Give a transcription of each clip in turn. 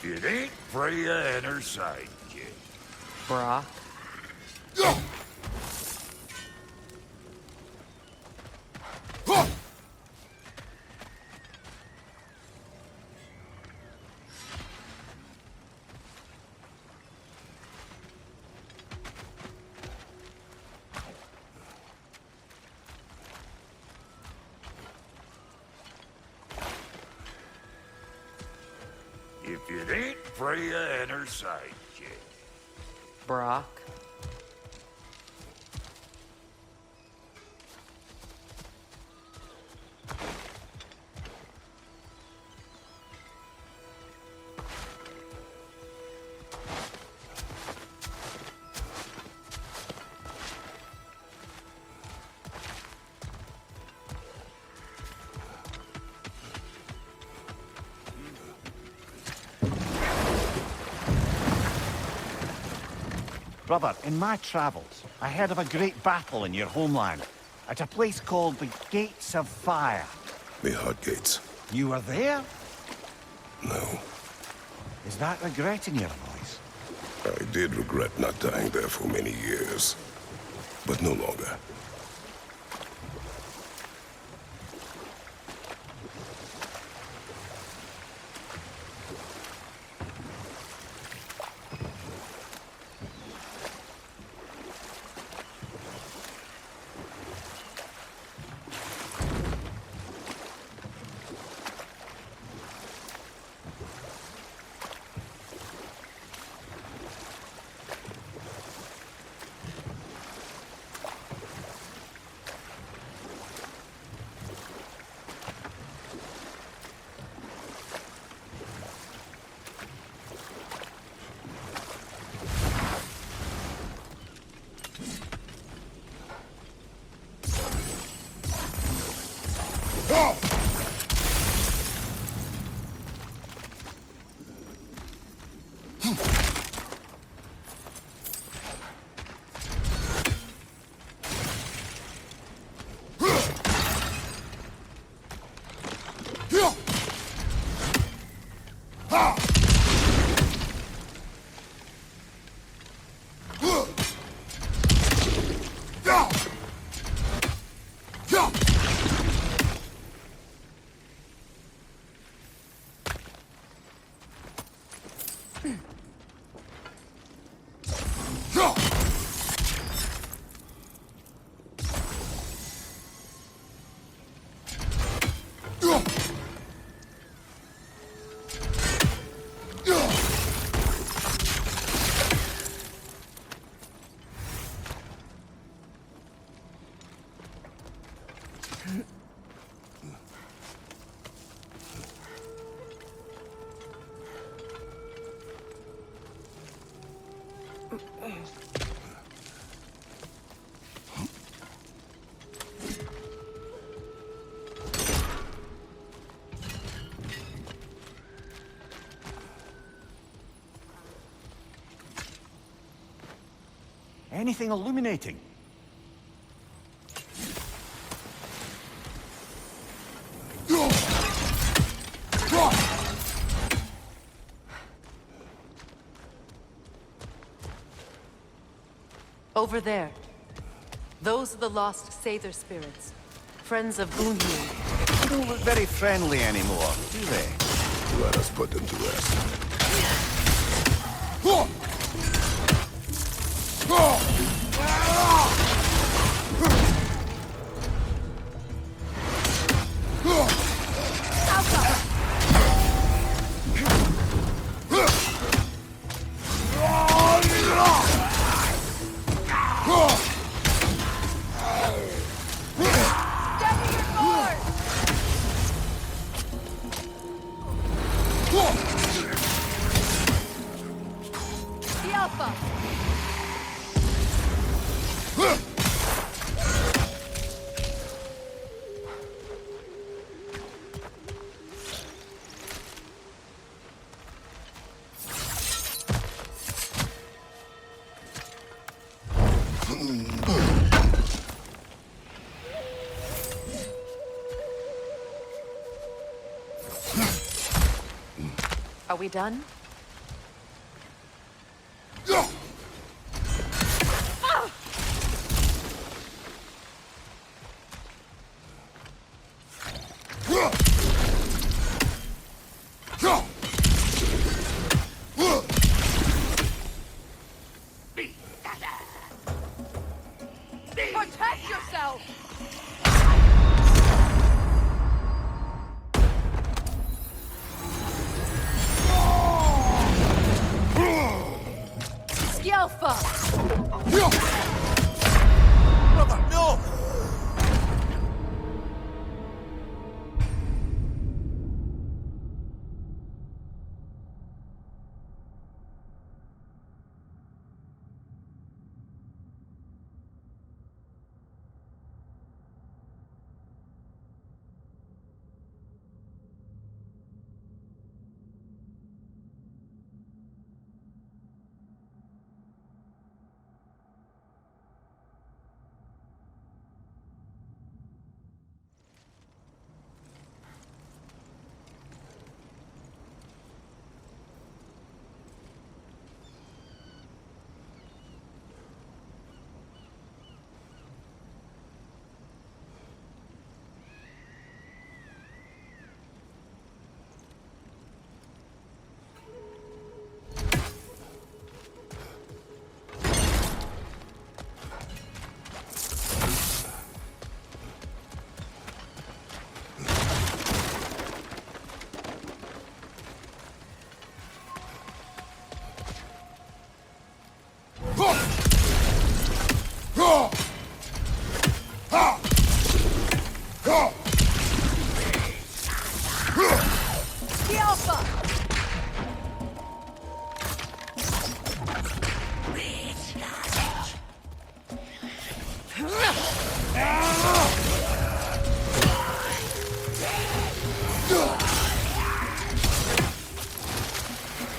It ain't Freya and her sidekick. Brock. If it ain't Freya and her sidekick. Brock. Brother, in my travels, I heard of a great battle in your homeland, at a place called the Gates of Fire. The Hot Gates. You were there? No. Is that regret in your voice? I did regret not dying there for many years. But no longer. Anything illuminating? Over there. Those are the lost Sather spirits. Friends of Gunhild. They don't look very friendly anymore, do they? Let us put them to rest. Are we done? Brother, no!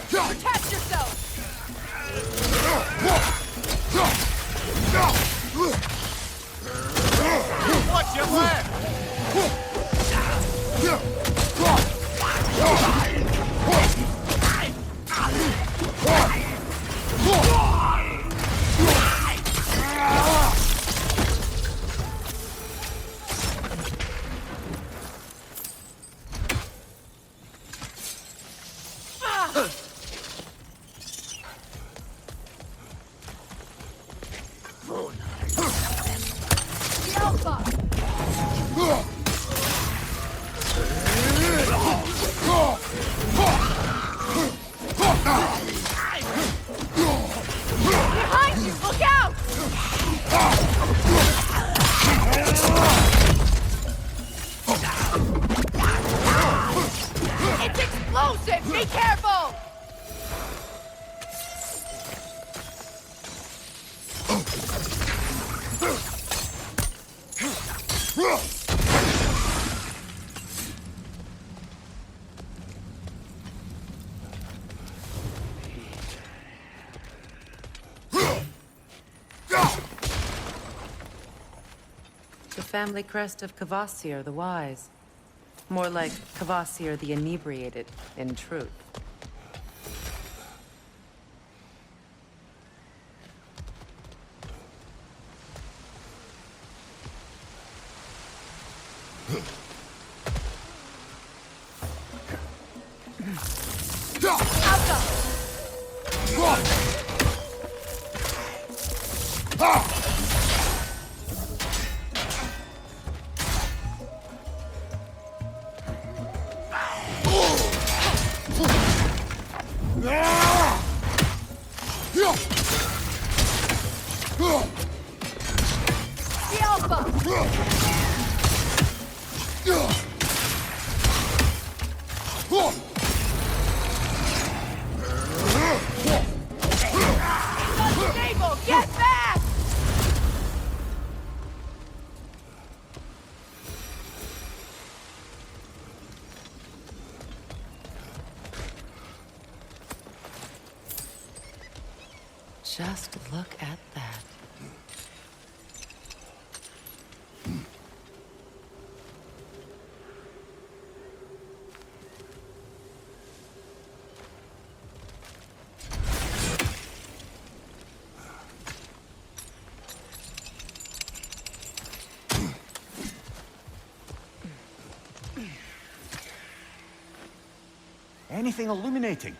Protect yourself! Watch your left! Behind you! Look out! It's explosive! Be careful! The family crest of Kvasir the Wise. More like Kvasir the Inebriated, in truth. Unstable! Get back! Just look at that. Anything illuminating?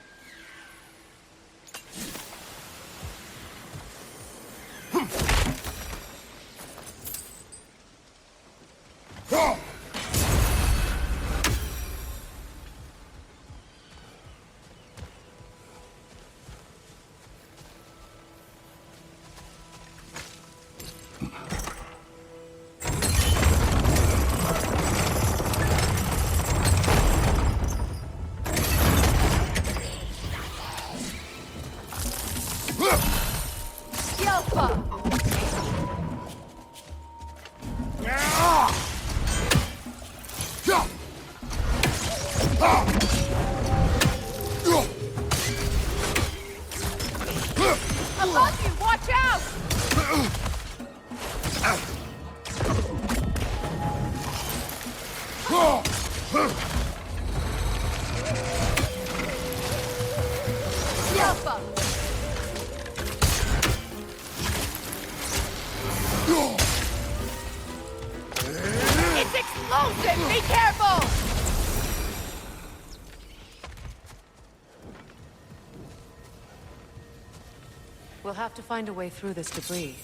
Alpha! It's explosive! Be careful! We'll have to find a way through this debris.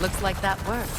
Looks like that worked.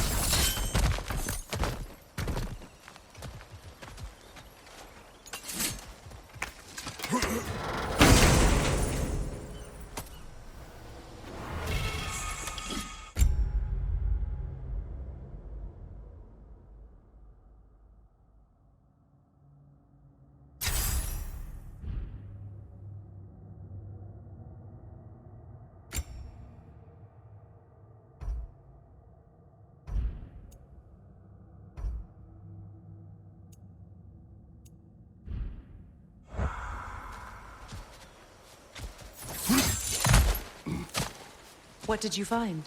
What did you find?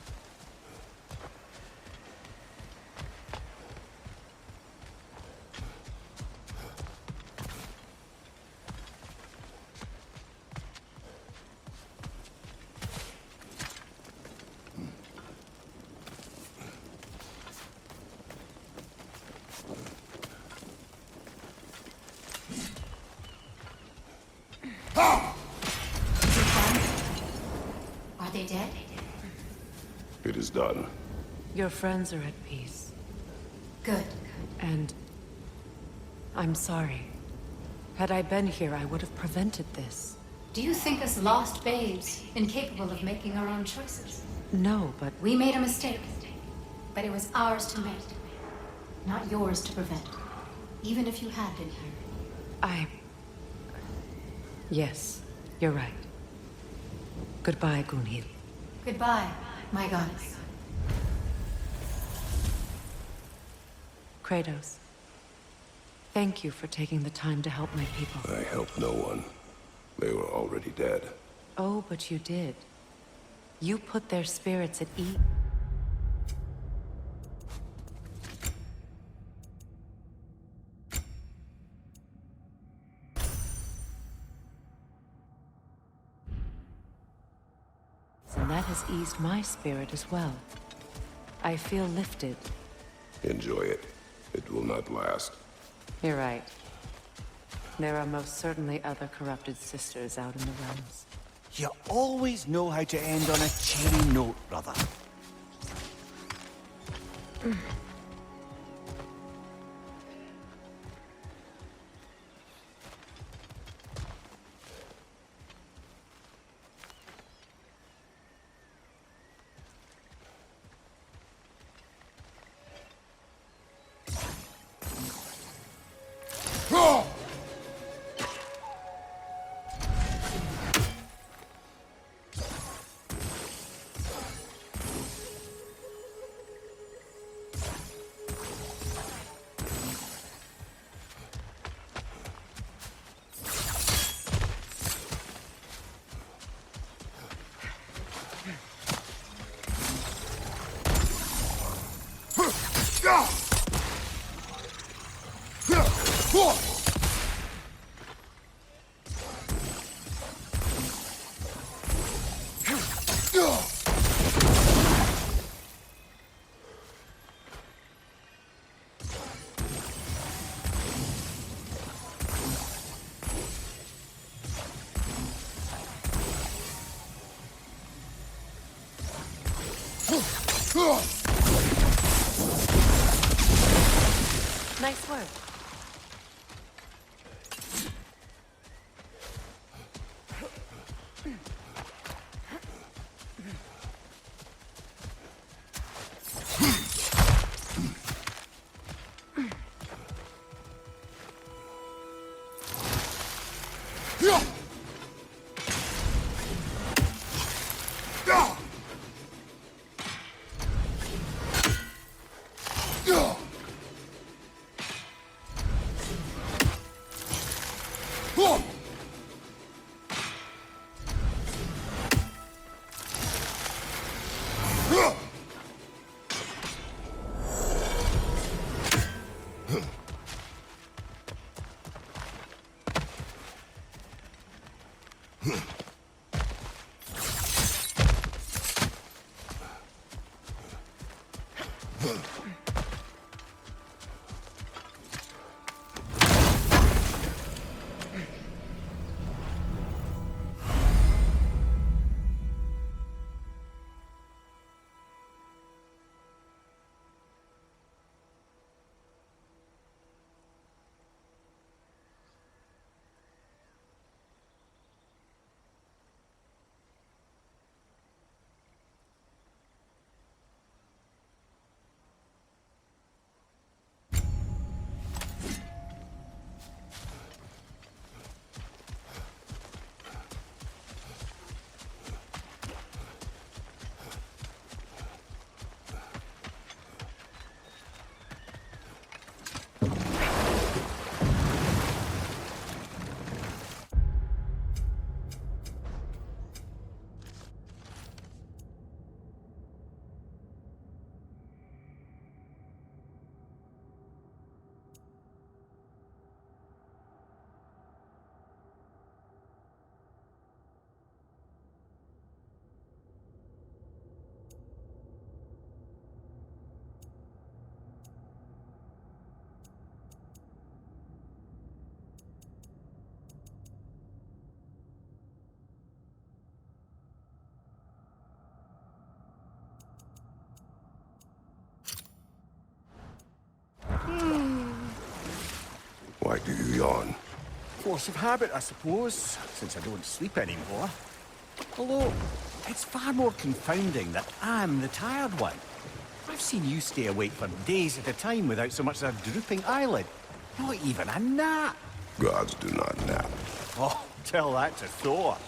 Are they dead? It is done. Your friends are at peace. Good. And I'm sorry. Had I been here, I would have prevented this. Do you think us lost babes, incapable of making our own choices? No, but We made a mistake, but it was ours to make, not yours to prevent. Even if you had been here. Yes, you're right. Goodbye, Gunhild. Goodbye, my goddess. Kratos. Thank you for taking the time to help my people. I helped no one. They were already dead. Oh, but you did. You put their spirits at ease. And that has eased my spirit as well. I feel lifted. Enjoy it. It will not last. You're right. There are most certainly other corrupted sisters out in the realms. You always know how to end on a cheery note, brother. Nice work. Why do you yawn? Force of habit, I suppose, since I don't sleep anymore. Although, It's far more confounding that I'm the tired one. I've seen you stay awake for days at a time without so much as a drooping eyelid. Not even a nap. Gods do not nap. Oh, tell that to Thor.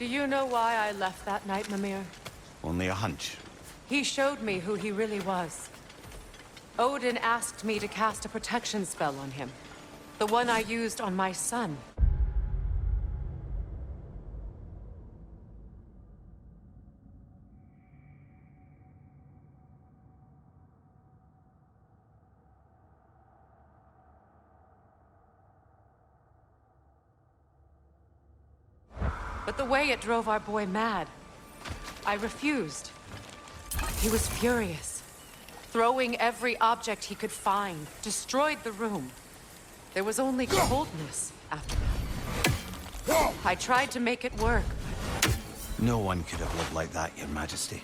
Do you know why I left that night, Mimir? Only a hunch. He showed me who he really was. Odin asked me to cast a protection spell on him. The one I used on my son. But the way it drove our boy mad, I refused. He was furious, throwing every object he could find, destroyed the room. There was only coldness after that. I tried to make it work. No one could have lived like that, Your Majesty.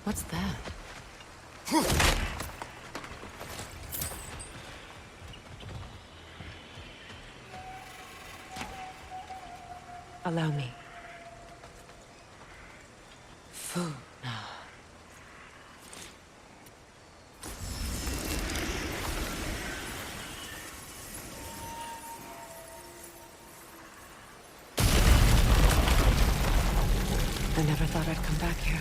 What's that? Allow me. Food. I never thought I'd come back here.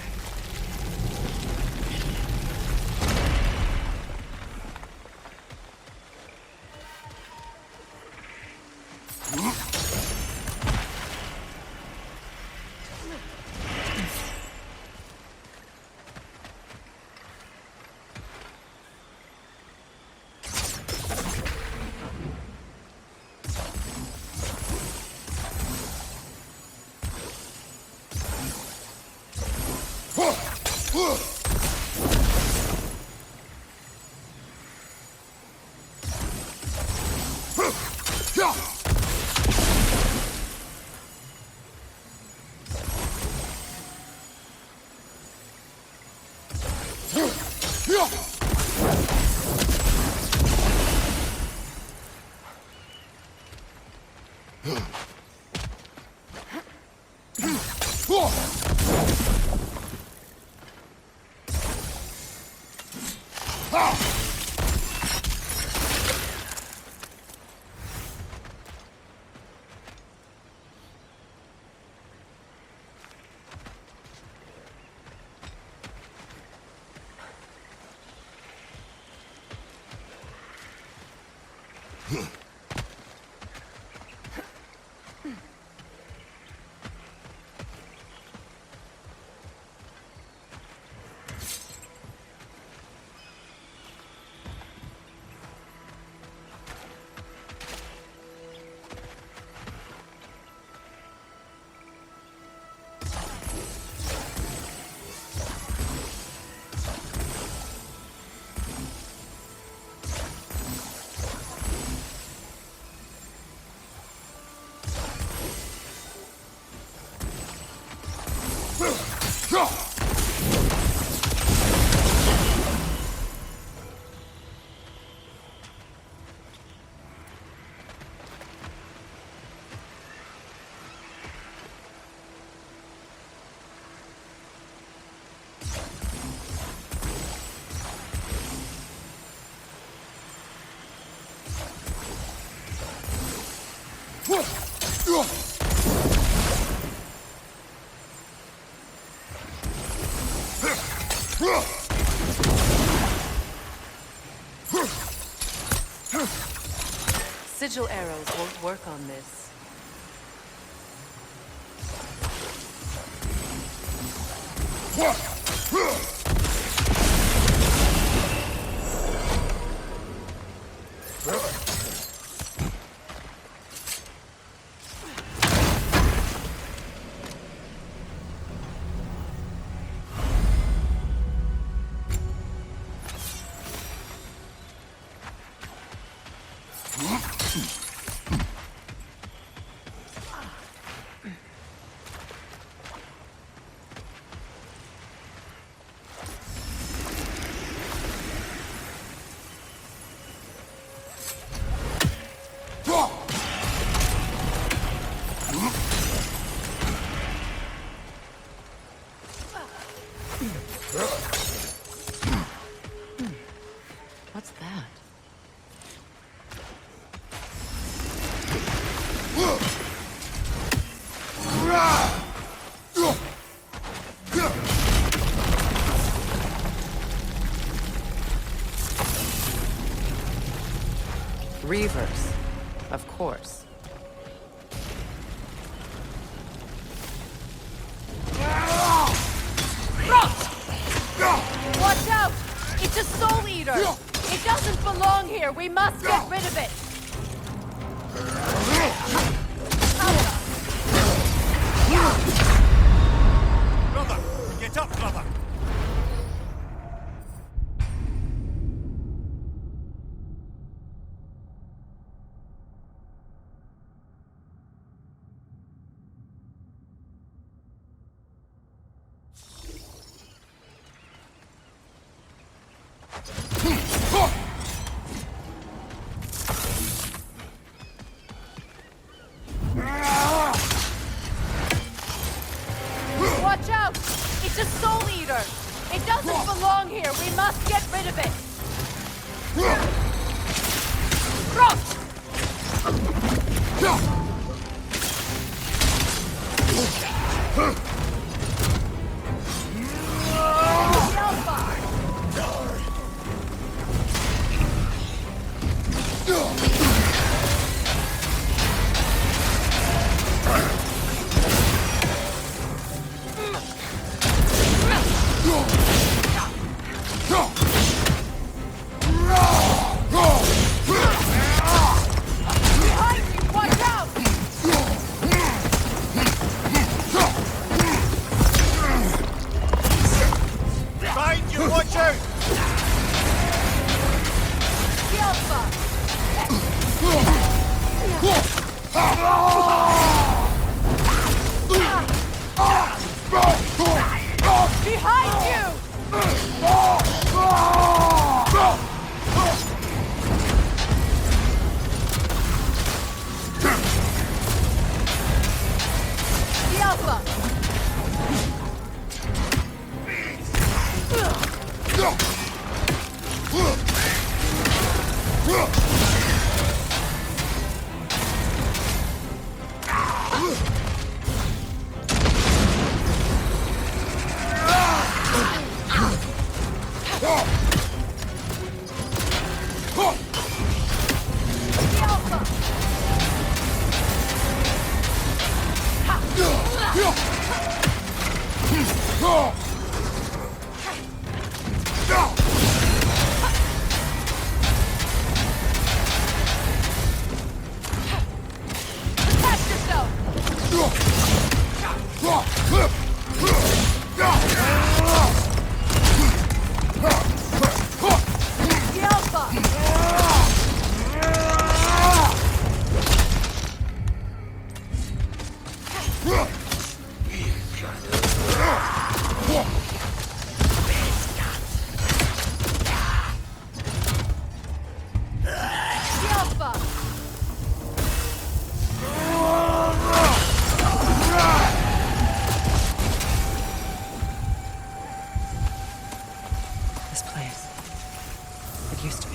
Sigil arrows won't work on this. What's that? Reavers, of course. Watch out! It's a soul eater! It doesn't belong here! We must get rid of it! Brother! Get up, brother! Watch out! It's a soul eater! It doesn't belong here! We must get rid of it!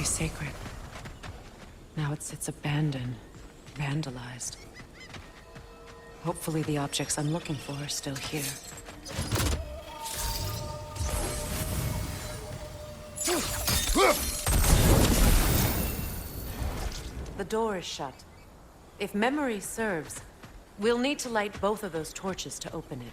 Sacred. Now it sits abandoned, vandalized. Hopefully the objects I'm looking for are still here. The door is shut. If memory serves, we'll need to light both of those torches to open it.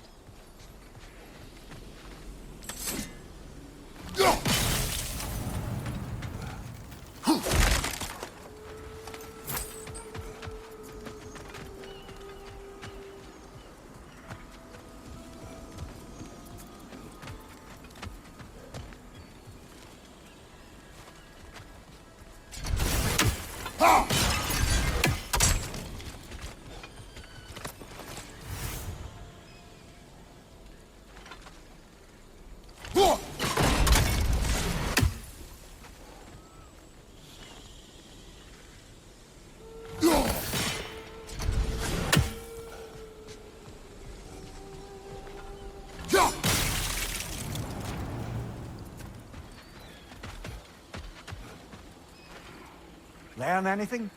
Learn anything?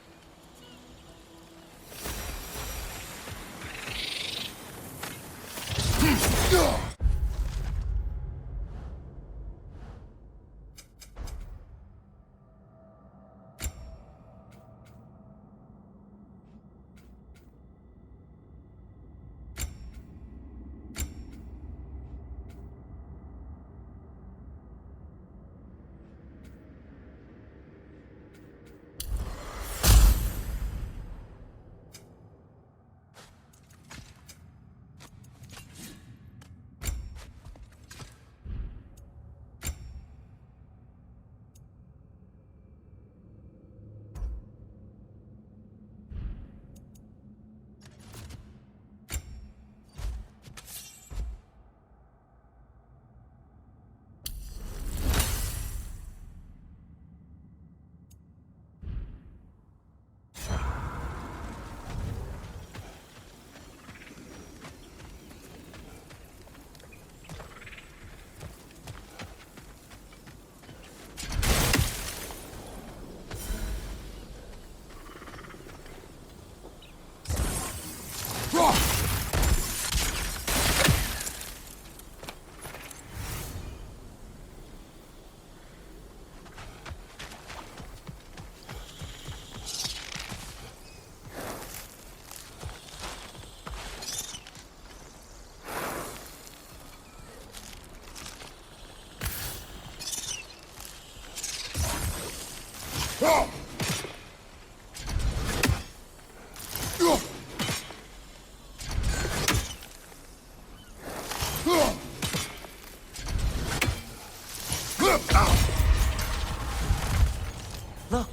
Look,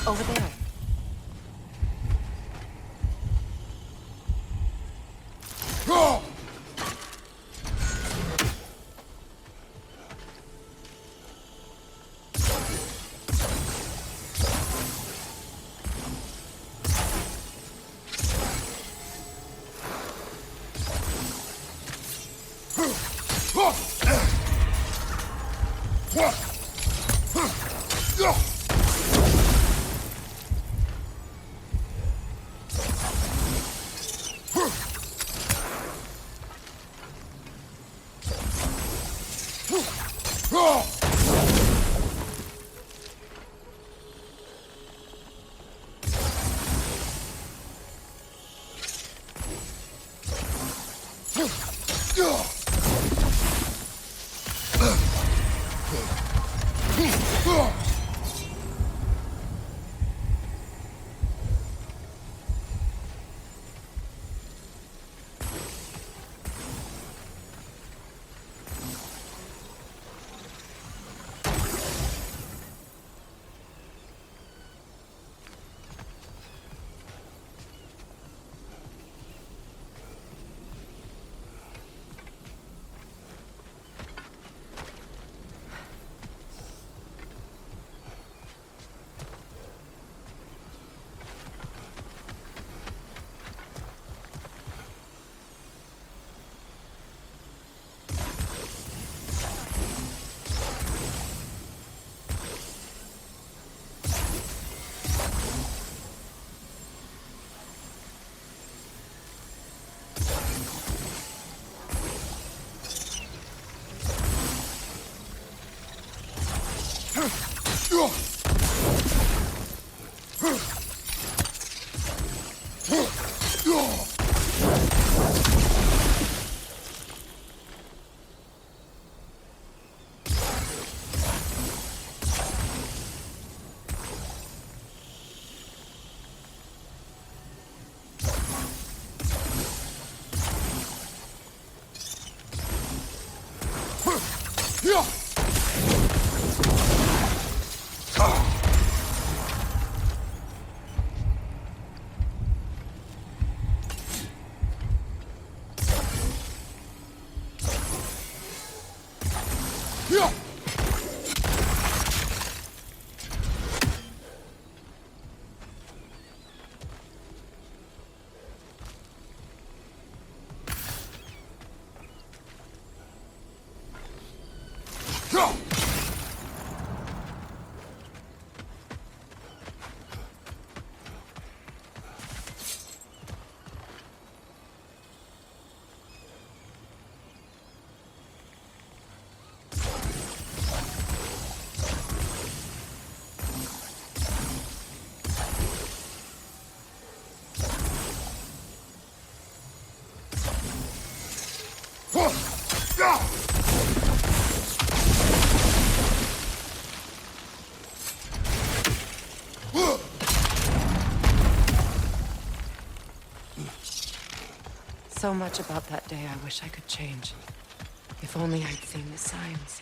over there. So much about that day I wish I could change. If only I'd seen the signs.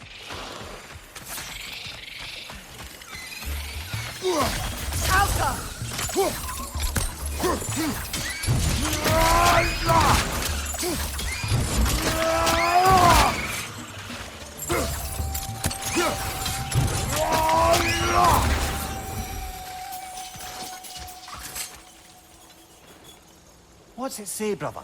What's it say, brother?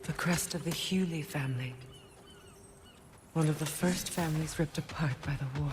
The crest of the Hewley family. One of the first families ripped apart by the war.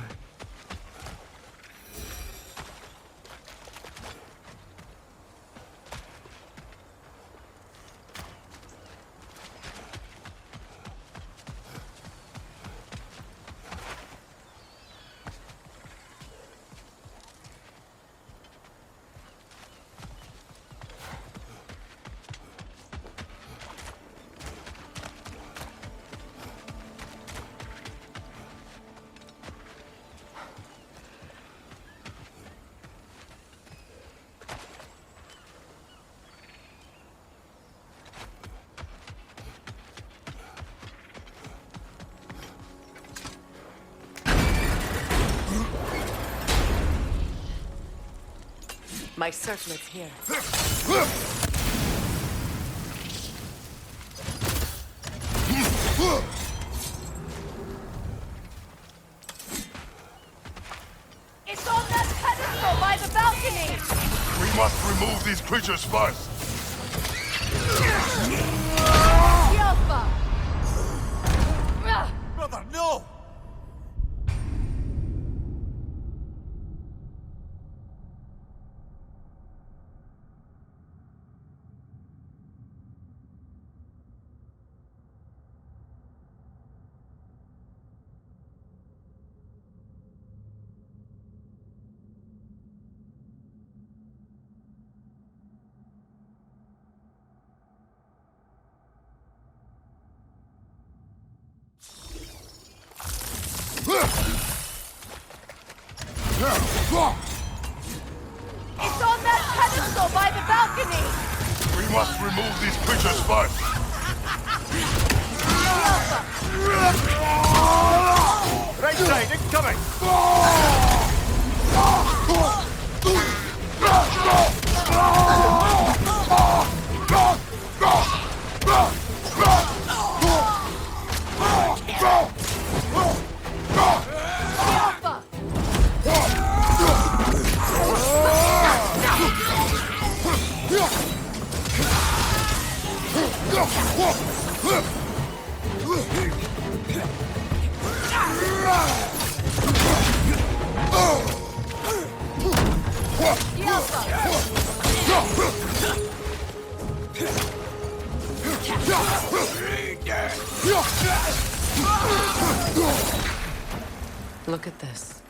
My circlet's here. It's on that pedestal by the balcony! We must remove these creatures first. The Alpha! Brother, no! It's on that pedestal by the balcony! We must remove these creatures first. Right side, incoming! The Alpha! Look at this.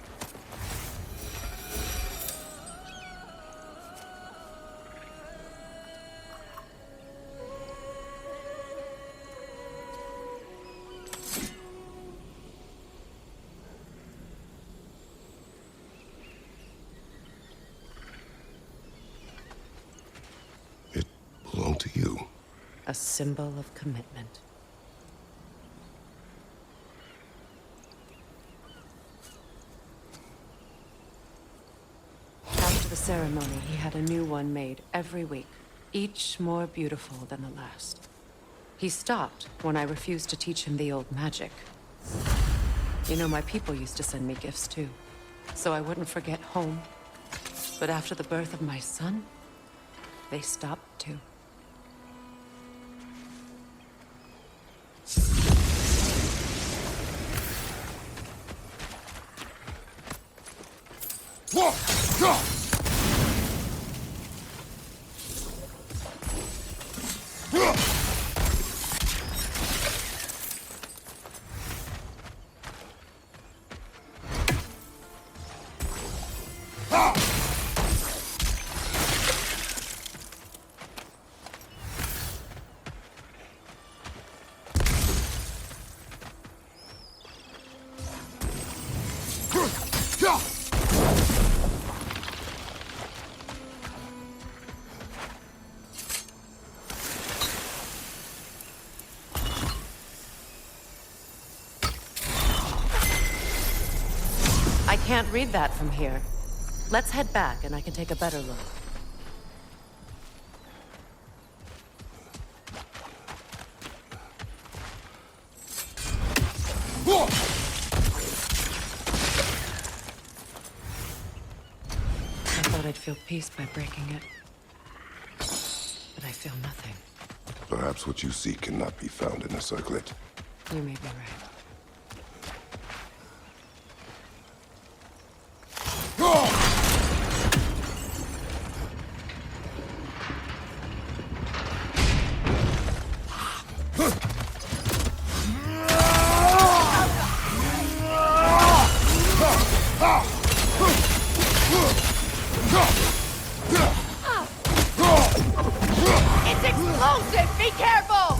It belonged to you. A symbol of commitment. After the ceremony, he had a new one made every week, each more beautiful than the last. He stopped when I refused to teach him the old magic. You know, my people used to send me gifts too, so I wouldn't forget home. But after the birth of my son, they stopped too. I can't read that from here. Let's head back and I can take a better look. I thought I'd feel peace by breaking it. But I feel nothing. Perhaps what you seek cannot be found in a circlet. You may be right. It's explosive! Be careful!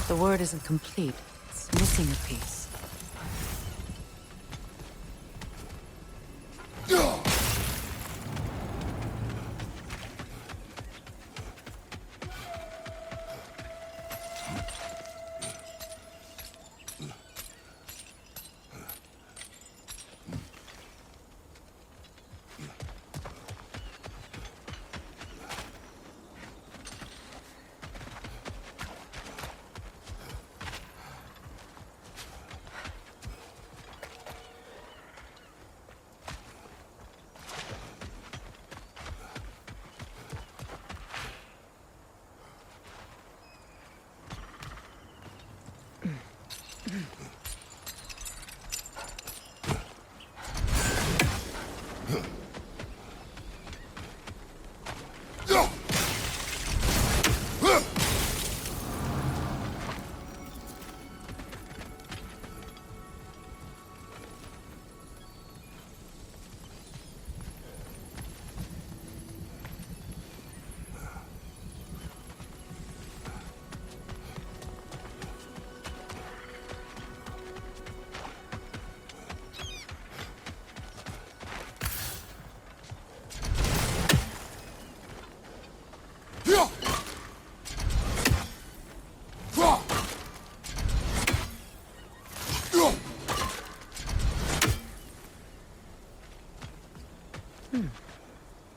The word isn't complete. It's missing a piece.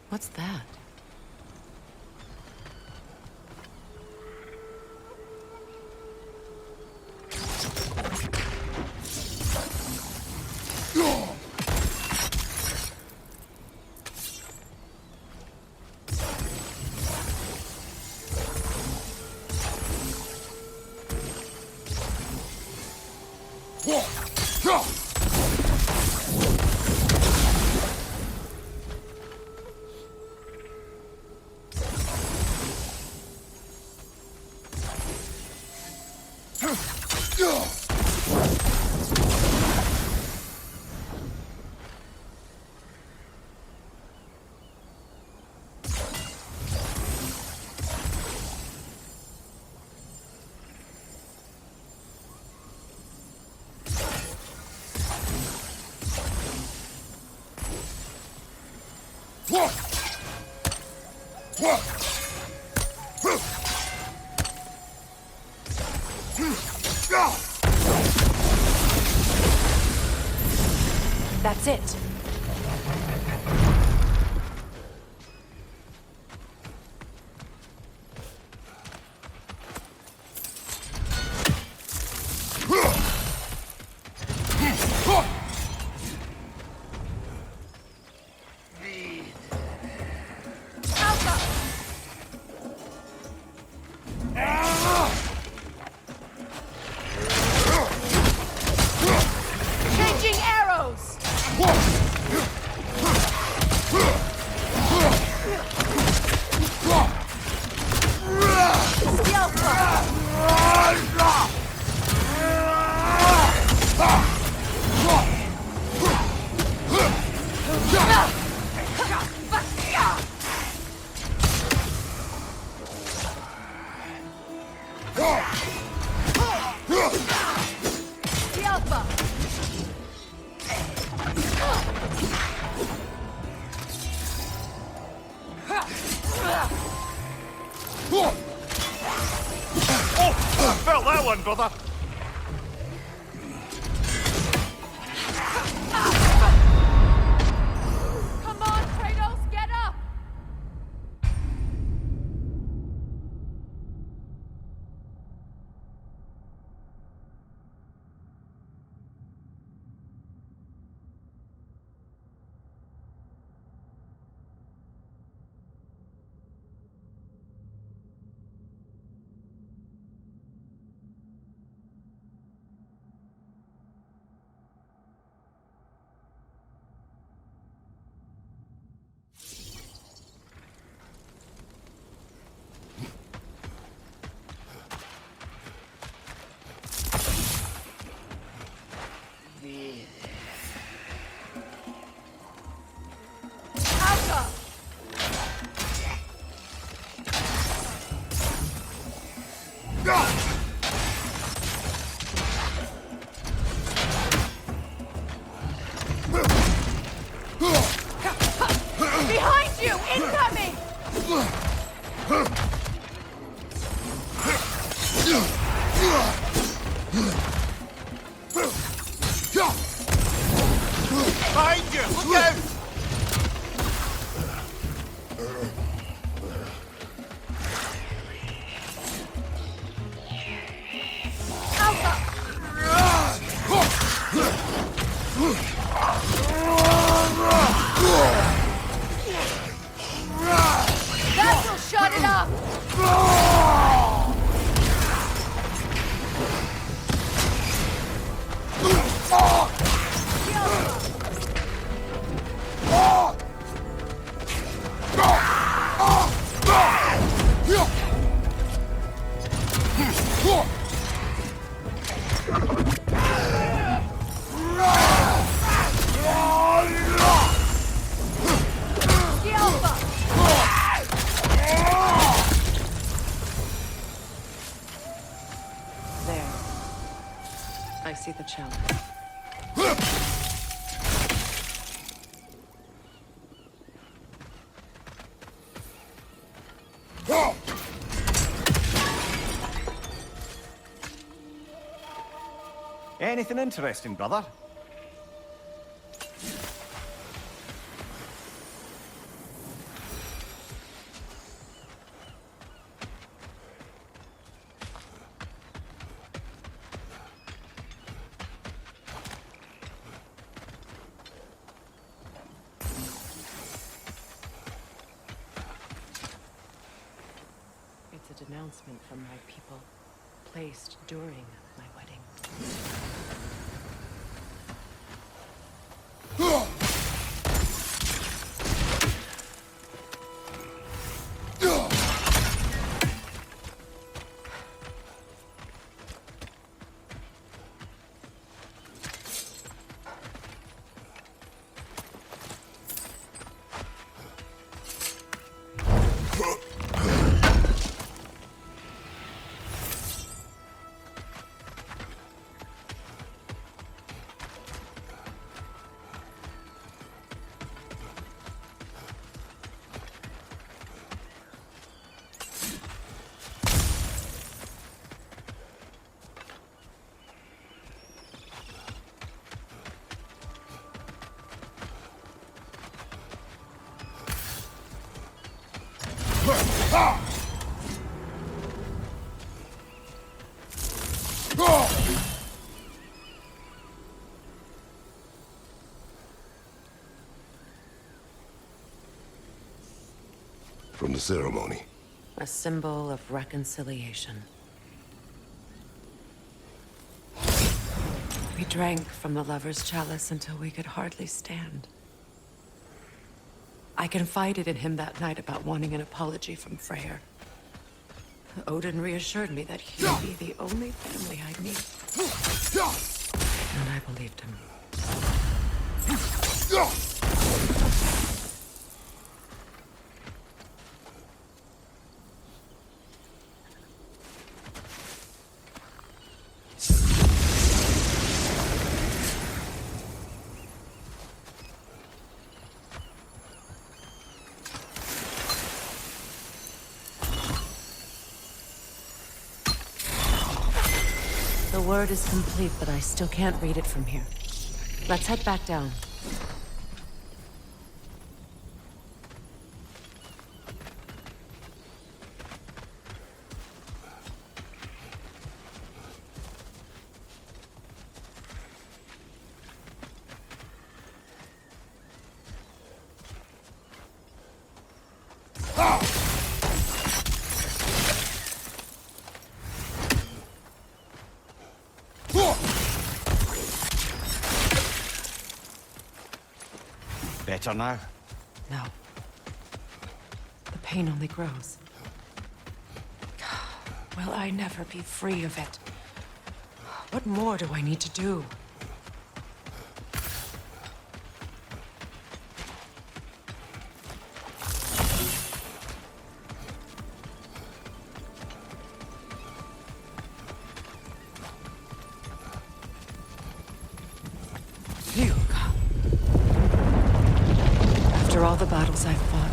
What's that? That's it. Changing arrows! Felt that one, brother. Come on, Kratos, get up! Behind you! Incoming! Behind you! Look out! That'll shut it up! see the challenge. Anything interesting, brother? It's a denouncement from my people, placed during my wedding. From the ceremony. A symbol of reconciliation. We drank from the lover's chalice until we could hardly stand. I confided in him that night about wanting an apology from Freyr. Odin reassured me that he'd be the only family I'd need. And I believed him. The word is complete, but I still can't read it from here. Let's head back down. Better now? No. The pain only grows. Will I never be free of it? What more do I need to do? Phew. After all the battles I've fought,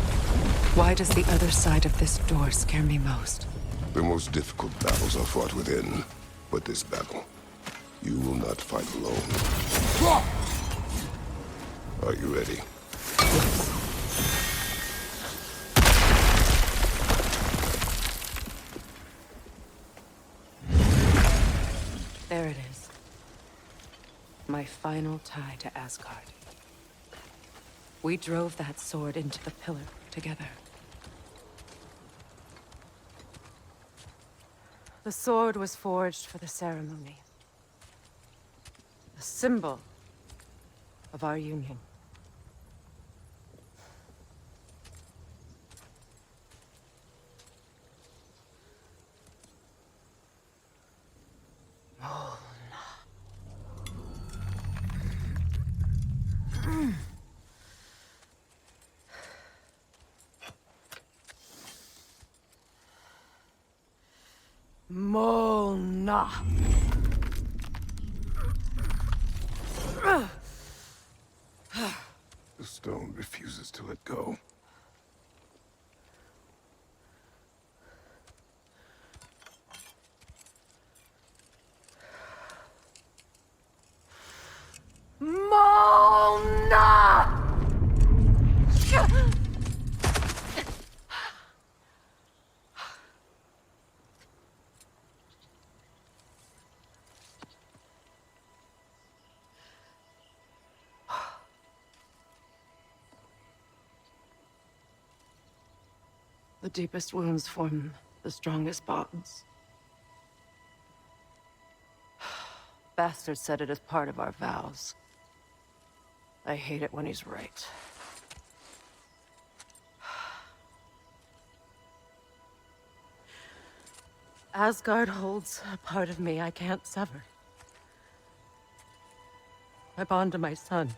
why does the other side of this door scare me most? The most difficult battles are fought within. But this battle, you will not fight alone. Are you ready? There it is. My final tie to Asgard. We drove that sword into the pillar together. The sword was forged for the ceremony. A symbol of our union. Molna. stone refuses to let go. Mona! The deepest wounds form the strongest bonds. Bastard said it as part of our vows. I hate it when he's right. Asgard holds a part of me I can't sever. I bond to my son.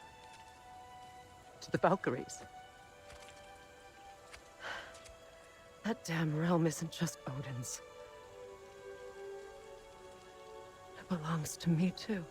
To the Valkyries. That damn realm isn't just Odin's. It belongs to me, too.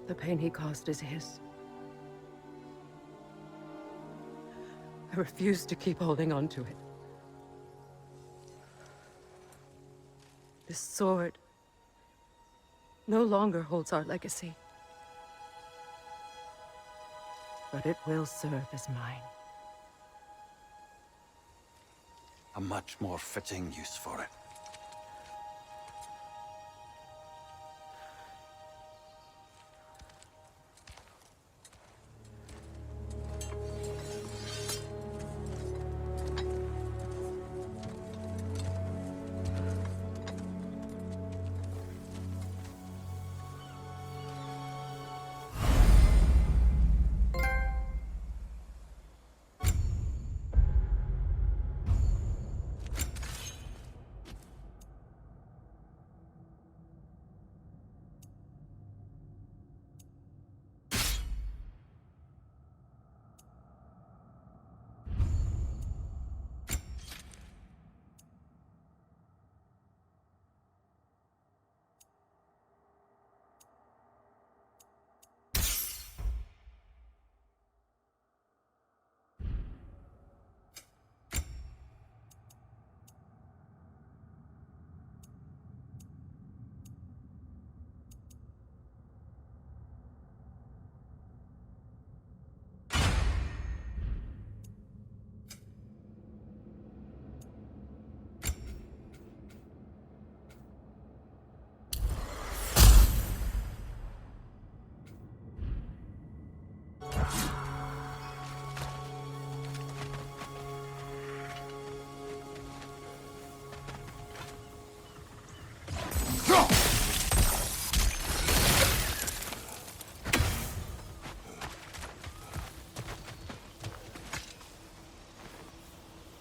The pain he caused is his. I refuse to keep holding on to it. This sword no longer holds our legacy. But it will serve as mine. A much more fitting use for it.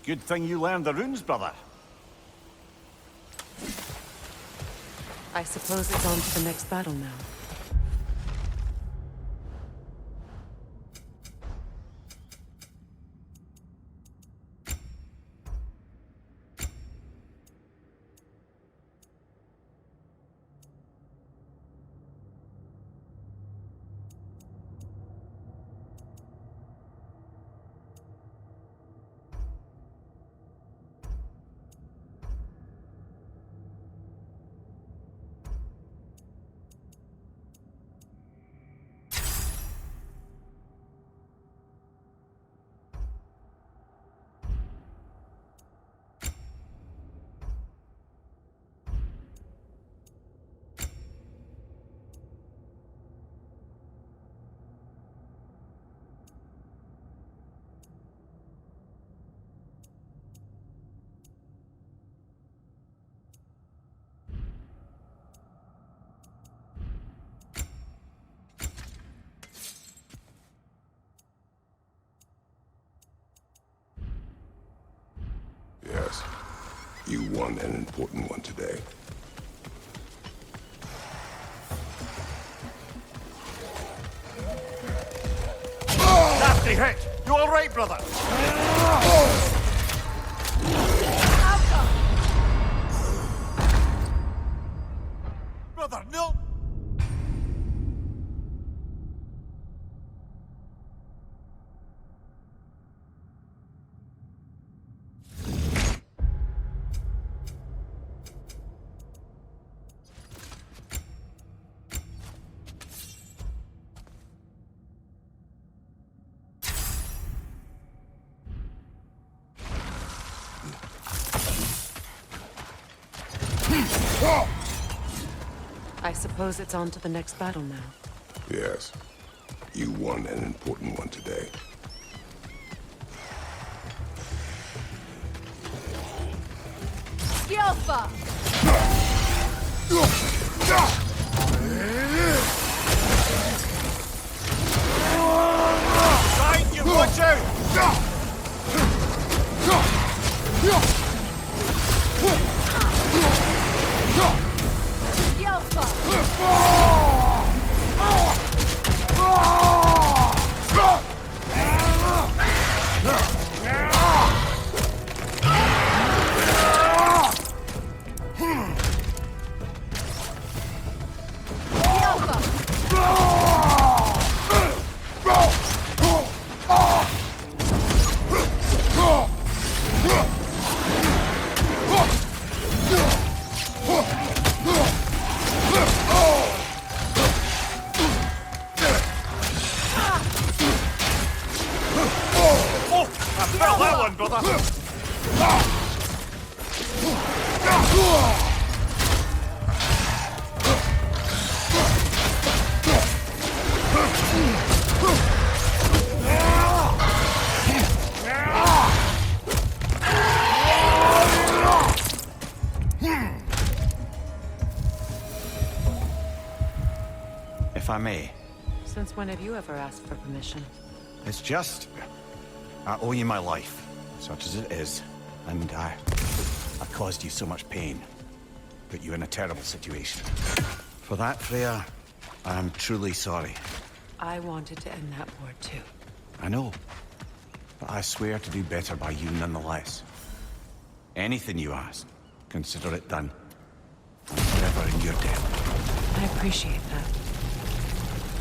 Good thing you learned the runes, brother. I suppose it's on to the next battle now. Yes. You won an important one today. Nasty hit! You all right, brother? Brother, no! I suppose it's on to the next battle now. Yes. You won an important one today. Alpha! Right, you watch out! Felt that one, brother! If I may. Since when have you ever asked for permission? It's just... I owe you my life, such as it is. And I've caused you so much pain. Put you in a terrible situation. For that, Freya, I am truly sorry. I wanted to end that war too. I know. But I swear to do better by you nonetheless. Anything you ask, consider it done. Forever in your debt. I appreciate that.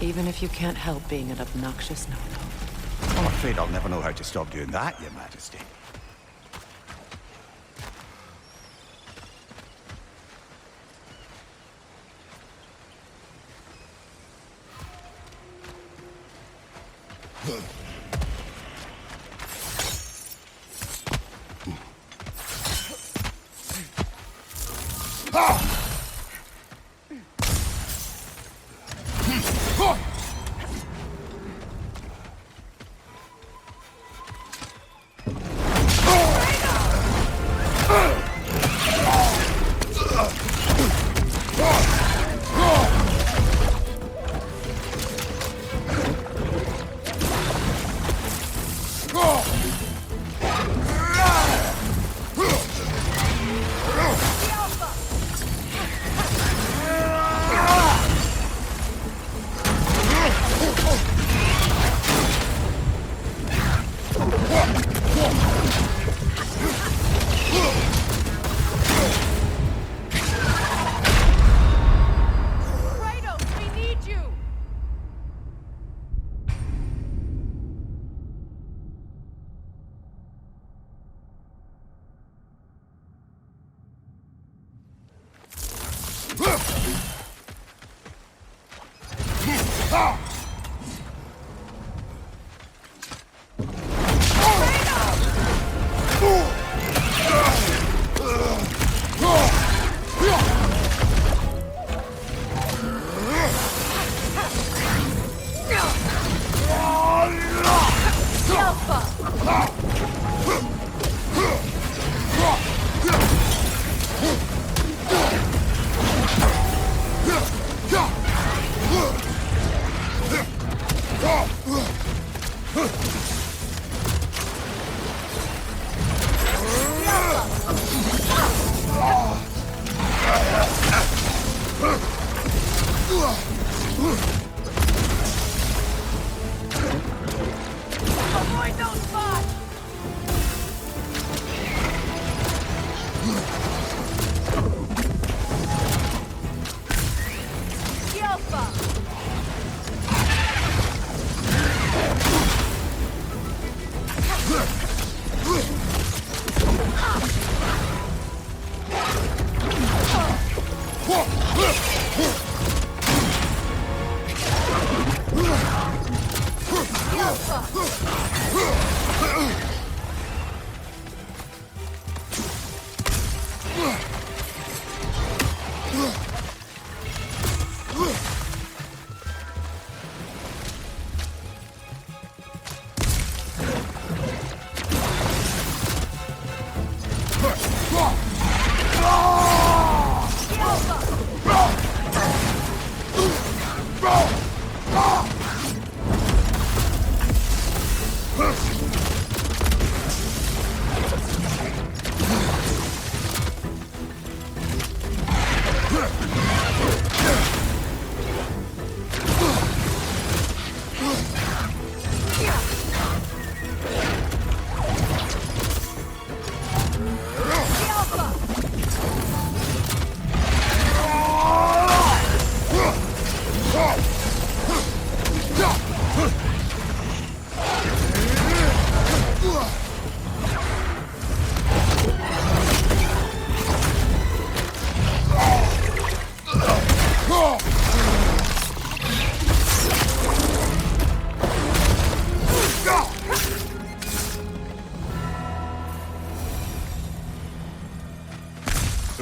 Even if you can't help being an obnoxious no-no. I'm afraid I'll never know how to stop doing that, Your Majesty.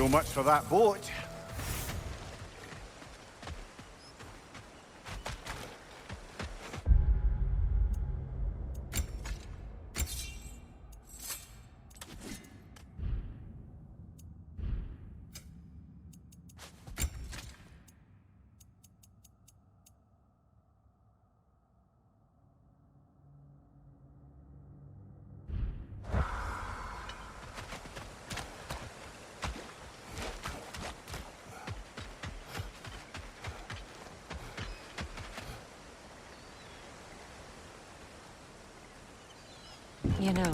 So much for that boat. You know,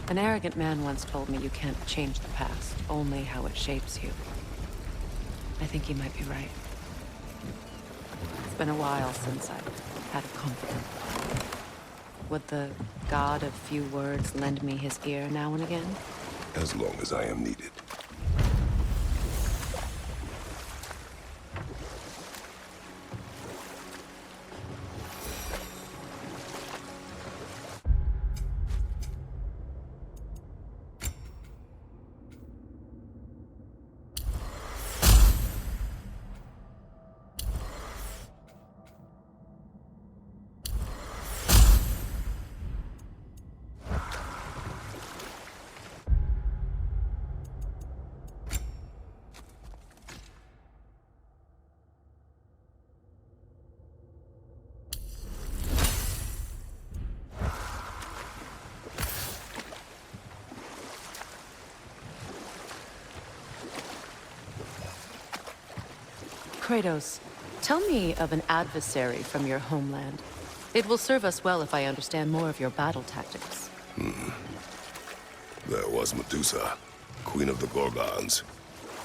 an arrogant man once told me you can't change the past, only how it shapes you. I think he might be right. It's been a while since I've had a confidant. Would the god of few words lend me his ear now and again? As long as I am needed. Kratos, tell me of an adversary from your homeland. It will serve us well if I understand more of your battle tactics. There was Medusa, queen of the Gorgons.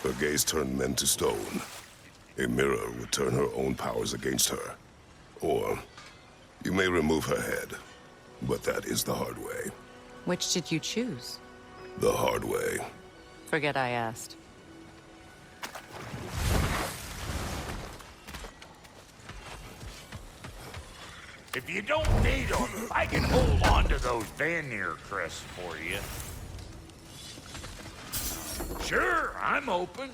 Her gaze turned men to stone. A mirror would turn her own powers against her. Or, you may remove her head, but that is the hard way. Which did you choose? The hard way. Forget I asked. If you don't need them, I can hold on to those Vanir crests for you. Sure, I'm open.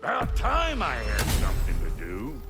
About time I had something to do.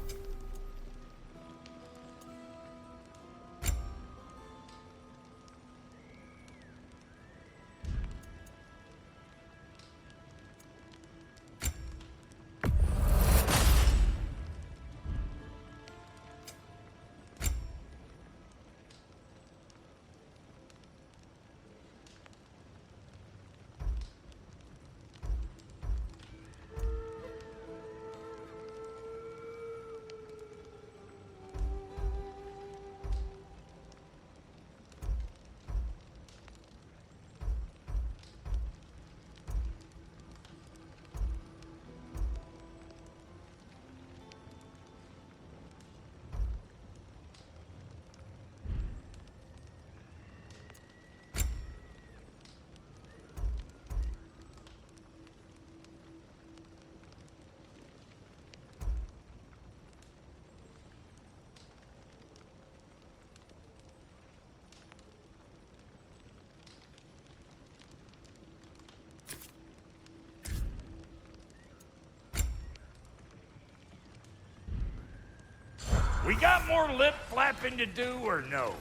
We got more lip flapping to do or no?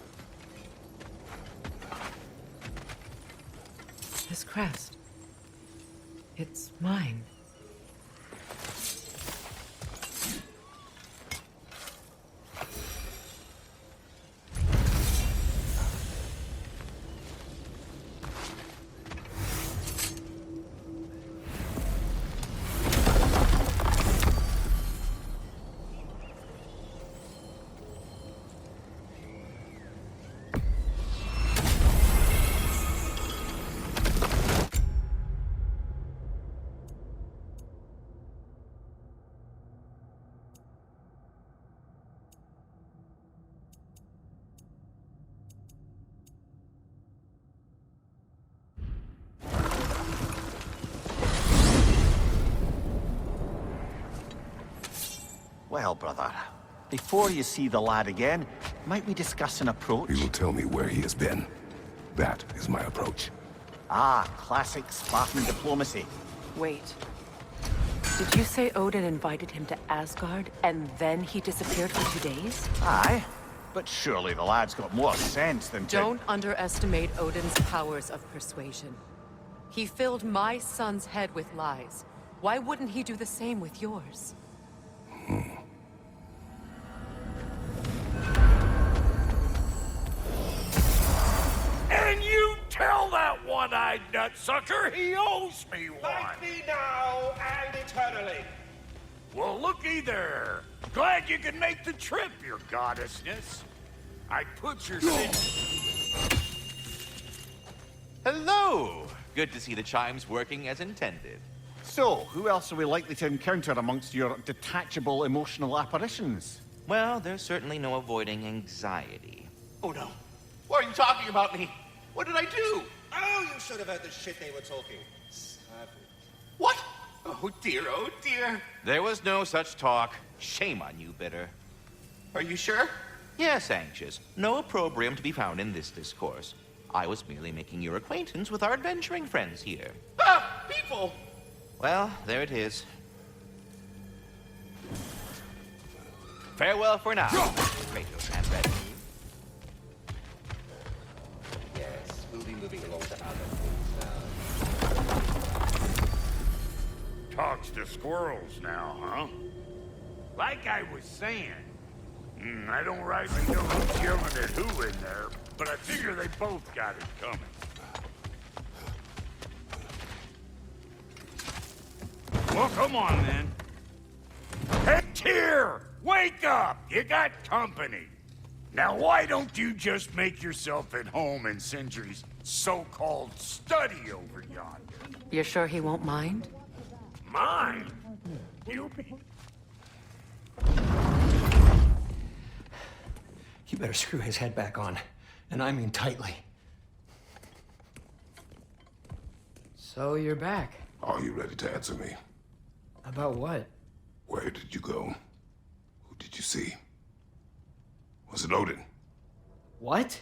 This crest. It's mine. Well, brother, before you see the lad again, might we discuss an approach? He will tell me where he has been. That is my approach. Ah, classic Spartan diplomacy. Wait. Did you say Odin invited him to Asgard, and then he disappeared for 2 days? Aye, but surely the lad's got more sense than to... Don't underestimate Odin's powers of persuasion. He filled my son's head with lies. Why wouldn't he do the same with yours? And you tell that one-eyed nutsucker he owes me one. Fight me now and eternally. Well, looky there. Glad you could make the trip, your goddessness. I put your sin... Hello! Good to see the chimes working as intended. So, who else are we likely to encounter amongst your detachable emotional apparitions? Well, there's certainly no avoiding anxiety. Oh no. Why are you talking about me? What did I do? Oh, you should have heard the shit they were talking. Savage. What? Oh dear, oh dear. There was no such talk. Shame on you, Bitter. Are you sure? Yes, Anxious. No opprobrium to be found in this discourse. I was merely making your acquaintance with our adventuring friends here. Ah, people! Well, there it is. Farewell for now, Kratos and Red. Yes, we'll be moving along to other things now. Talks to squirrels now, huh? Like I was saying, I don't rightly know who's yelling at who in there, but I figure they both got it coming. Well, come on, then. Hey, Tyr! Wake up! You got company. Now, why don't you just make yourself at home in Sindri's so-called study over yonder? You're sure he won't mind? Mine? You be... You better screw his head back on, and I mean tightly. So you're back. Are you ready to answer me? About what? Where did you go? Who did you see? Was it Odin? What?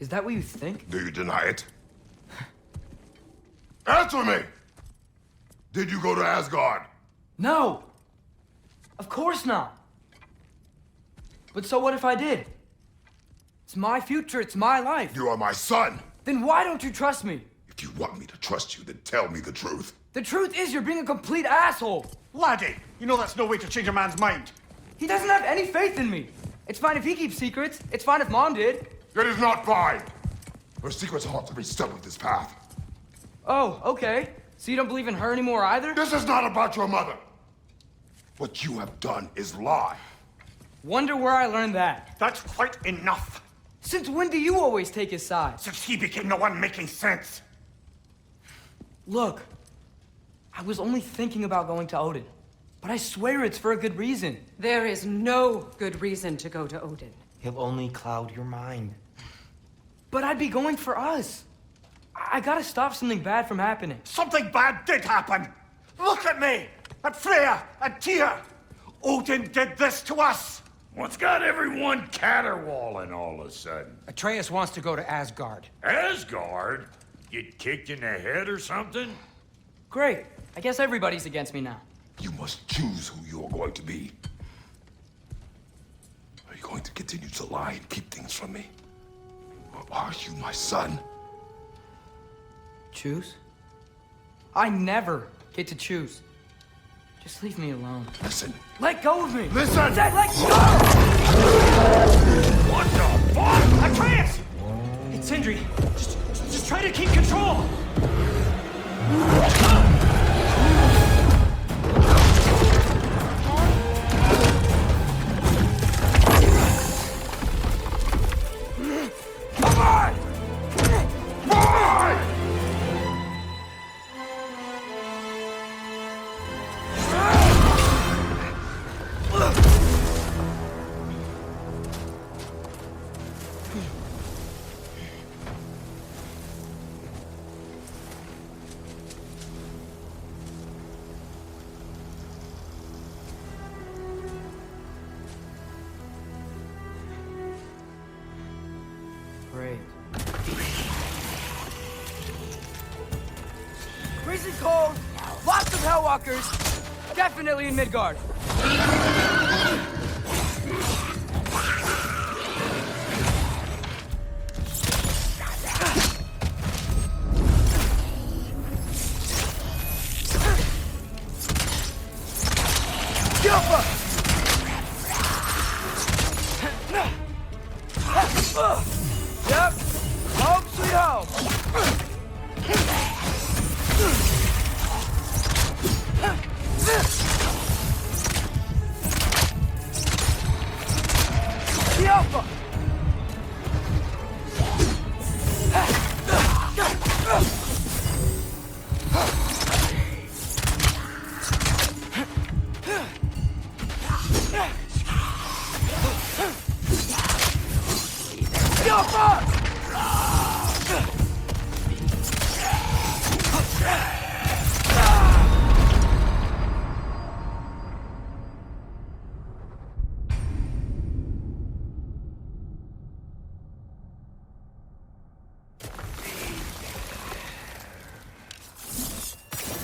Is that what you think? Do you deny it? Answer me! Did you go to Asgard? No! Of course not! But so what if I did? It's my future, it's my life. You are my son! Then why don't you trust me? If you want me to trust you, then tell me the truth. The truth is you're being a complete asshole! Laddie, you know that's no way to change a man's mind. He doesn't have any faith in me. It's fine if he keeps secrets. It's fine if Mom did. It is not fine! Her secrets ought to be stuck with this path. Oh, okay. So you don't believe in her anymore either? This is not about your mother! What you have done is lie. Wonder where I learned that. That's quite enough. Since when do you always take his side? Since he became the one making sense. Look, I was only thinking about going to Odin. But I swear it's for a good reason. There is no good reason to go to Odin. He'll only cloud your mind. But I'd be going for us. I gotta stop something bad from happening. Something bad did happen. Look at me, at Freya, and Tyr. Odin did this to us. What's got everyone caterwauling all of a sudden? Atreus wants to go to Asgard. Asgard? Get kicked in the head or something? Great. I guess everybody's against me now. You must choose who you are going to be. Are you going to continue to lie and keep things from me? Or are you my son? Choose? I never get to choose. Just leave me alone. Listen. Let go of me! Listen! I said let go! What the fuck? Atreus! It's Sindri. Just try to keep control! Come on! Boy! Great. Freezing cold, lots of Hellwalkers, definitely in Midgard. Yep, home sweet home. The Alpha! The Alpha!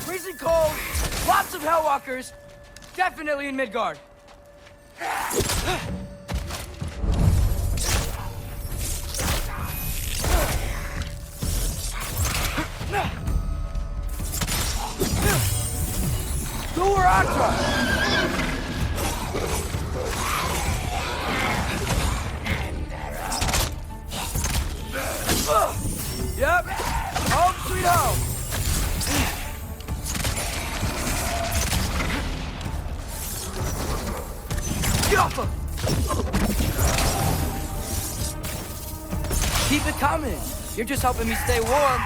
Freezing cold, lots of Hellwalkers, definitely in Midgard. Yep, home sweet home. Get off him! Keep it coming. You're just helping me stay warm.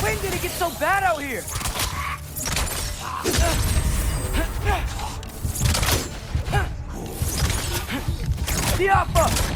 When did it get so bad out here? Diapa!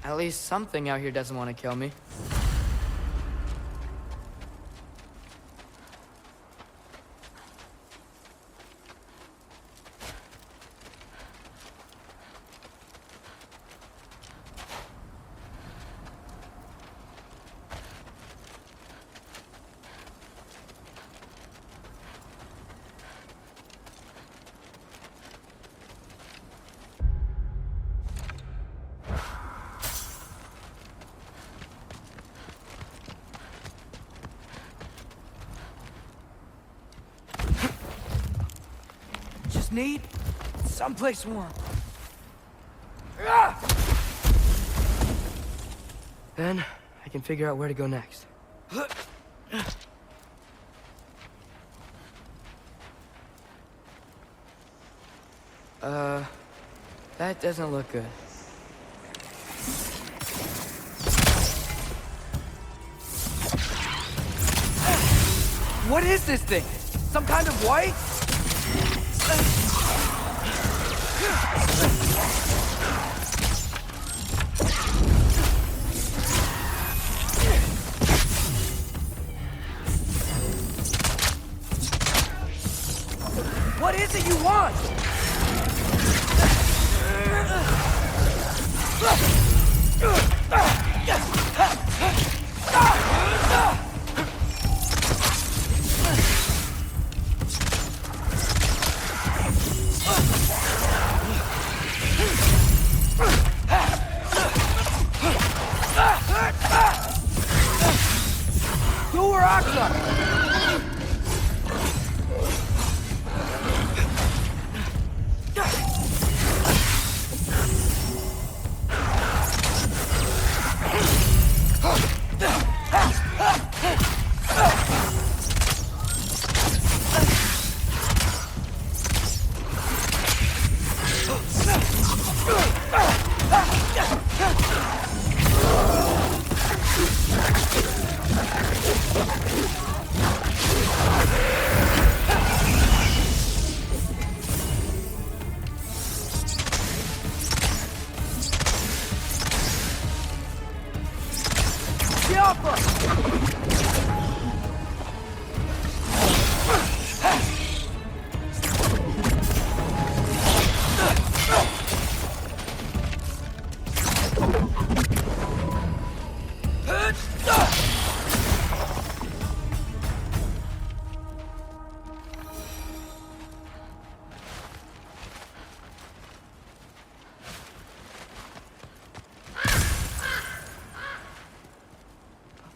At least something out here doesn't want to kill me. Need someplace warm. Then I can figure out where to go next. That doesn't look good. What is this thing? Some kind of white? What is it you want?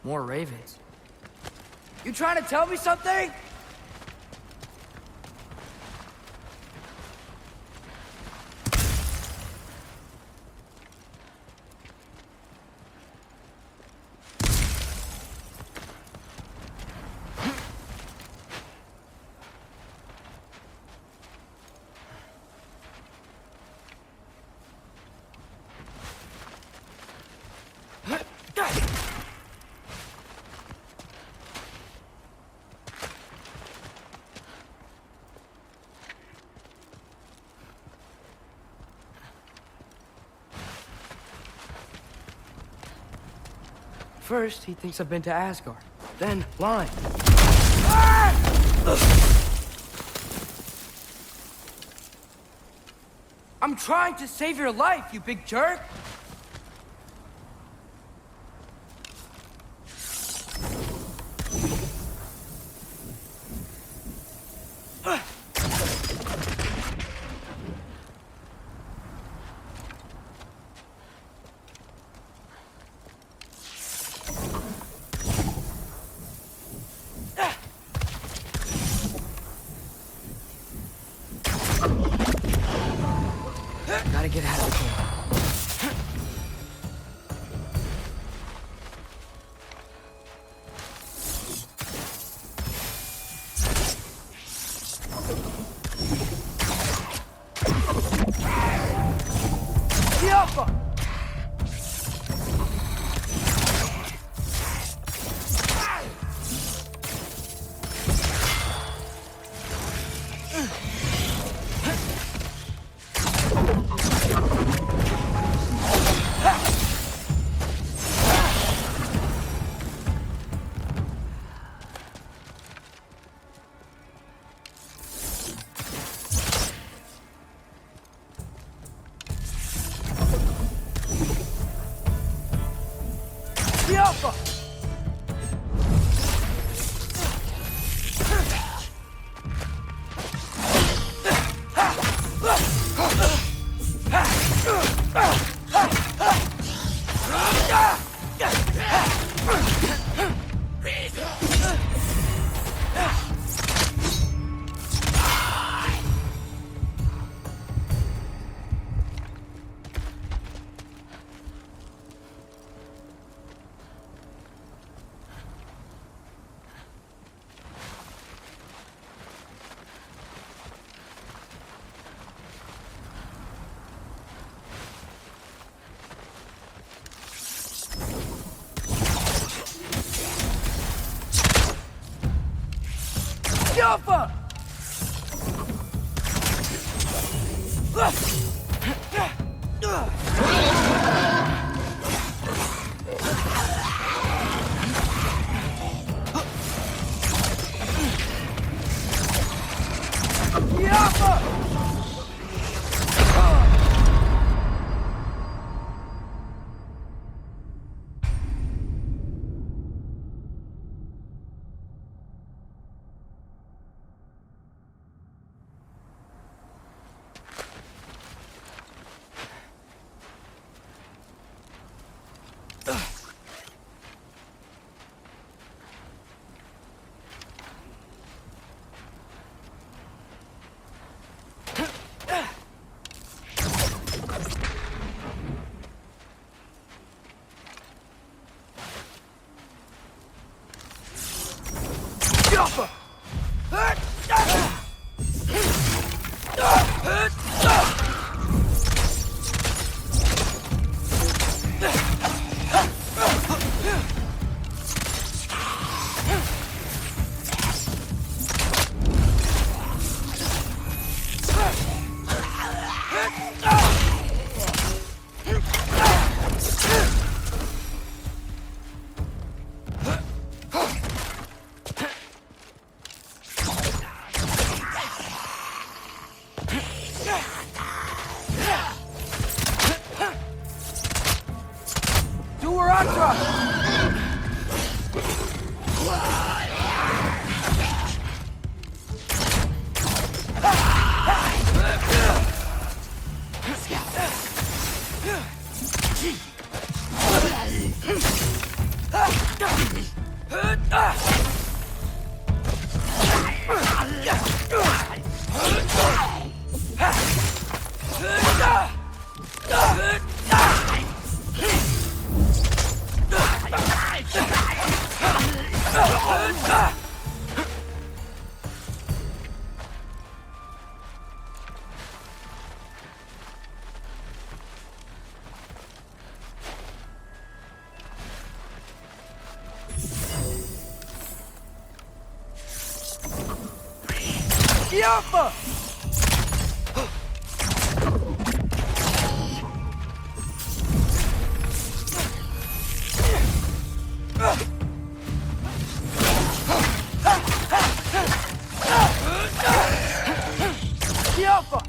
More ravens. You trying to tell me something? First, he thinks I've been to Asgard. Then, lying. I'm trying to save your life, you big jerk! Gotta get out of the game. Alpha! Alpha! Alpha!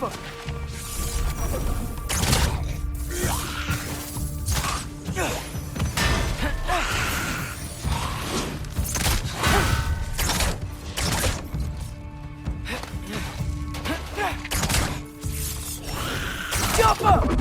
Jumper! Jumper!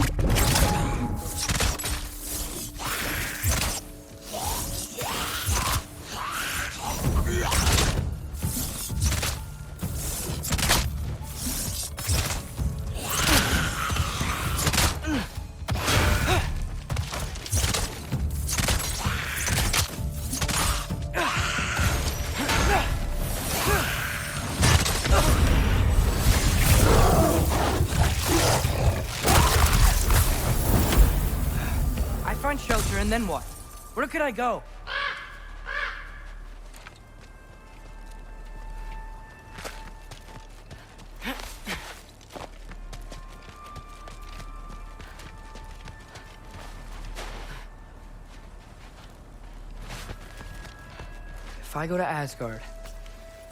Find shelter, and then what? Where could I go? If I go to Asgard,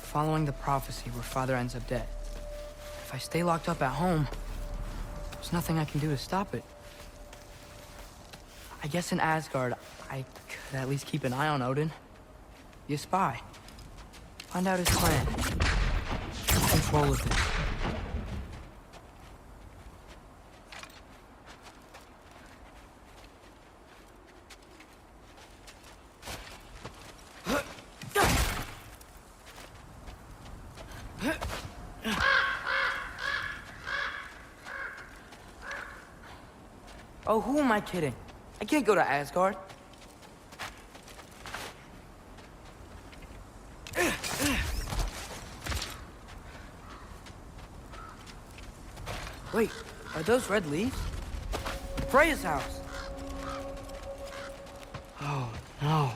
following the prophecy where Father ends up dead, if I stay locked up at home, there's nothing I can do to stop it. I guess in Asgard, I could at least keep an eye on Odin. Be a spy. Find out his plan. Take control of it. Oh, who am I kidding? I can't go to Asgard. Wait, are those red leaves? Freya's house! Oh, no.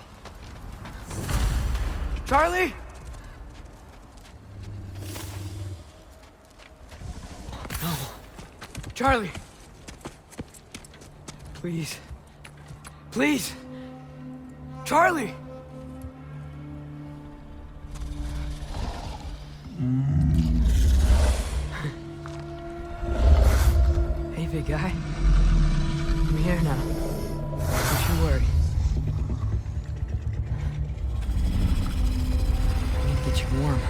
Charlie? No. Charlie! Please. Please! Charlie! Hey, big guy. I'm here now. Don't you worry. I need to get you warm.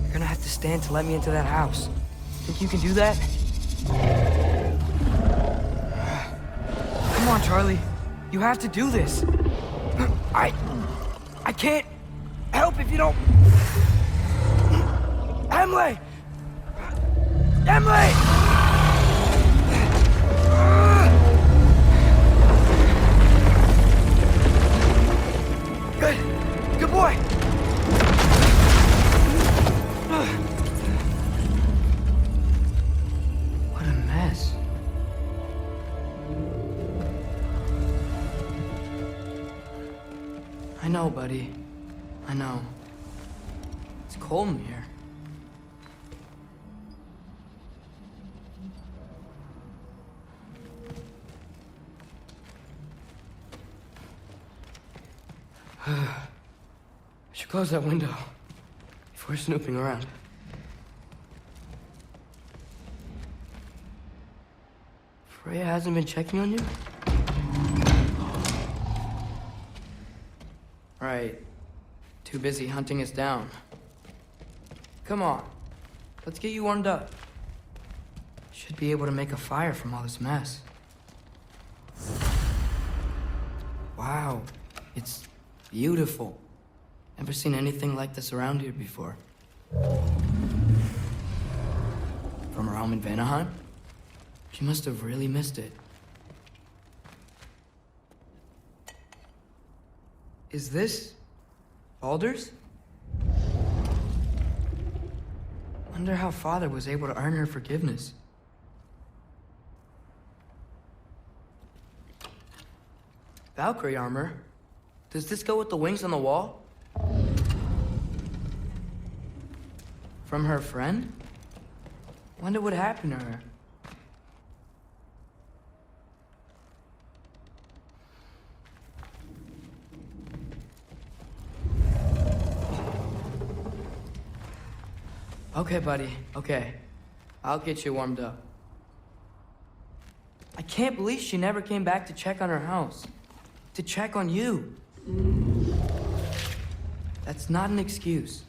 You're gonna have to stand to let me into that house. Think you can do that? Come on, Charlie. You have to do this. I can't help if you don't... Emily! Emily! Good. Good boy. What a mess. I know, buddy. I know. It's cold in here. I should close that window before snooping around. Freya hasn't been checking on you? Right. Too busy hunting us down. Come on. Let's get you warmed up. Should be able to make a fire from all this mess. Wow. It's beautiful. Never seen anything like this around here before. From her home in Vanaheim? She must have really missed it. Is this Baldur's? Wonder how Father was able to earn her forgiveness. Valkyrie armor? Does this go with the wings on the wall? From her friend? Wonder what happened to her. Okay, buddy, okay. I'll get you warmed up. I can't believe she never came back to check on her house. To check on you. That's not an excuse.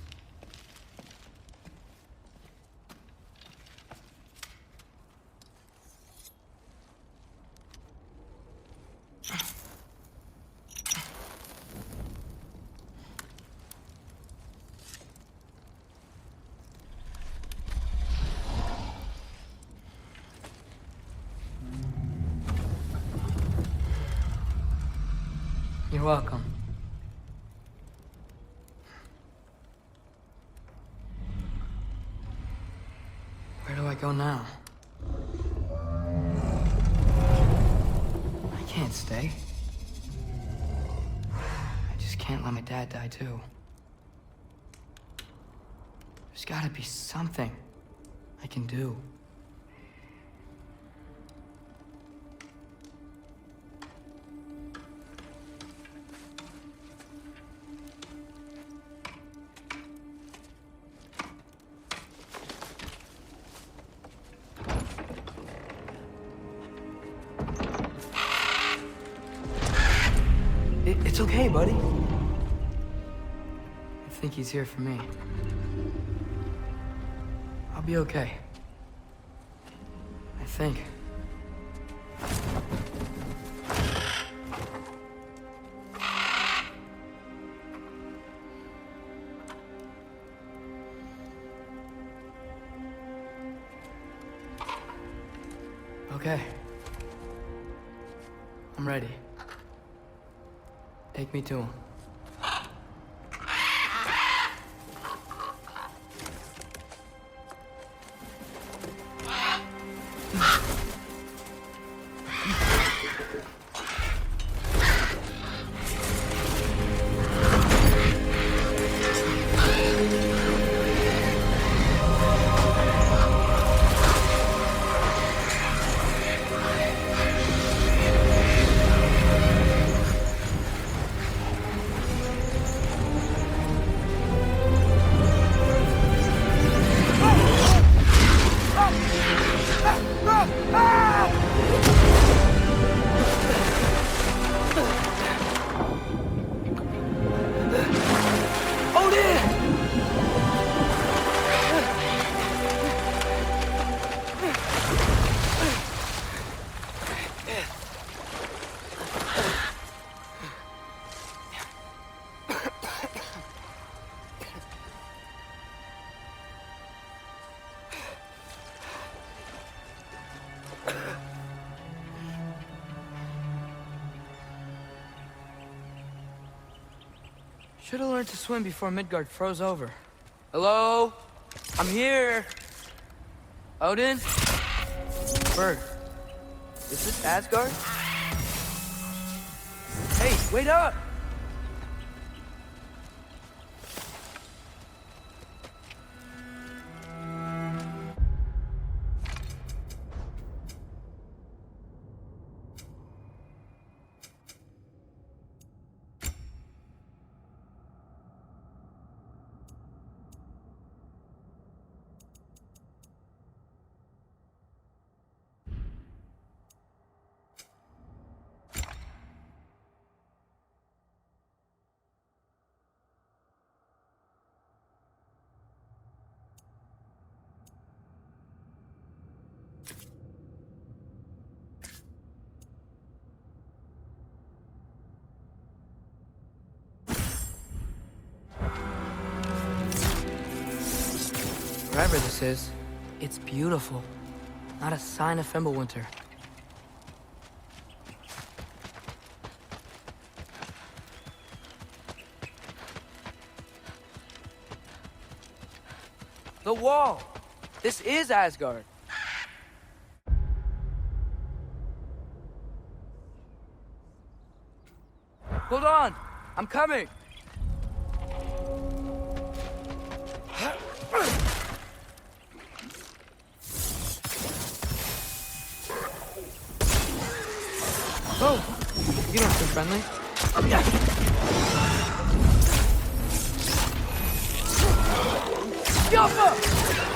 You're welcome. Where do I go now? I can't stay. I just can't let my dad die too. There's gotta be something I can do. It's okay, buddy. I think he's here for me. I'll be okay. I think. Okay. I'm ready. Take me to him. Should have learned to swim before Midgard froze over. Hello? I'm here. Odin? Bird. Is this Asgard? Hey, wait up! Wherever this is, it's beautiful. Not a sign of Fimbulwinter. The wall! This is Asgard. Hold on! I'm coming! Oh! You don't seem friendly. Yappa!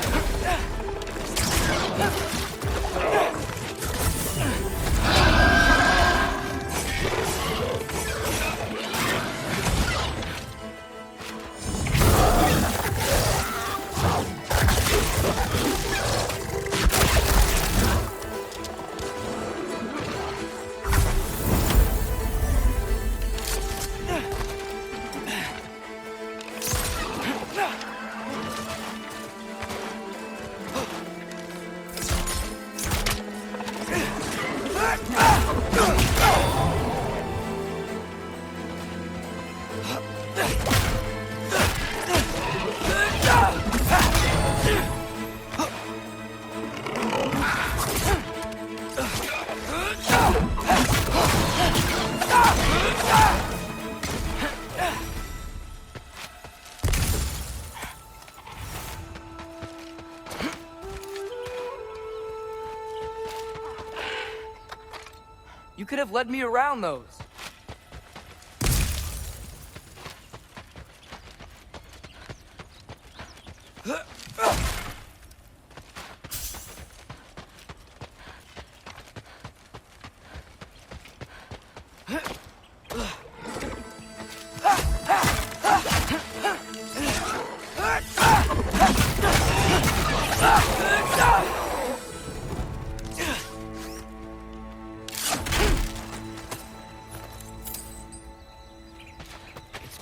You could have led me around those.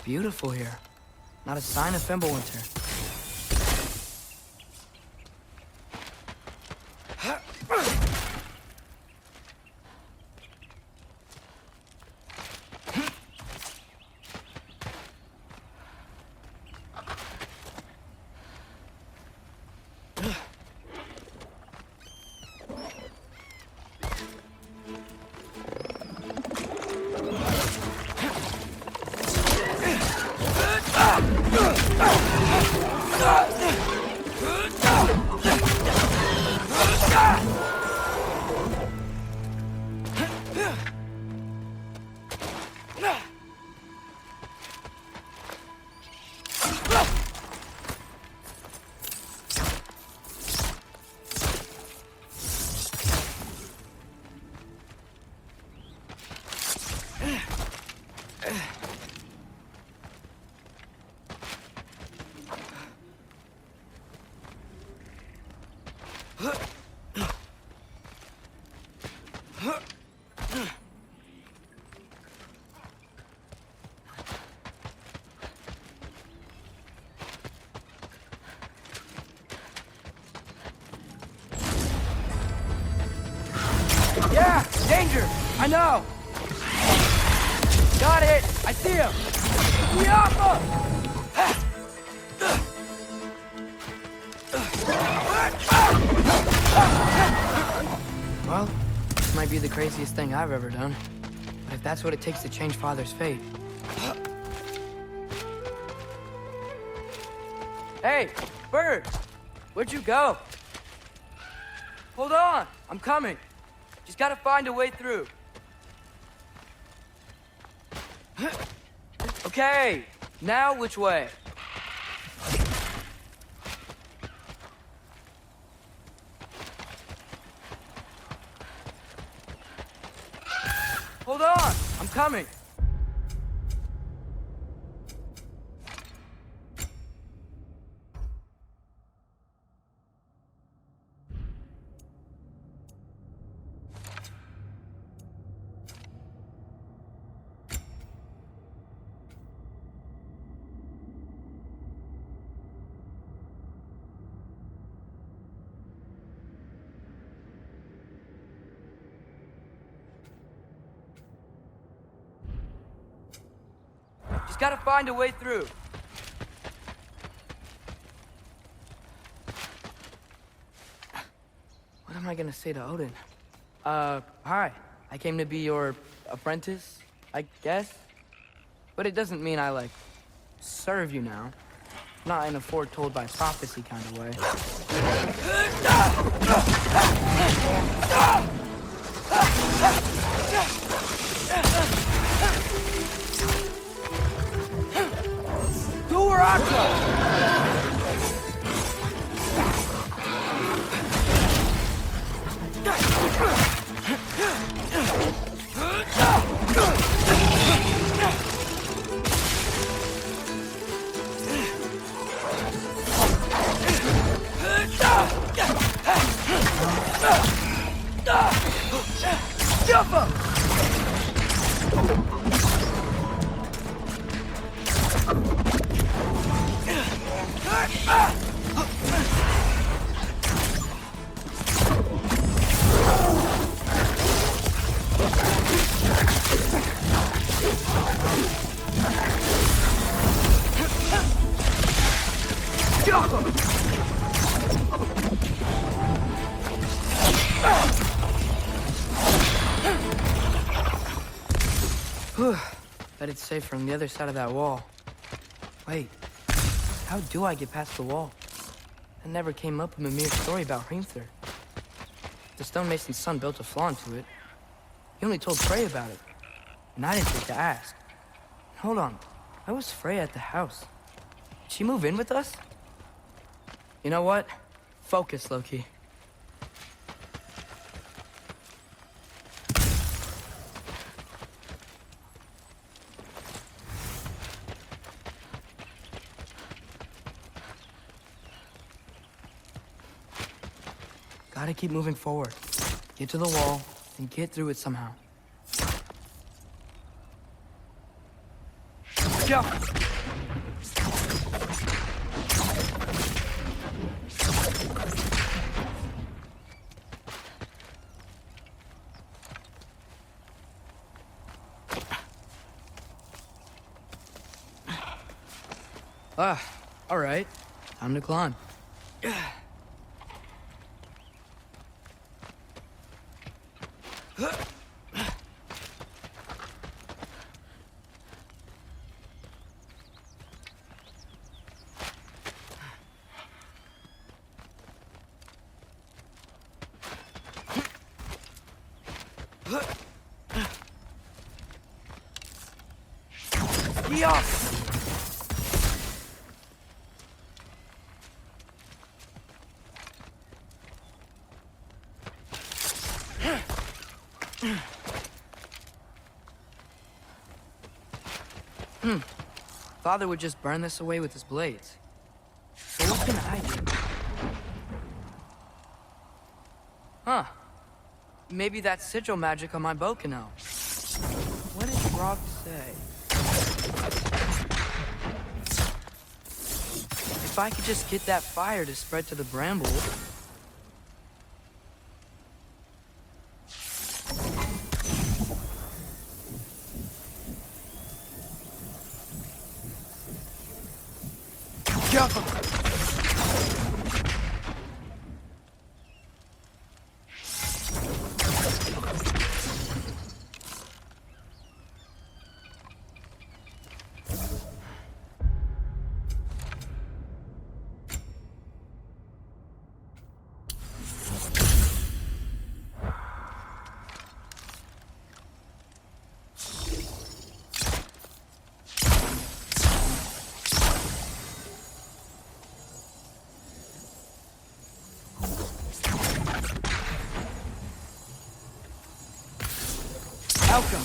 Beautiful here. Not a sign of Fimbulwinter. Yeah! Danger! I know! Got it! I see him! Yappa! Well, this might be the craziest thing I've ever done. But if that's what it takes to change Father's fate... Hey, Bird! Where'd you go? Hold on! I'm coming! Just gotta find a way through. Okay, now which way? Hold on, I'm coming. Just gotta find a way through. What am I gonna say to Odin? Hi. I came to be your apprentice, I guess? But it doesn't mean I, like, serve you now. Not in a foretold by prophecy kind of way. Go where I go! Bet it's safer on the other side of that wall. Wait, how do I get past the wall? That never came up in Mimir's story about Hrimthur. The stonemason's son built a flaw into it. He only told Frey about it, and I didn't think to ask. Hold on, why was Frey at the house? Did she move in with us? You know what? Focus, Loki. Gotta keep moving forward. Get to the wall, and get through it somehow. Go! All right. Time to climb. Father would just burn this away with his blades. So what can I do? Huh. Maybe that's sigil magic on my bow can help. What did Rock say? If I could just get that fire to spread to the bramble... Outcome.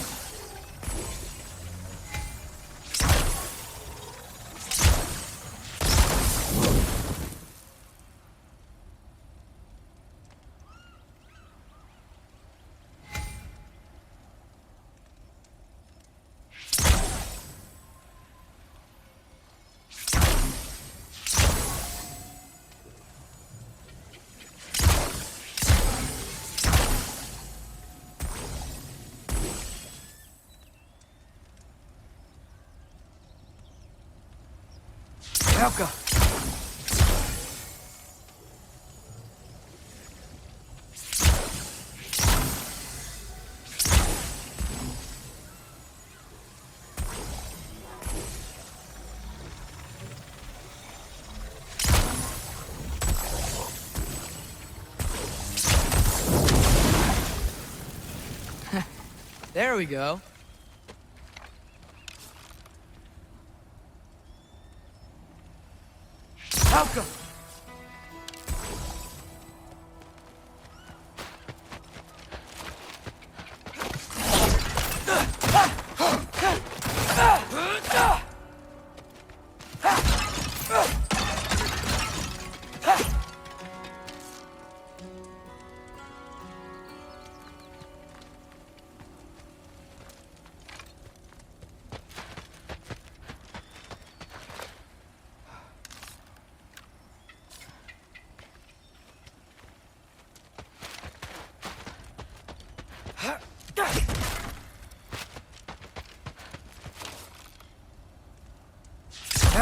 Helka. There we go. Helka!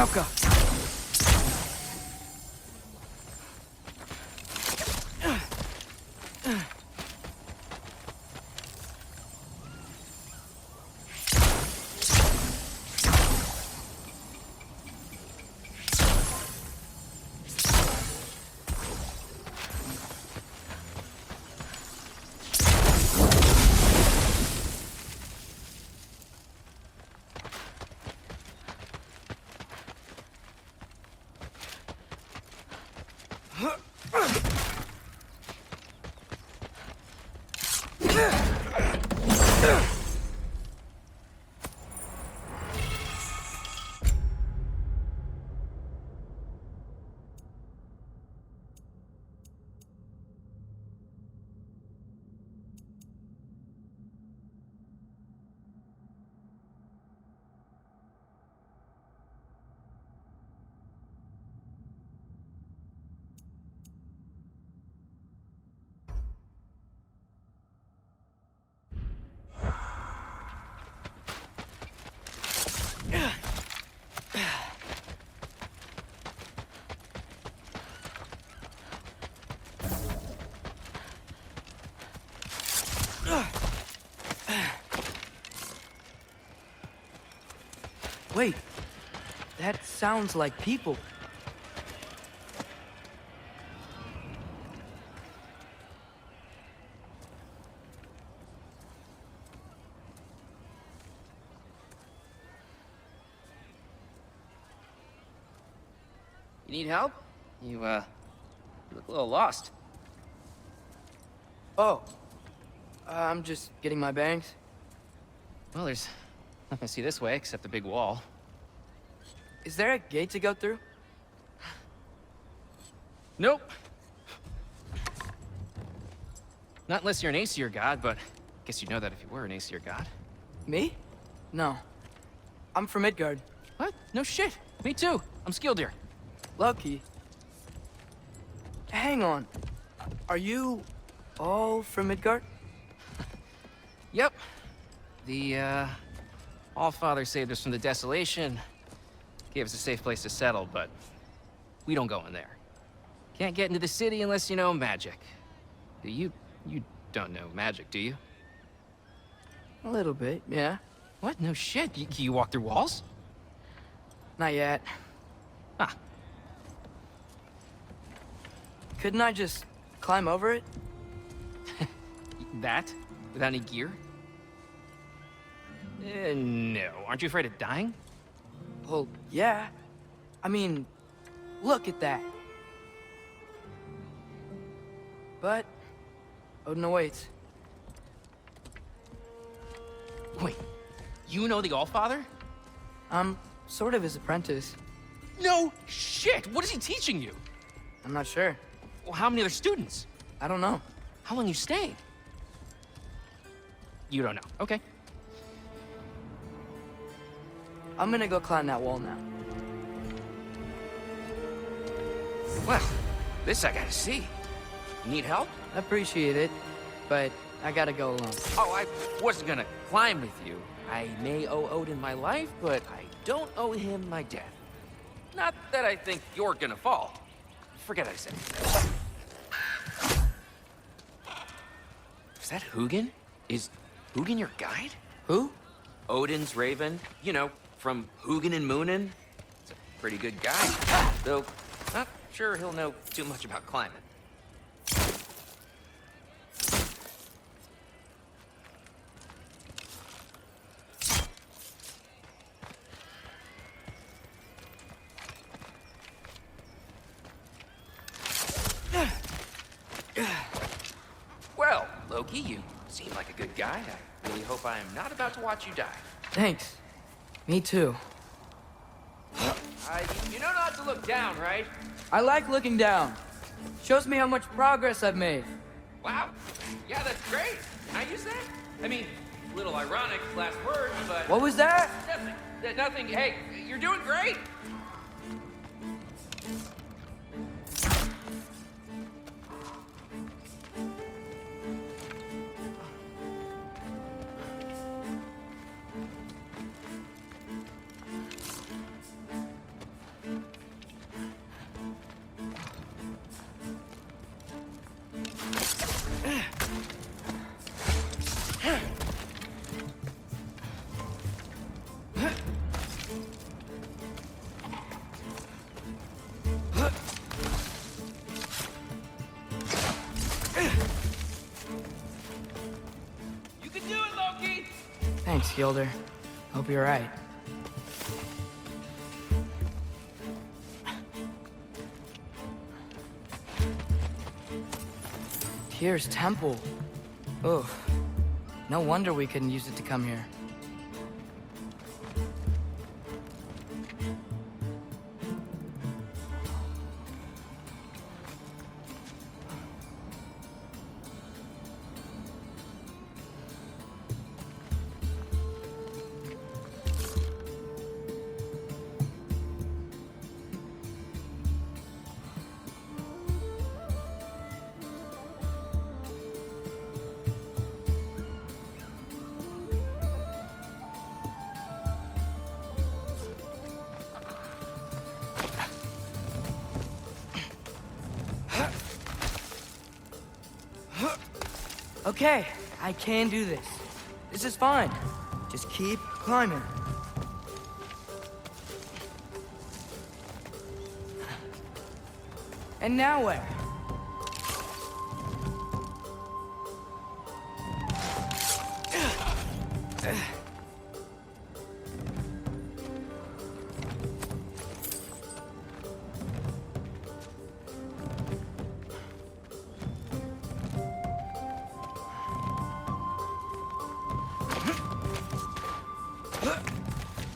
Valka! Wait, that sounds like people. You need help? You look a little lost. Oh, I'm just getting my bangs. Well, there's nothing to see this way except the big wall. Is there a gate to go through? Nope. Not unless you're an Aesir god, but I guess you'd know that if you were an Aesir god. Me? No. I'm from Midgard. What? No shit. Me too. I'm Skildir. Lucky. Hang on. Are you all from Midgard? Yep. The, Allfather saved us from the desolation. Gave us a safe place to settle, but we don't go in there. Can't get into the city unless you know magic. You don't know magic, do you? A little bit, yeah. What? No shit. You walk through walls? Not yet. Ah. Couldn't I just climb over it? That? Without any gear? No. Aren't you afraid of dying? Well, yeah. I mean, look at that. But Odin awaits. Wait, you know the Allfather? I'm sort of his apprentice. No shit! What is he teaching you? I'm not sure. Well, how many other students? I don't know. How long you stayed? You don't know. Okay. I'm gonna go climb that wall now. Well, this I gotta see. You need help? Appreciate it, but I gotta go alone. Oh, I wasn't gonna climb with you. I may owe Odin my life, but I don't owe him my death. Not that I think you're gonna fall. Forget I said it. Is that Hugin? Is Hugin your guide? Who? Odin's raven. You know, from Hugin and Moonin. He's a pretty good guy. Though, not sure he'll know too much about climbing. Well, Loki, you seem like a good guy. I really hope I am not about to watch you die. Thanks. Me too. You know not to look down, right? I like looking down. Shows me how much progress I've made. Wow. Yeah, that's great. Can I use that? I mean, a little ironic last words, but... What was that? Nothing. Nothing. Hey, you're doing great. Thanks, Gilder. Hope you're right. Tyr's temple. Ugh. No wonder we couldn't use it to come here. Okay, I can do this. This is fine. Just keep climbing. And now where?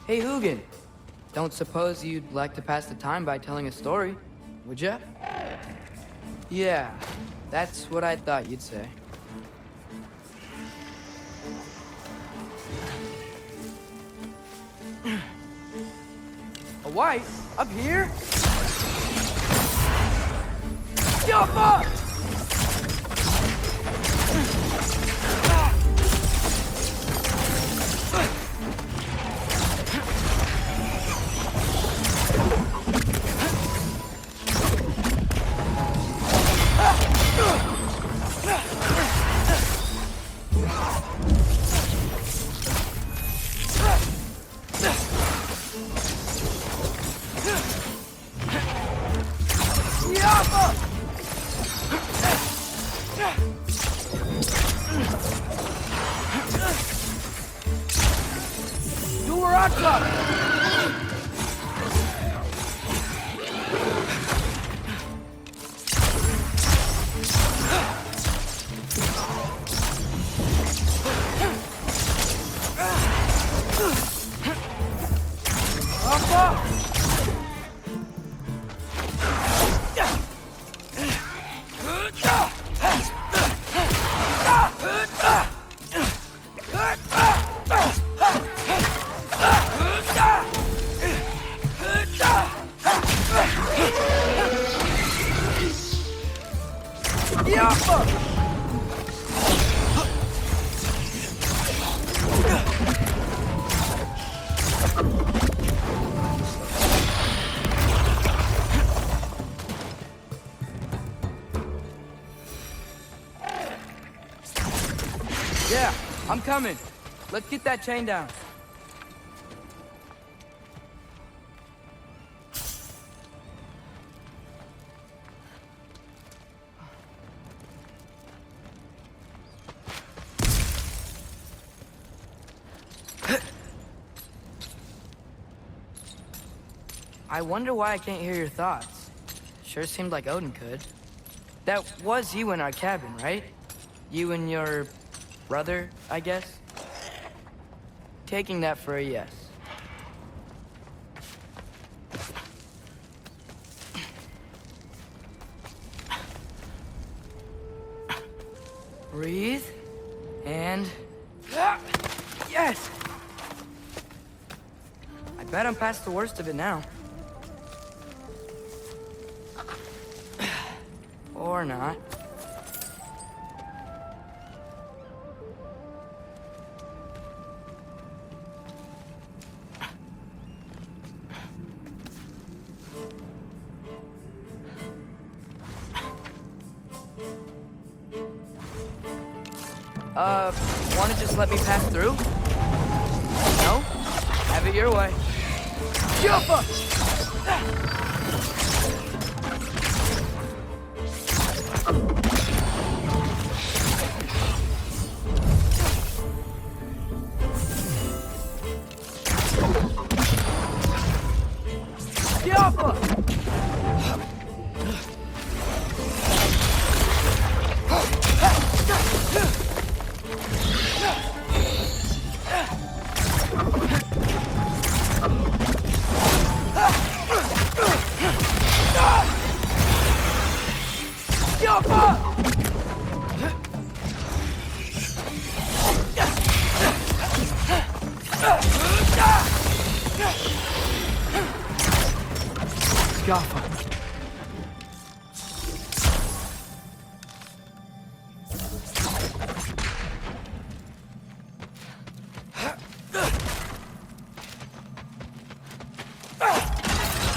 Hey, Hugin. Don't suppose you'd like to pass the time by telling a story, would ya? Yeah, that's what I thought you'd say. A wife? Up here? Jump up! Yeah, I'm coming. Let's get that chain down. I wonder why I can't hear your thoughts. Sure seemed like Odin could. That was you in our cabin, right? You and your brother, I guess? Taking that for a yes. Breathe. And... Yes! I bet I'm past the worst of it now. Or not. Wanna just let me pass through? No? Have it your way. Jump up! Gaffa.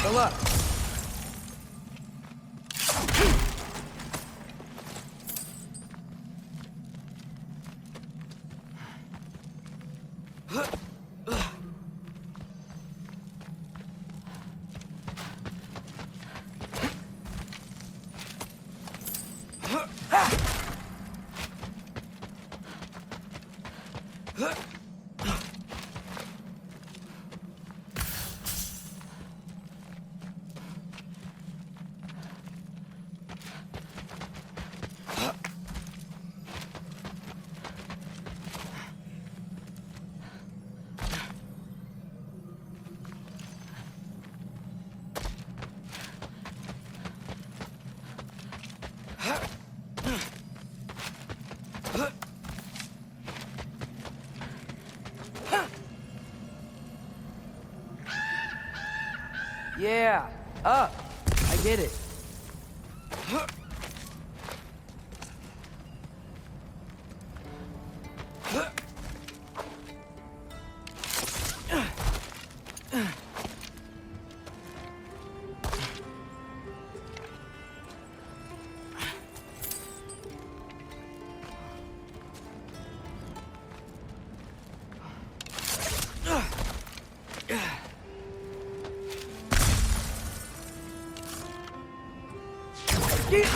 Go up. Yeah, up. I get it.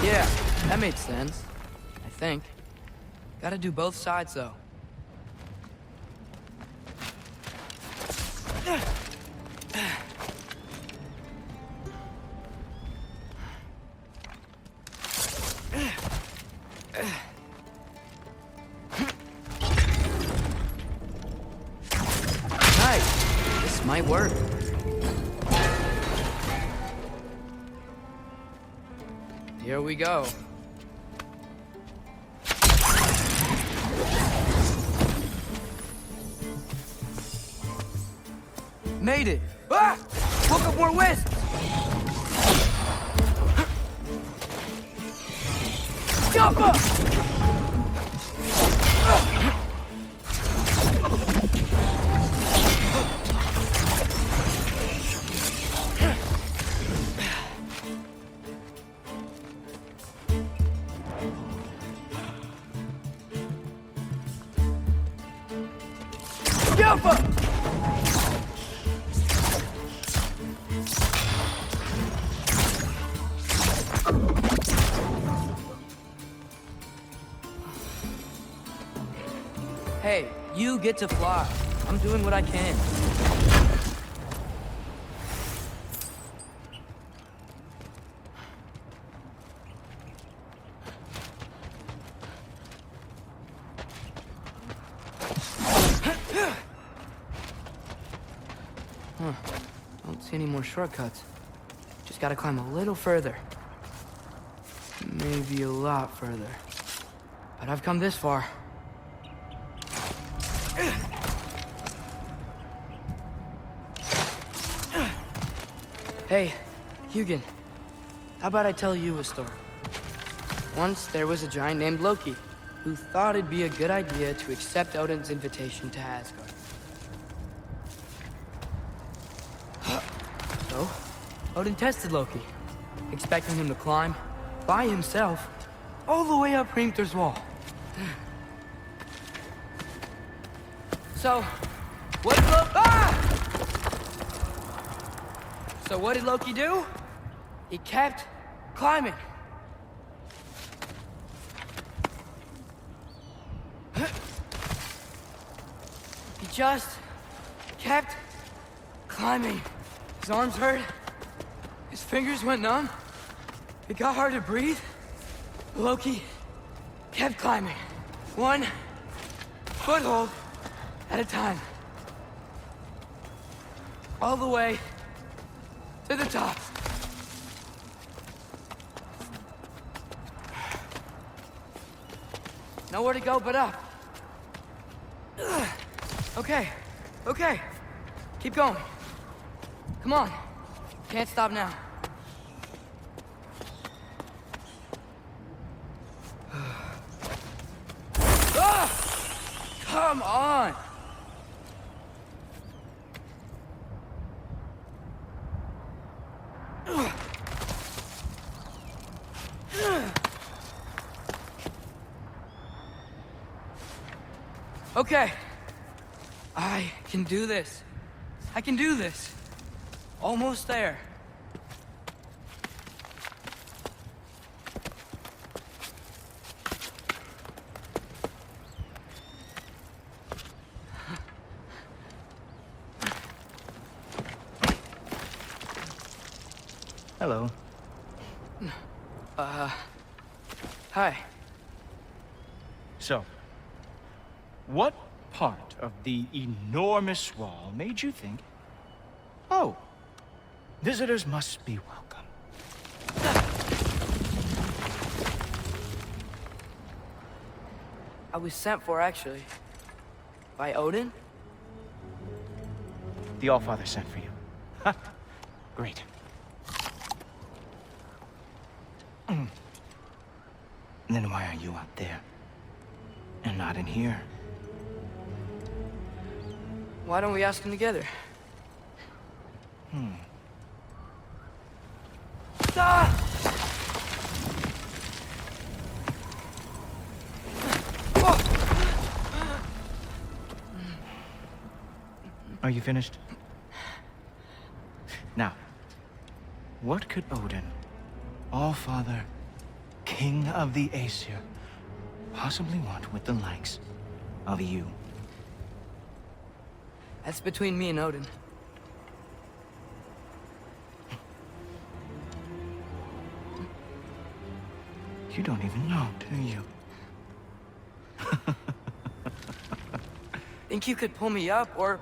Yeah, that made sense. I think. Gotta do both sides, though. Nice. This might work. Here we go. Made it! Ah! Woke up more west! Jump up! Jump up! Hey, you get to fly. I'm doing what I can. Don't see any more shortcuts. Just gotta climb a little further. Maybe a lot further. But I've come this far. Hey, Hugin. How about I tell you a story? Once there was a giant named Loki who thought it'd be a good idea to accept Odin's invitation to Asgard. So, Odin tested Loki, expecting him to climb by himself all the way up Hrimthur's wall. So, what did Loki do? He kept climbing. He just kept climbing. His arms hurt. His fingers went numb. It got hard to breathe. Loki kept climbing. One foothold at a time. All the way to the top. Nowhere to go but up. Okay, okay. Keep going. Come on. Can't stop now. Come on! Okay. I can do this. I can do this. Almost there. Hello. Hi. So, what part of the enormous wall made you think, oh, visitors must be welcome? I was sent for, actually. By Odin? The Allfather sent for you. Ha! Great. Then why are you out there? And not in here? Why don't we ask him together? Ah! Are you finished? Now, what could Odin, Allfather, King of the Aesir, possibly want with the likes of you? That's between me and Odin. You don't even know, do you? Think you could pull me up, or...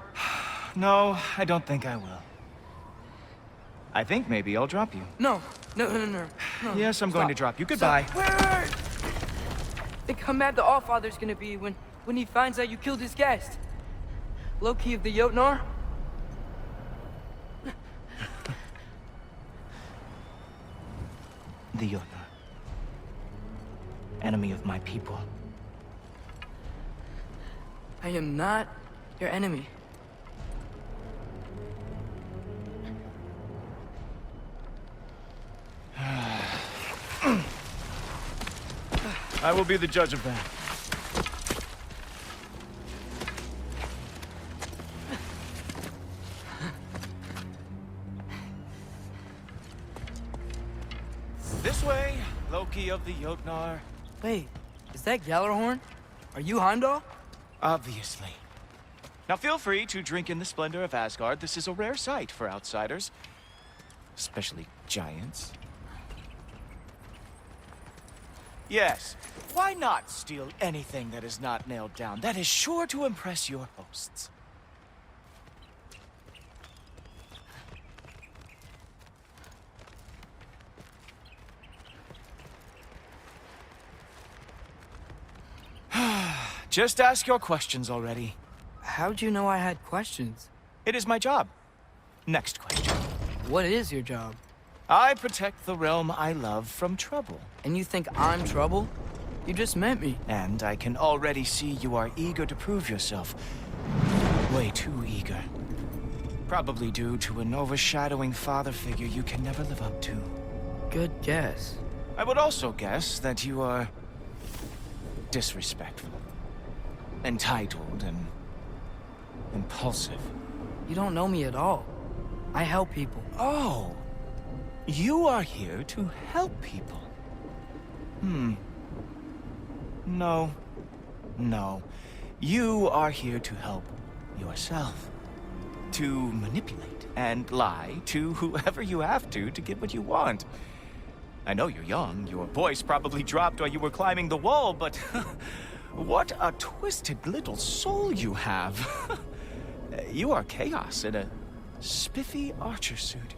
No, I don't think I will. I think maybe I'll drop you. No. Yes, I'm going to drop you. Goodbye. Wait. Think how mad the Allfather's gonna be when he finds out you killed his guest. Loki of the Jotnar? The Jotnar. Enemy of my people. I am not your enemy. I will be the judge of that. This way, Loki of the Jotnar. Wait, is that Gjallarhorn? Are you Heimdall? Obviously. Now feel free to drink in the splendor of Asgard. This is a rare sight for outsiders. Especially giants. Yes, why not steal anything that is not nailed down? That is sure to impress your hosts. Just ask your questions already. How'd you know I had questions? It is my job. Next question. What is your job? I protect the realm I love from trouble. And you think I'm trouble? You just met me. And I can already see you are eager to prove yourself. Way too eager. Probably due to an overshadowing father figure you can never live up to. Good guess. I would also guess that you are disrespectful, entitled, and impulsive. You don't know me at all. I help people. Oh, you are here to help people. No. You are here to help yourself. To manipulate and lie to whoever you have to get what you want. I know you're young. Your voice probably dropped while you were climbing the wall, but what a twisted little soul you have. You are chaos in a spiffy archer suit.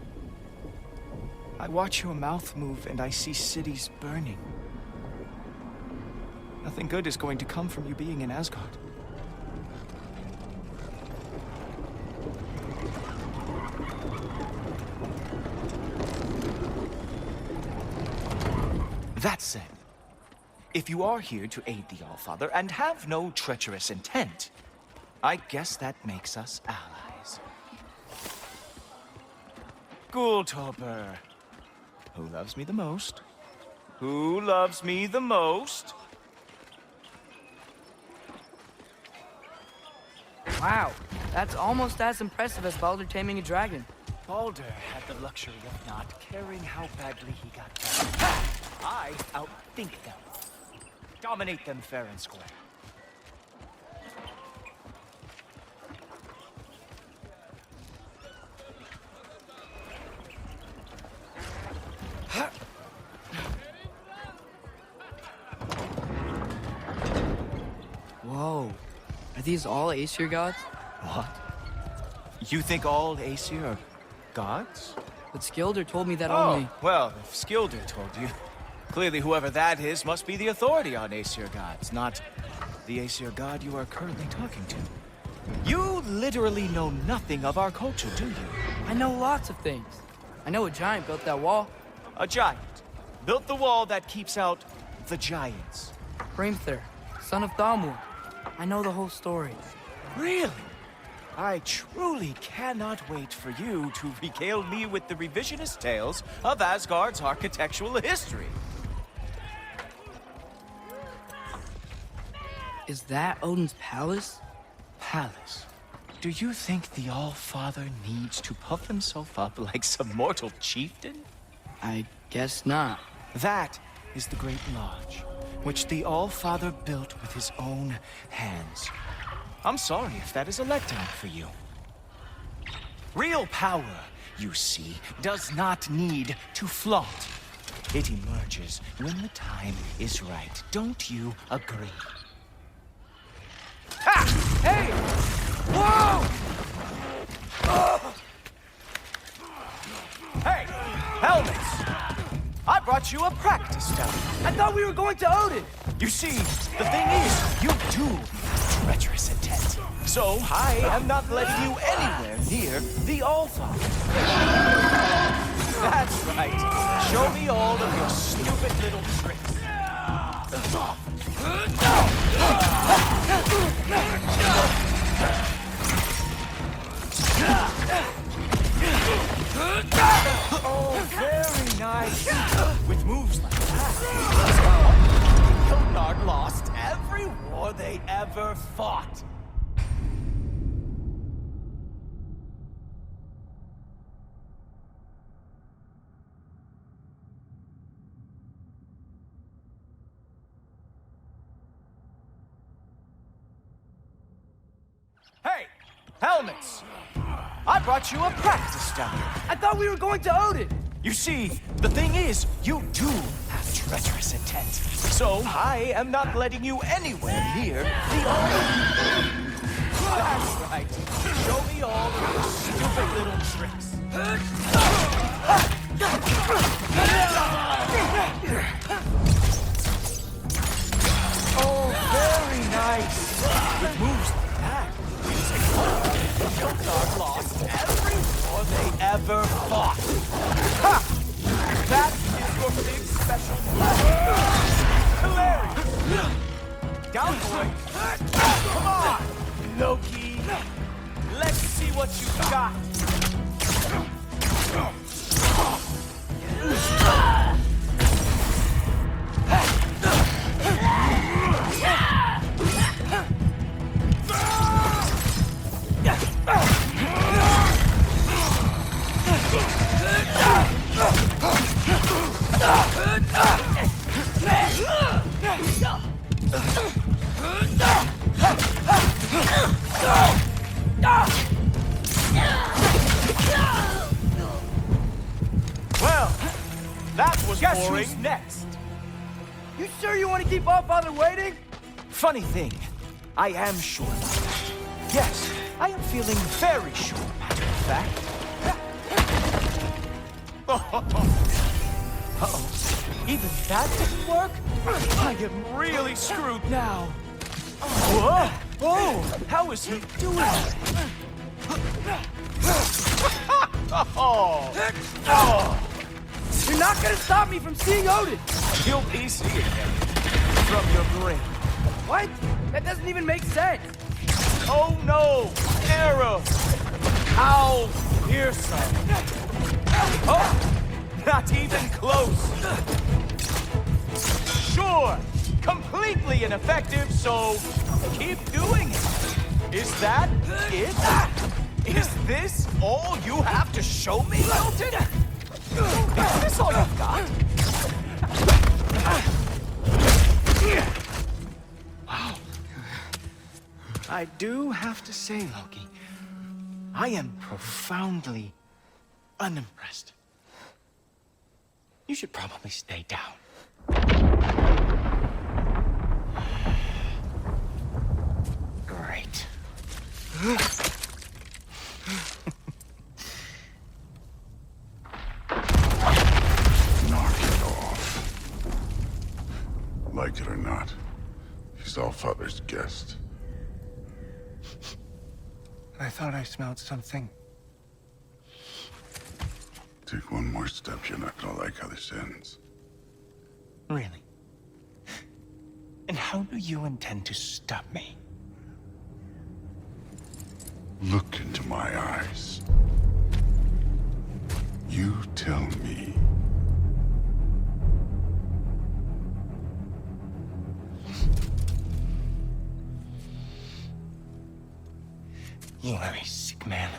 I watch your mouth move and I see cities burning. Nothing good is going to come from you being in Asgard. That said, if you are here to aid the Allfather and have no treacherous intent, I guess that makes us allies. Ghoultoper. Who loves me the most? Who loves me the most? Wow, that's almost as impressive as Baldur taming a dragon. Baldur had the luxury of not caring how badly he got burned. I outthink them. Dominate them fair and square. Whoa. Are these all Aesir gods? What? You think all Aesir are gods? But Skilder told me that Oh, only... well, if Skilder told you, clearly whoever that is must be the authority on Aesir gods, not the Aesir god you are currently talking to. You literally know nothing of our culture, do you? I know lots of things. I know a giant built that wall. A giant built the wall that keeps out the giants. Hrimthur, son of Thamur. I know the whole story. Really? I truly cannot wait for you to regale me with the revisionist tales of Asgard's architectural history. Is that Odin's palace? Palace? Do you think the All-Father needs to puff himself up like some mortal chieftain? I guess not. That is the Great Lodge, which the All-Father built with his own hands. I'm sorry if that is a letdown for you. Real power, you see, does not need to flaunt. It emerges when the time is right. Don't you agree? Ha! Hey! Whoa! Hey! Helmets! I brought you a practice gun. I thought we were going to Odin! You see, the thing is, you do have treacherous intent. So I am not letting you anywhere near the Allfather. That's right. Show me all of your stupid little tricks. Oh, very nice. With moves like that, Jotnar lost every war they ever fought. Hey, helmets! I brought you a practice gun. I thought we were going to Odin! You see, the thing is, you do have treacherous intent. So I am not letting you anywhere near the Odin. That's right. Show me all of your stupid little tricks. Oh, very nice. With moves like that, Jotnar lost every war they ever fought. Ha! That is your big special move. Hilarious. Down, boy. Come on, Loki. Let's see what you got. Well, that was Guess boring. who's next? You sure you want to keep Allfather waiting? Funny thing, I am sure about that. Yes, I am feeling very sure, matter of fact. Uh-oh. Even that didn't work? I am really screwed now. Whoa! Oh, how is he doing it? You're not gonna stop me from seeing Odin! You'll be seeing him. from your brain. What? That doesn't even make sense. Oh no! Arrow! How fearsome! Oh! Not even close! Sure! Completely ineffective, so keep doing it! Is that it? Is this all you have to show me, Milton? Is this all you've got? Wow. I do have to say, Loki, I am profoundly unimpressed. You should probably stay down. Great. Knock it off. Like it or not, he's Allfather's guest. I thought I smelled something. Take one more step, you're not gonna like how this ends. Really? And how do you intend to stop me? Look into my eyes. You tell me. You are a sick man.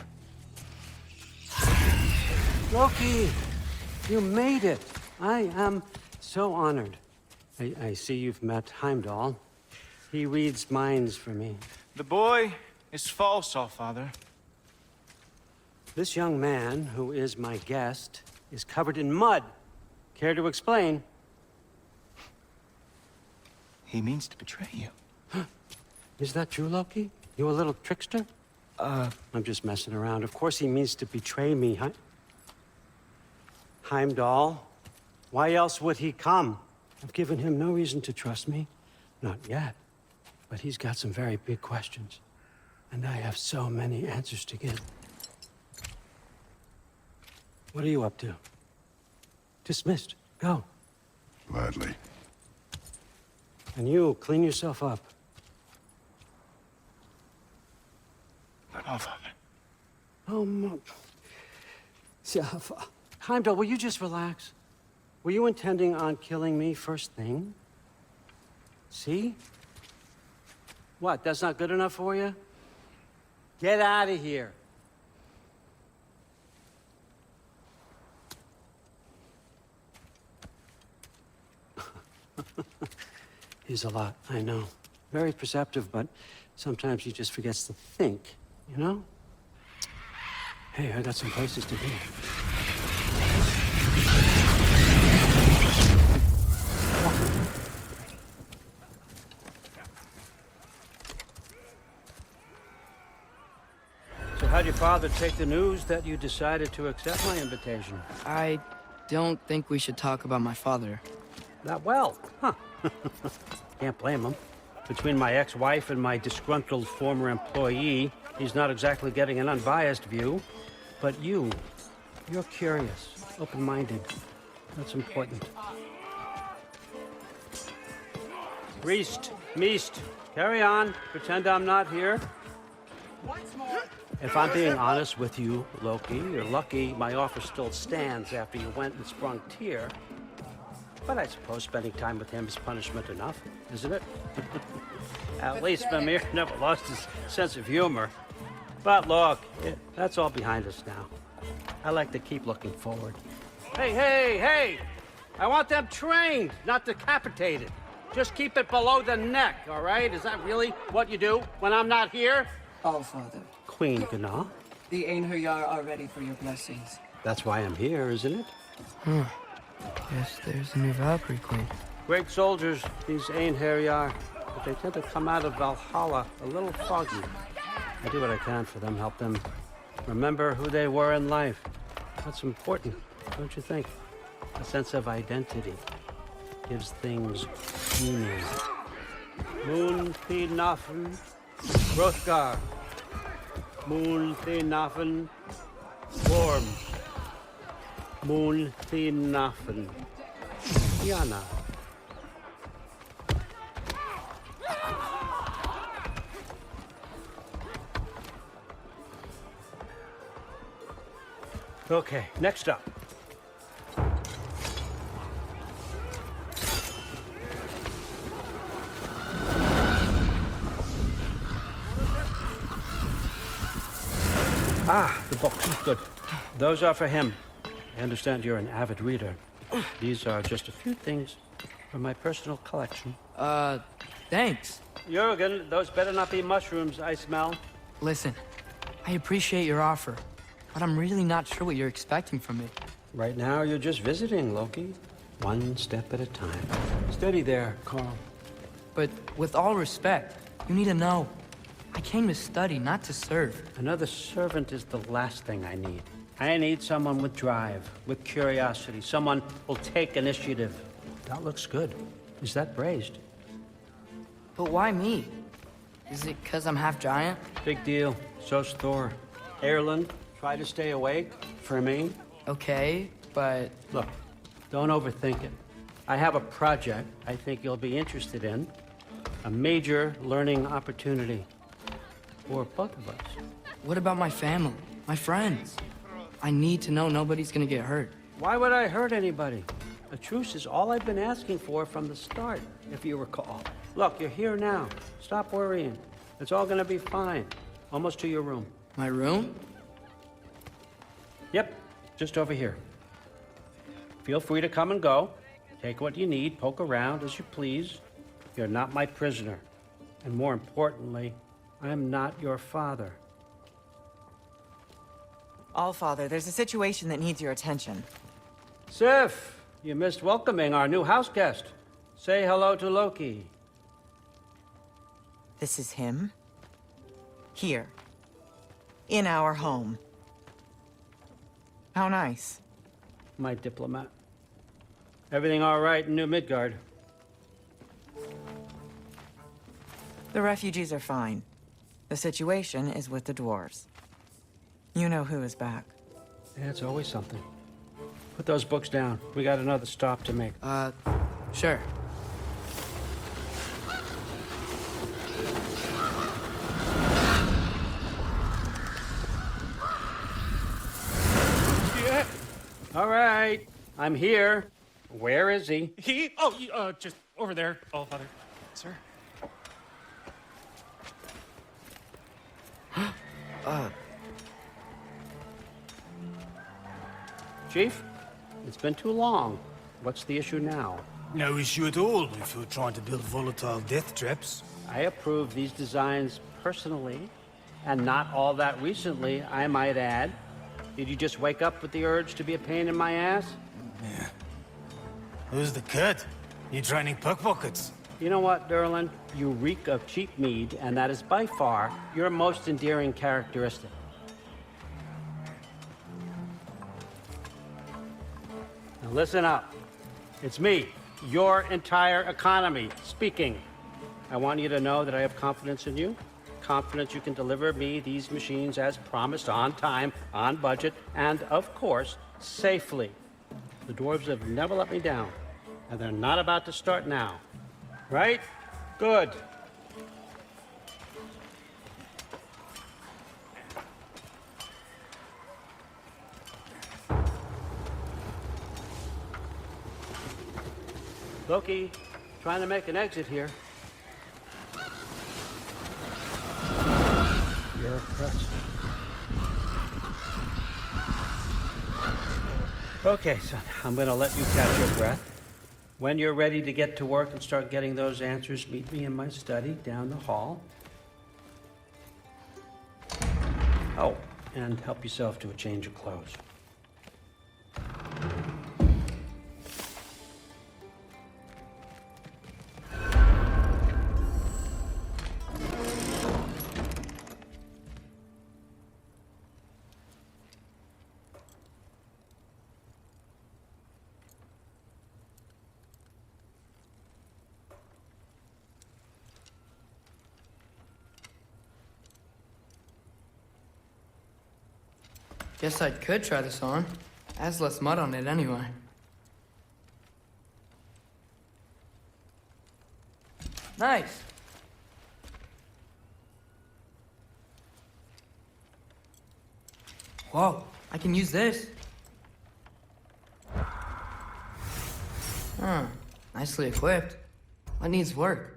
Loki, you made it. I am so honored. I see you've met Heimdall. He reads minds for me. The boy is false, Allfather. This young man, who is my guest, is covered in mud. Care to explain? He means to betray you. Is that true, Loki? You a little trickster? I'm just messing around. Of course he means to betray me, huh? Heimdall? Why else would he come? I've given him no reason to trust me. Not yet. But he's got some very big questions. And I have so many answers to give. What are you up to? Dismissed. Go. Gladly. And you, clean yourself up. But Allfather. Oh, Heimdall, will you just relax? Were you intending on killing me first thing? See? What, that's not good enough for you? Get out of here. He's a lot, I know. Very perceptive, but sometimes he just forgets to think, you know? Hey, I got some places to be. So how'd your father take the news that you decided to accept my invitation? I don't think we should talk about my father. Not well, huh? Can't blame him. Between my ex-wife and my disgruntled former employee, he's not exactly getting an unbiased view. But you're curious, open-minded. That's important. Priest, Meest, carry on. Pretend I'm not here. If I'm being honest with you, Loki, you're lucky my offer still stands after you went and sprung Tyr. But I suppose spending time with him is punishment enough, isn't it? At least Mimir never lost his sense of humor. But look, that's all behind us now. I like to keep looking forward. Hey! I want them trained, not decapitated. Just keep it below the neck, all right? Is that really what you do when I'm not here? Allfather. Queen Gná. The Einherjar are ready for your blessings. That's why I'm here, isn't it? Guess there's a new Valkyrie Queen. Great soldiers, these Einherjar, but they tend to come out of Valhalla a little foggy. I do what I can for them, help them remember who they were in life. That's important, don't you think? A sense of identity gives things meaning. Moon Thinafen, Hrothgar. Moon Thinafen, Worm. Moon Thinafen, Yana. Okay, next up. Ah, the books. Good. Those are for him. I understand you're an avid reader. These are just a few things from my personal collection. Thanks. Jurgen, those better not be mushrooms I smell. Listen, I appreciate your offer, but I'm really not sure what you're expecting from me. Right now, you're just visiting, Loki. One step at a time. Steady there, Carl. But with all respect, you need to know, I came to study, not to serve. Another servant is the last thing I need. I need someone with drive, with curiosity, someone who'll take initiative. That looks good. Is that braised? But why me? Is it because I'm half giant? Big deal. So's Thor. Erland, try to stay awake for me. Okay, but... Look, don't overthink it. I have a project I think you'll be interested in. A major learning opportunity. For both of us. What about my family? My friends? I need to know nobody's gonna get hurt. Why would I hurt anybody? A truce is all I've been asking for from the start, if you recall. Look, you're here now. Stop worrying. It's all gonna be fine. Almost to your room. My room? Yep, just over here. Feel free to come and go. Take what you need, poke around as you please. You're not my prisoner. And more importantly, I'm not your father. Allfather, there's a situation that needs your attention. Sif, you missed welcoming our new house guest. Say hello to Loki. This is him? Here. In our home. How nice. My diplomat. Everything all right in New Midgard? The refugees are fine. The situation is with the dwarves. You know who is back. Yeah, it's always something. Put those books down. We got another stop to make. Sure. Yeah. All right. I'm here. Where is he? Just over there, Allfather. Sir. Chief, it's been too long. What's the issue now? No issue at all if you're trying to build volatile death traps. I approve these designs personally, and not all that recently, I might add. Did you just wake up with the urge to be a pain in my ass? Yeah. Who's the kid? You training pickpockets? You know what, Derlin? You reek of cheap mead, and that is by far your most endearing characteristic. Now listen up. It's me, your entire economy, speaking. I want you to know that I have confidence in you. Confidence you can deliver me these machines as promised, on time, on budget, and, of course, safely. The dwarves have never let me down, and they're not about to start now. Right? Good. Loki, trying to make an exit here. You're pressed. Okay, son, I'm gonna let you catch your breath. When you're ready to get to work and start getting those answers, meet me in my study down the hall. Oh, and help yourself to a change of clothes. Guess I could try this on. Has less mud on it anyway. Nice. Whoa, I can use this. Nicely equipped. What needs work?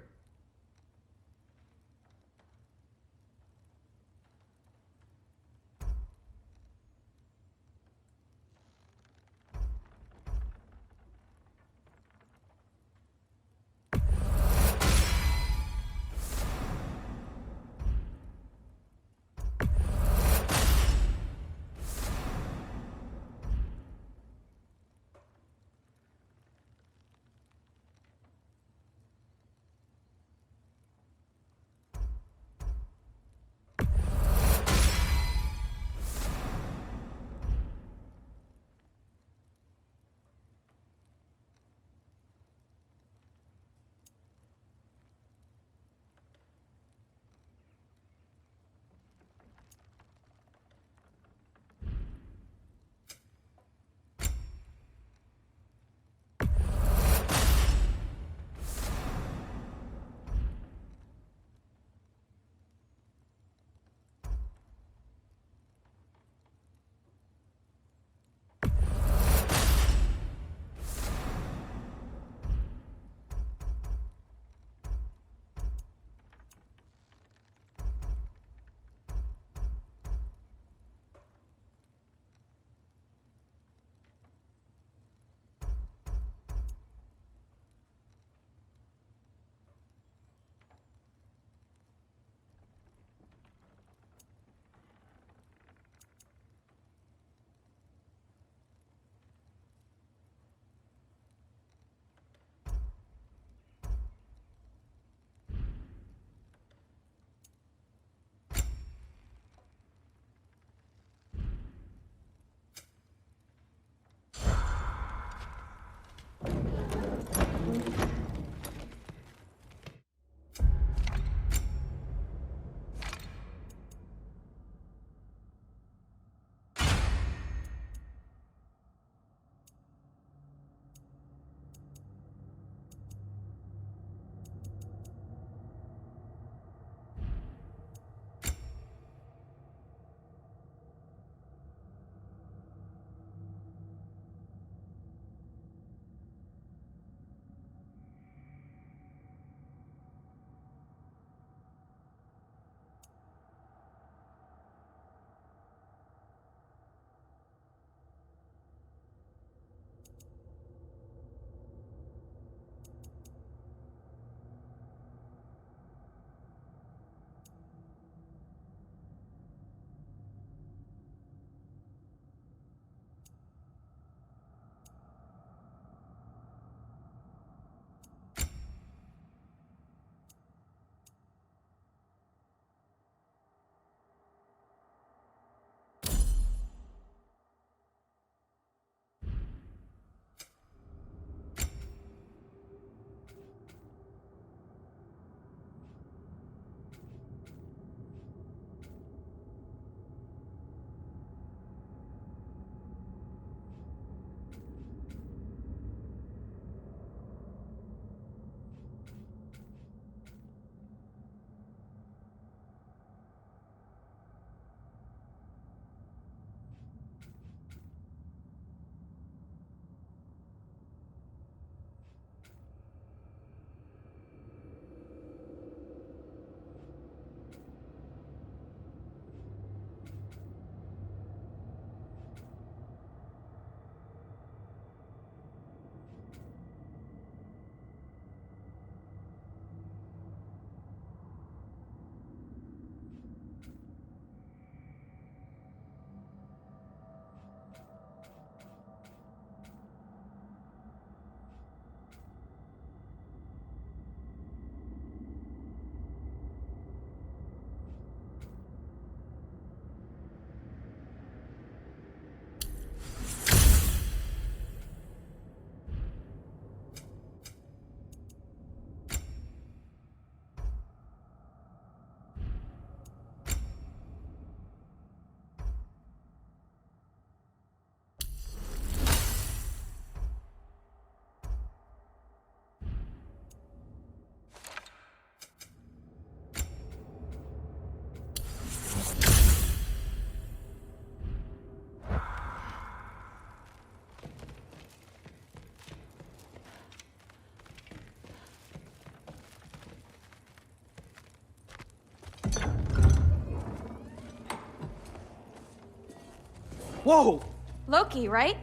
Whoa! Loki, right?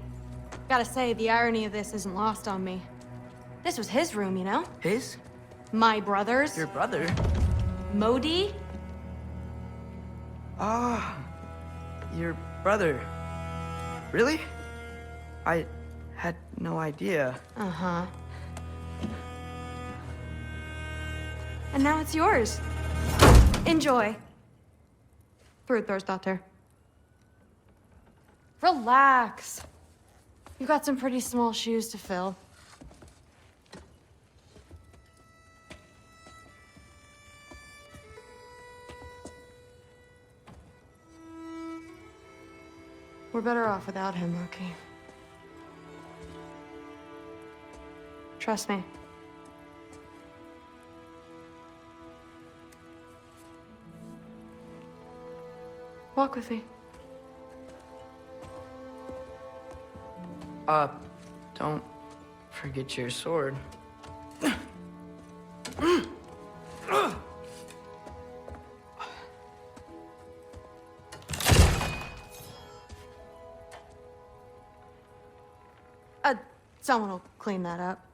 Gotta say, the irony of this isn't lost on me. This was his room, you know? His? My brother's. Your brother? Modi? Ah, your brother. Really? I had no idea. Uh-huh. And now it's yours. Enjoy. Daughter. Relax. You got some pretty small shoes to fill. We're better off without him, Loki. Trust me. Walk with me. Don't forget your sword. Someone will clean that up.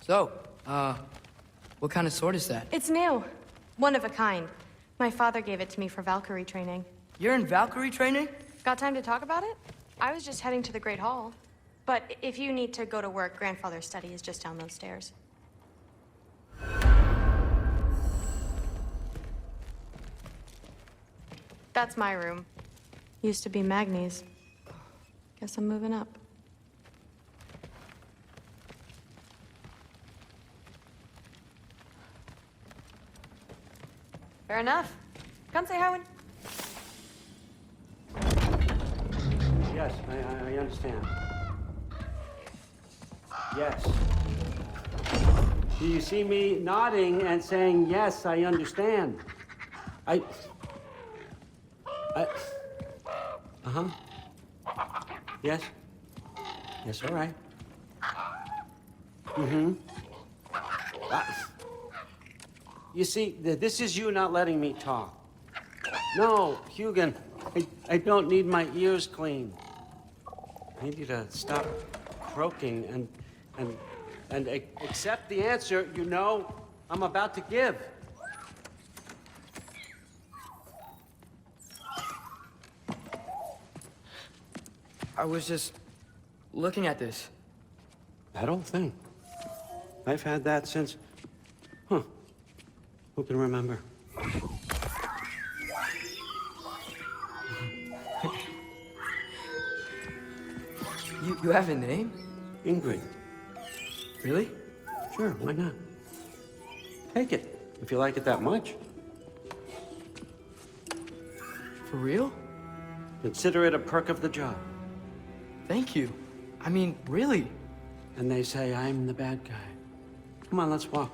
So, what kind of sword is that? It's new. One of a kind. My father gave it to me for Valkyrie training. You're in Valkyrie training? Got time to talk about it? I was just heading to the Great Hall. But if you need to go to work, Grandfather's study is just down those stairs. That's my room. Used to be Magni's. Guess I'm moving up. Fair enough. Come say hi when... Yes, I understand. Yes. Do you see me nodding and saying, yes, I understand? Uh-huh. Yes? Yes, all right. Mm-hmm. You see, this is you not letting me talk. No, Hugin, I don't need my ears cleaned. I need you to stop croaking and accept the answer you know I'm about to give. I was just looking at this. That old thing. I've had that since... Huh. Who can remember? You have a name? Ingrid. Really? Sure, why not? Take it, if you like it that much. For real? Consider it a perk of the job. Thank you. I mean, really. And they say I'm the bad guy. Come on, let's walk.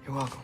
You're welcome.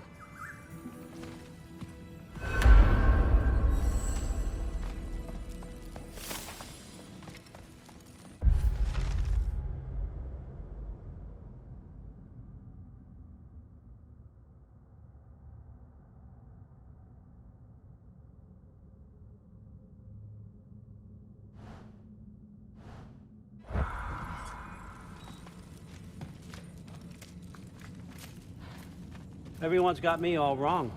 Everyone's got me all wrong.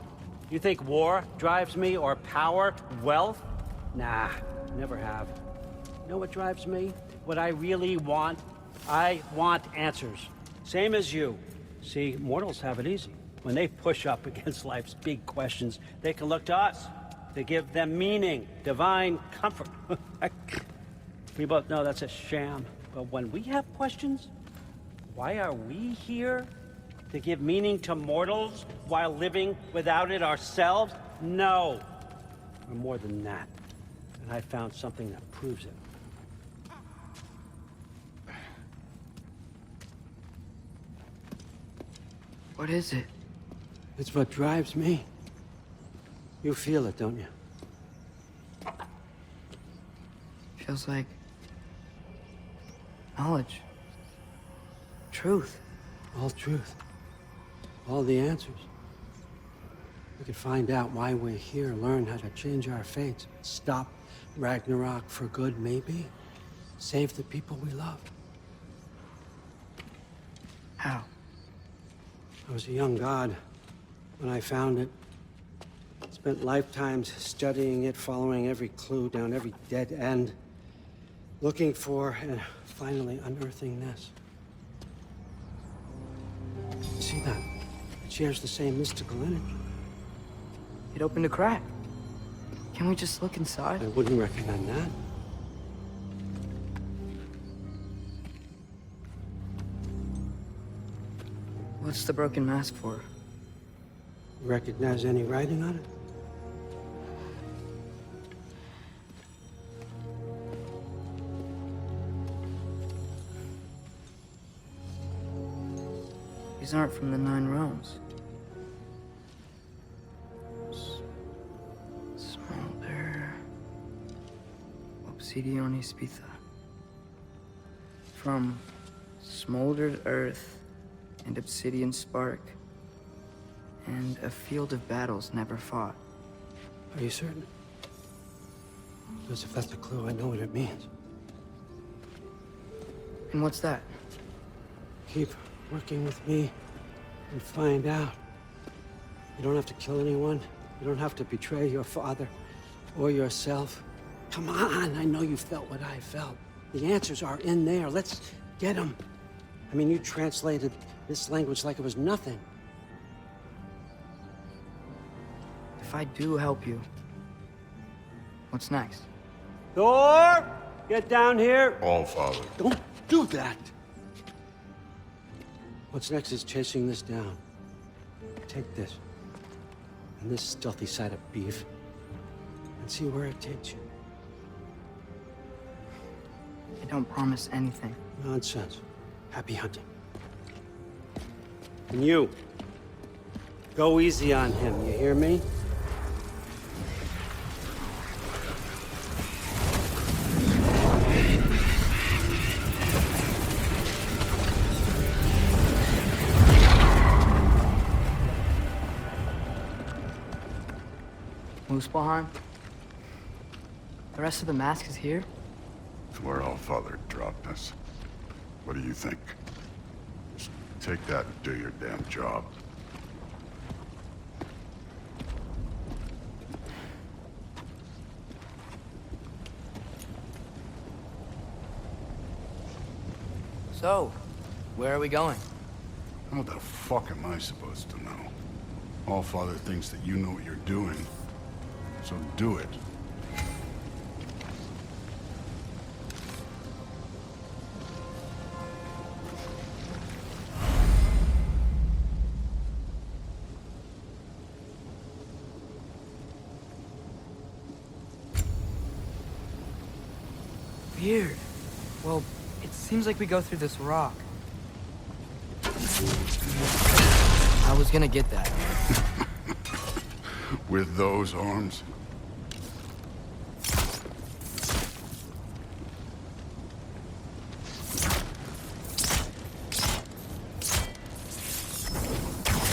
You think war drives me, or power, wealth? Nah, never have. You know what drives me? What I really want? I want answers. Same as you. See, mortals have it easy. When they push up against life's big questions, they can look to us. They give them meaning, divine comfort. We both know that's a sham. But when we have questions, why are we here? To give meaning to mortals while living without it ourselves? No. We're more than that. And I found something that proves it. What is it? It's what drives me. You feel it, don't you? Feels like knowledge. Truth. All truth. All the answers. We could find out why we're here, learn how to change our fates, stop Ragnarok for good, maybe. Save the people we love. How? I was a young god when I found it. Spent lifetimes studying it, following every clue down every dead end, looking for and finally unearthing this. See that? It shares the same mystical energy. It opened a crack. Can we just look inside? I wouldn't recommend that. What's the broken mask for? You recognize any writing on it? These aren't from the Nine Realms. Smolder. Obsidione Spitha. From smoldered earth and obsidian spark, and a field of battles never fought. Are you certain? Because if that's a clue, I know what it means. And what's that? Keep working with me and find out. You don't have to kill anyone. You don't have to betray your father or yourself. Come on, I know you felt what I felt. The answers are in there. Let's get them. I mean, you translated this language like it was nothing. If I do help you, what's next? Thor! Get down here! All Father. Don't do that! What's next is chasing this down. Take this, and this stealthy side of beef, and see where it takes you. I don't promise anything. Nonsense. Happy hunting. And you, go easy on him, you hear me? Muspelheim? The rest of the mask is here? It's where All Father dropped us. What do you think? Just take that and do your damn job. So, where are we going? How the fuck am I supposed to know? All Father thinks that you know what you're doing, so do it. Weird. Well, it seems like we go through this rock. I was gonna get that. With those arms?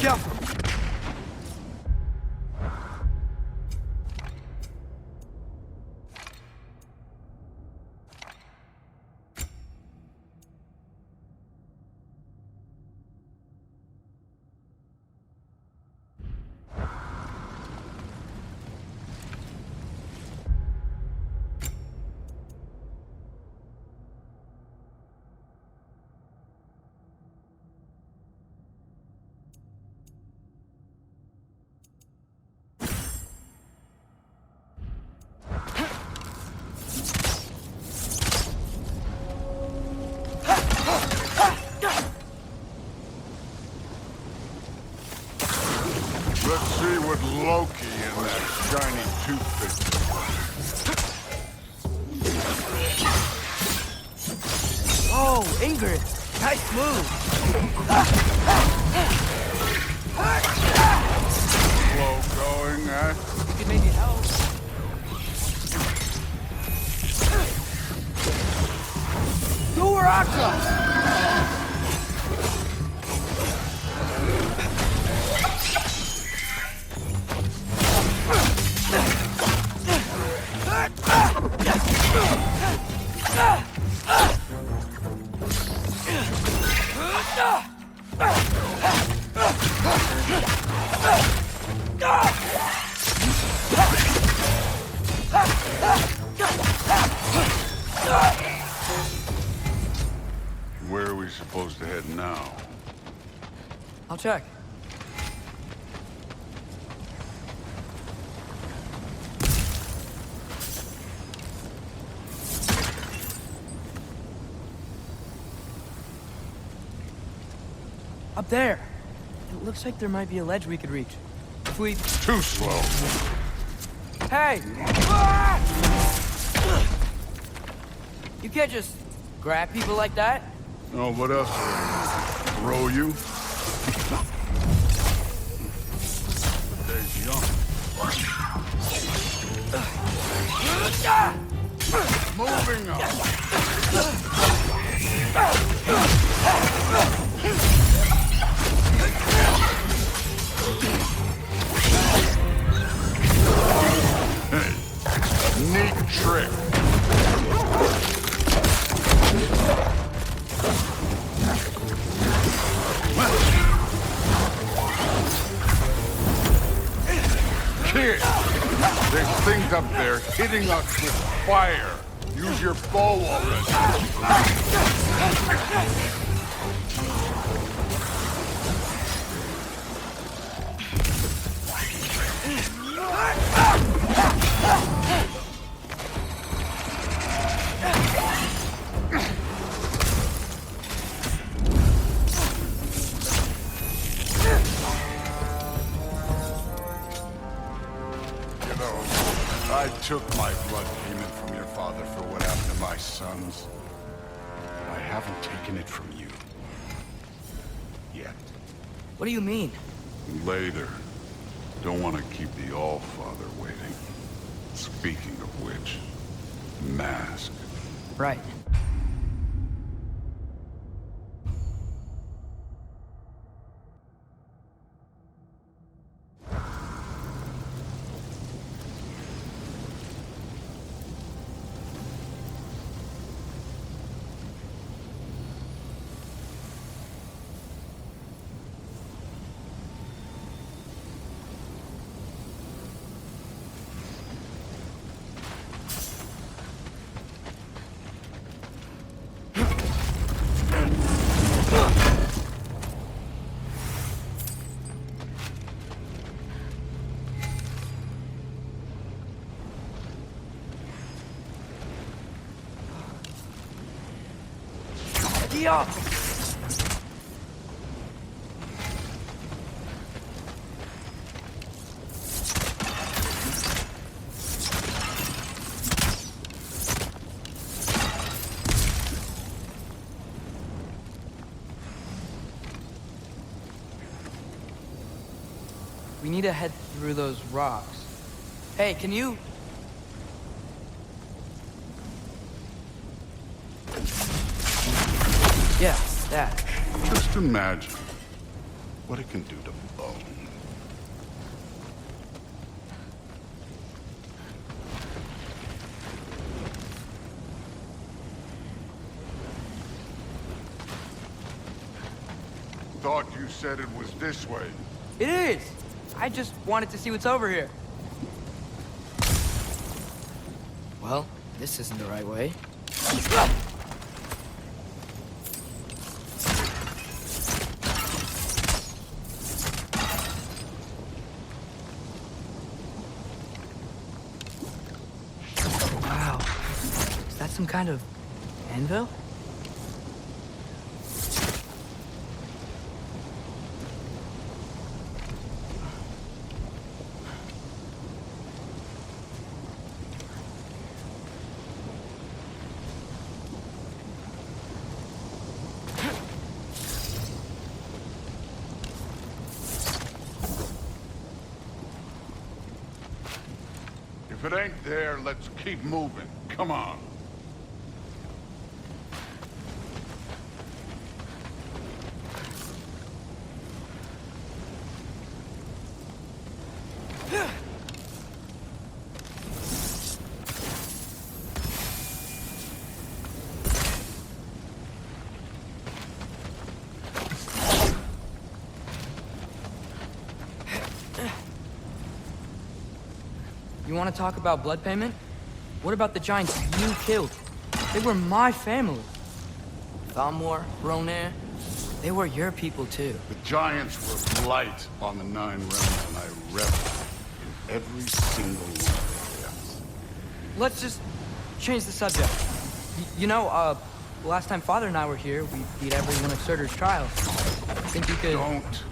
Go! Let's see what Loki and that shiny toothpick. Oh, Ingrid! Nice move! Slow going, eh? You could Where are we supposed to head now? I'll check. Up there. It looks like there might be a ledge we could reach. If we... Too slow. Hey! Ah! You can't just grab people like that. Oh, what else? Throw you? There's young. Moving up. Hey, neat trick. Kid, there's things up there hitting us with fire. Use your bow already. I took my blood payment from your father for what happened to my sons. I haven't taken it from you. Yet. What do you mean? Later. Don't want to keep the All-Father waiting. Speaking of which, mask. Right. Yeah. We need to head through those rocks. Hey, can you... Yeah, that. Just imagine what it can do to bone. Thought you said it was this way. It is! I just wanted to see what's over here. Well, this isn't the right way. Wow. Is that some kind of anvil? If it ain't there, let's keep moving. Come on. You want to talk about blood payment? What about the giants you killed? They were my family. Thalmor, Ronair, they were your people too. The giants were blight on the Nine Realms, and I reveled in every single one of their deaths. Let's just change the subject. You know, last time Father and I were here, we beat every one of Surtur's trials. Think you could... Don't.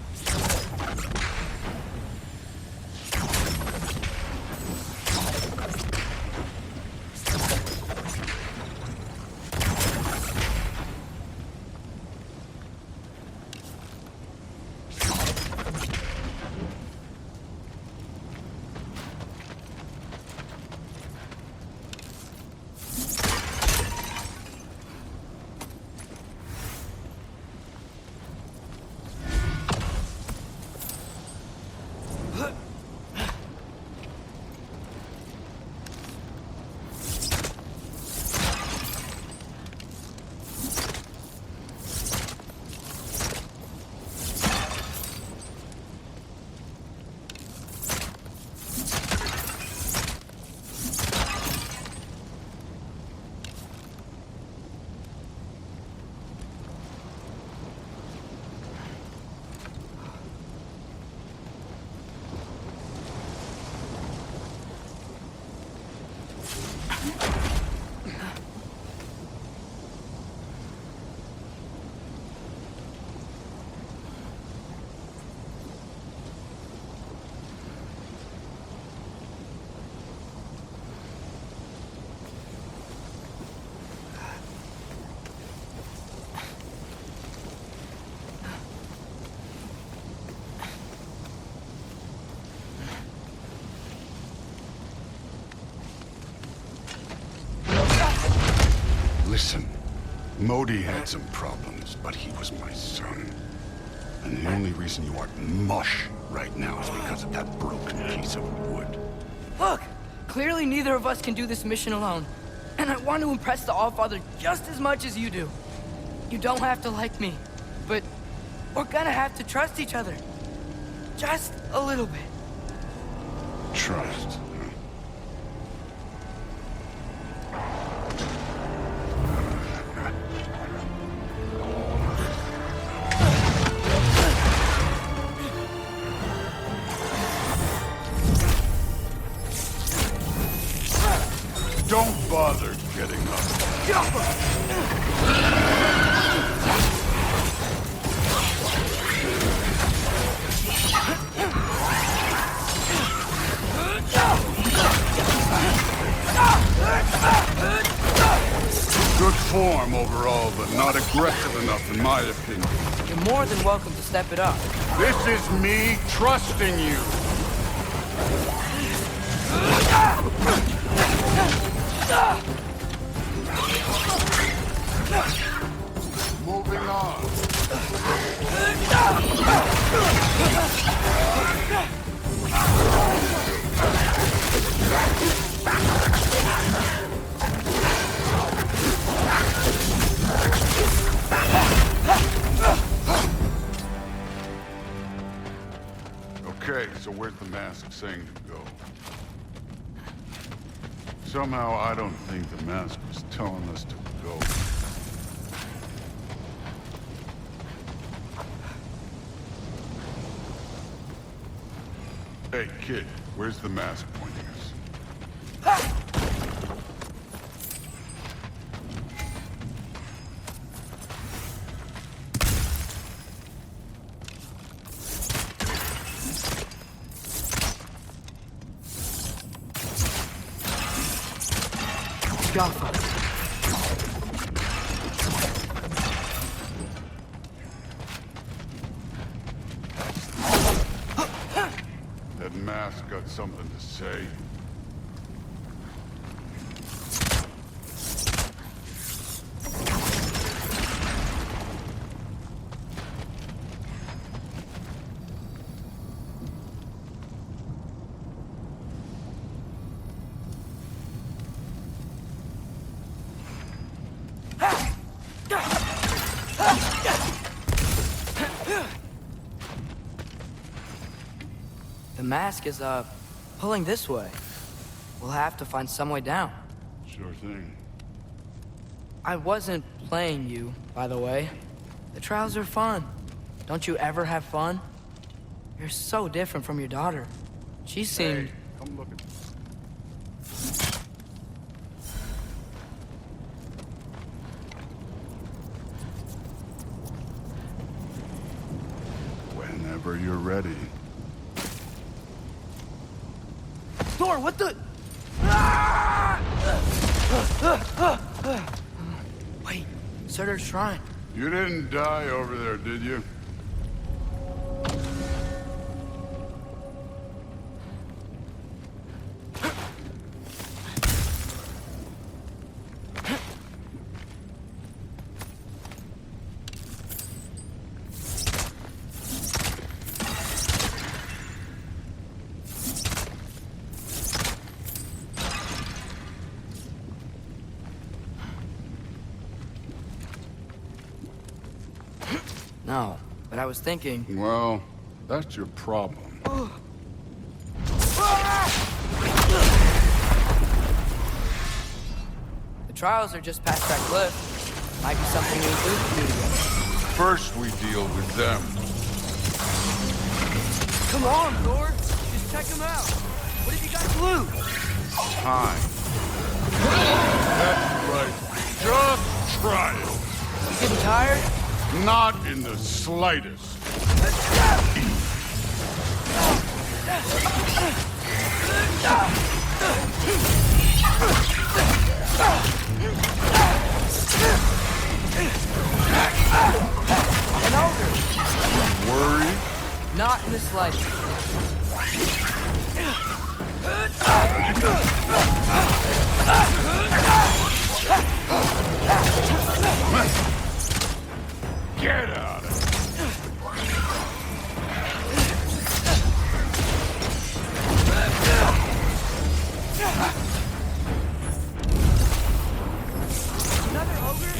Listen, Modi had some problems, but he was my son. And the only reason you aren't mush right now is because of that broken piece of wood. Look! Clearly neither of us can do this mission alone. And I want to impress the Allfather just as much as you do. You don't have to like me, but we're gonna have to trust each other. Just a little bit. Trust. Don't bother getting up. Good form overall, but not aggressive enough in my opinion. You're more than welcome to step it up. This is me trusting you. Moving on. Okay, so where's the mask saying to go? Somehow I don't think the mask was telling us to go. Hey, kid, where's the mask pointing us? That mask got something to say. The mask is, pulling this way. We'll have to find some way down. Sure thing. I wasn't playing you, by the way. The trials are fun. Don't you ever have fun? You're so different from your daughter. She seemed... Hey, come look at this. Whenever you're ready. Thor, what the... Wait, Surtur's shrine. You didn't die over there, did you? No, but I was thinking... Well, that's your problem. The trials are just past that cliff. Might be something we could do together. First we deal with them. Come on, Thor! Just check them out! What have you got to lose? Time. That's right. Just try it. You getting tired? Not in the slightest. An ogre. Worried? Not in the slightest. Get out of here. Another ogre?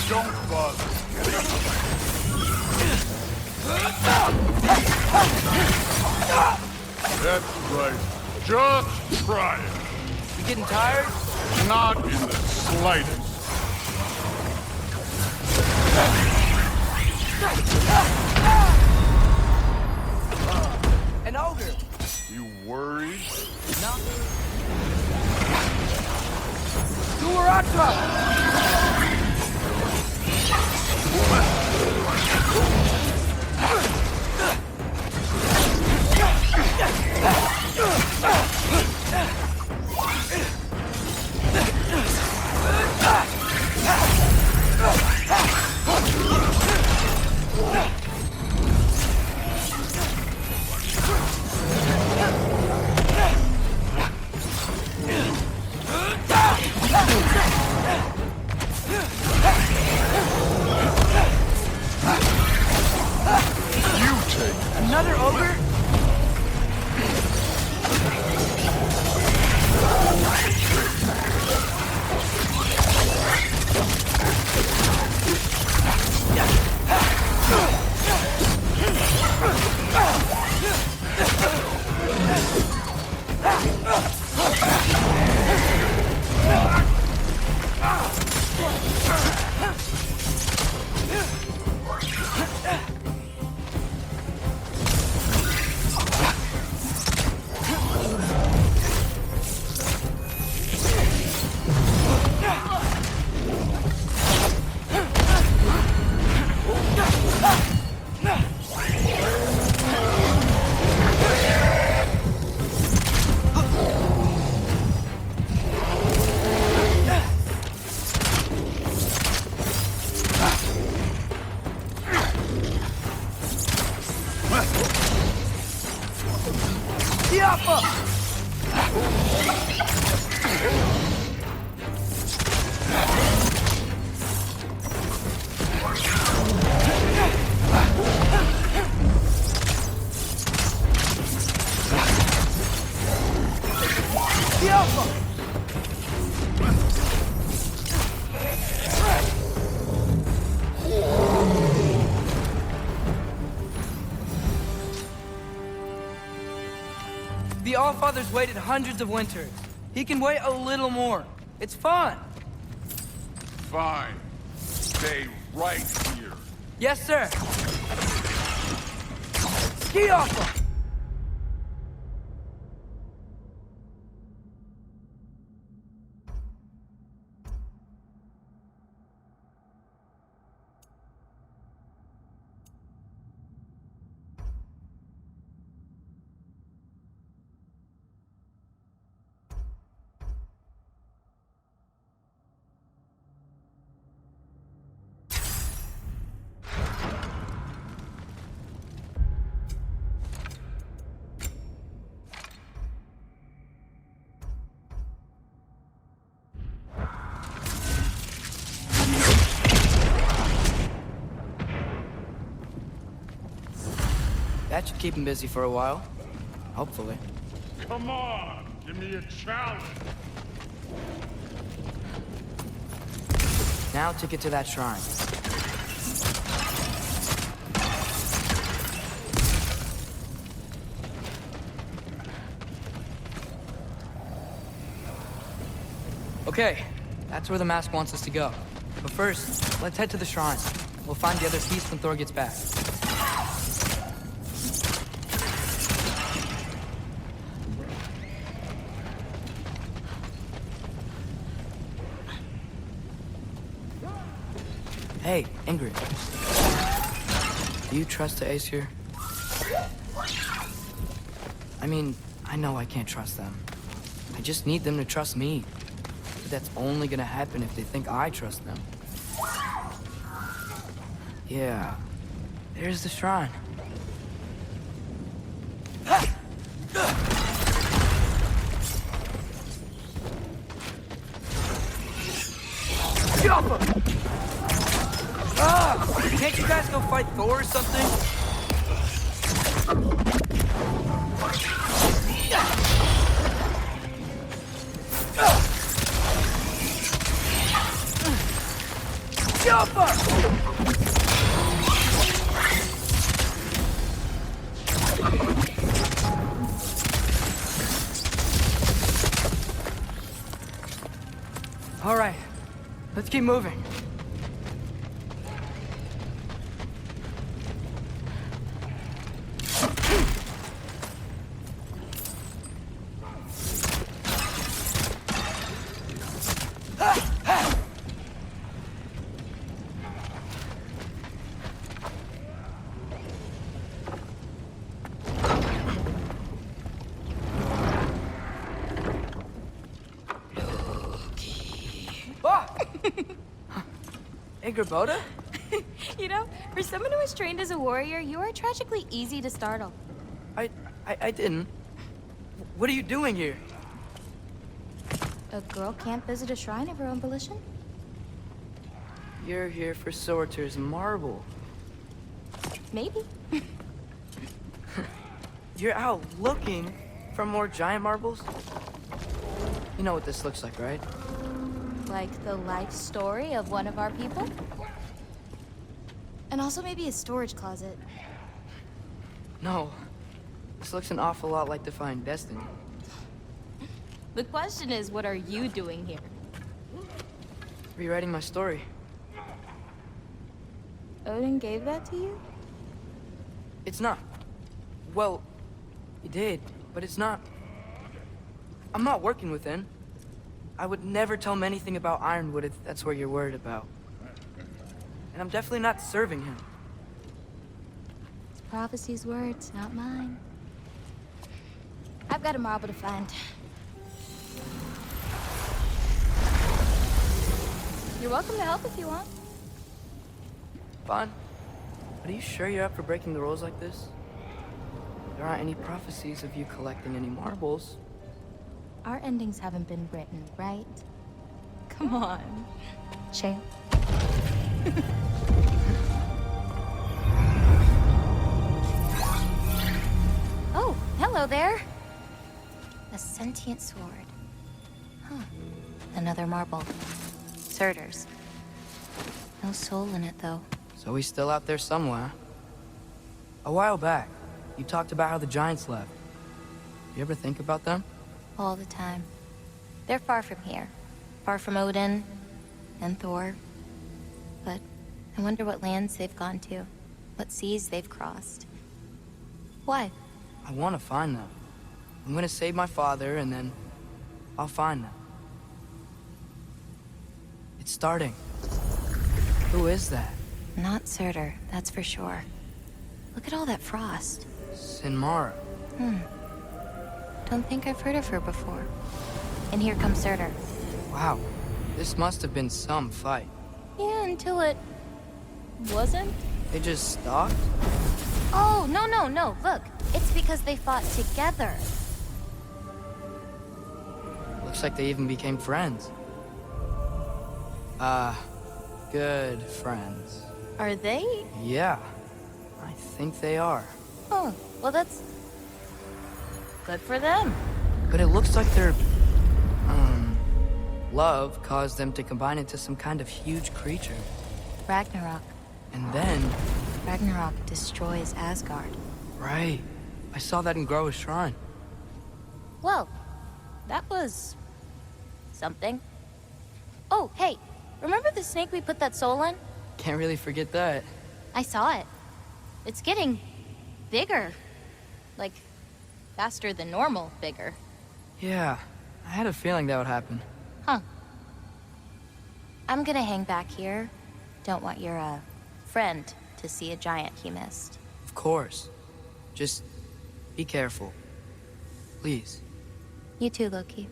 Don't bother. That's right. Just try it. You getting tired? Not in the slightest. An ogre. You worried? No. Duaratra! Allfather's waited hundreds of winters. He can wait a little more. It's fun. Fine. Stay right here. Yes, sir. Ski off! That should keep him busy for a while. Hopefully. Come on, give me a challenge. Now to get to that shrine. Okay, that's where the mask wants us to go. But first, let's head to the shrine. We'll find the other piece when Thor gets back. Hey, Ingrid. Do you trust the Aesir? I mean, I know I can't trust them. I just need them to trust me. But that's only gonna happen if they think I trust them. Yeah. There's the shrine. Can't you guys go fight Thor or something? Jump up! All right, let's keep moving. Boda? You know, for someone who was trained as a warrior, you are tragically easy to startle. I didn't. What are you doing here? A girl can't visit a shrine of her own volition? You're here for Sorcerer's marble. Maybe. You're out looking for more giant marbles? You know what this looks like, right? Like the life story of one of our people? And also maybe a storage closet. No. This looks an awful lot like Defying Destiny. The question is, what are you doing here? Rewriting my story. Odin gave that to you? It's not. Well, he did, but it's not. I'm not working with him. I would never tell him anything about Ironwood if that's what you're worried about. And I'm definitely not serving him. It's prophecy's words, not mine. I've got a marble to find. You're welcome to help if you want. Fine. But are you sure you're up for breaking the rules like this? There aren't any prophecies of you collecting any marbles. Our endings haven't been written, right? Come on. Champ. Oh, hello there. A sentient sword. Huh. Another marble. Surtur's. No soul in it, though. So he's still out there somewhere. A while back, you talked about how the Giants left. You ever think about them? All the time. They're far from here. Far from Odin and Thor. But I wonder what lands they've gone to. What seas they've crossed. Why? I want to find them. I'm gonna save my father, and then I'll find them. It's starting. Who is that? Not Surtur, that's for sure. Look at all that frost. Sinmara. Don't think I've heard of her before. And here comes Surtur. Wow. This must have been some fight. Yeah, until it... wasn't? They just stopped? Oh, no. Look. It's because they fought together. Looks like they even became friends. Good friends. Are they? Yeah. I think they are. Oh, well that's... good for them. But it looks like their... love caused them to combine into some kind of huge creature. Ragnarok. And then... Ragnarok destroys Asgard. Right. I saw that in Groa's shrine. Well, that was... something. Oh, hey, remember the snake we put that soul in? Can't really forget that. I saw it. It's getting... bigger. Like, faster than normal bigger. Yeah, I had a feeling that would happen. Huh. I'm gonna hang back here. Don't want your, friend to see a giant he missed. Of course. Just be careful. Please. You too, Loki.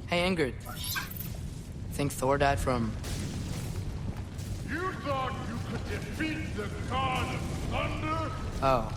Hey, Ingrid. Think Thor died from... You thought you could defeat the god of thunder? Oh.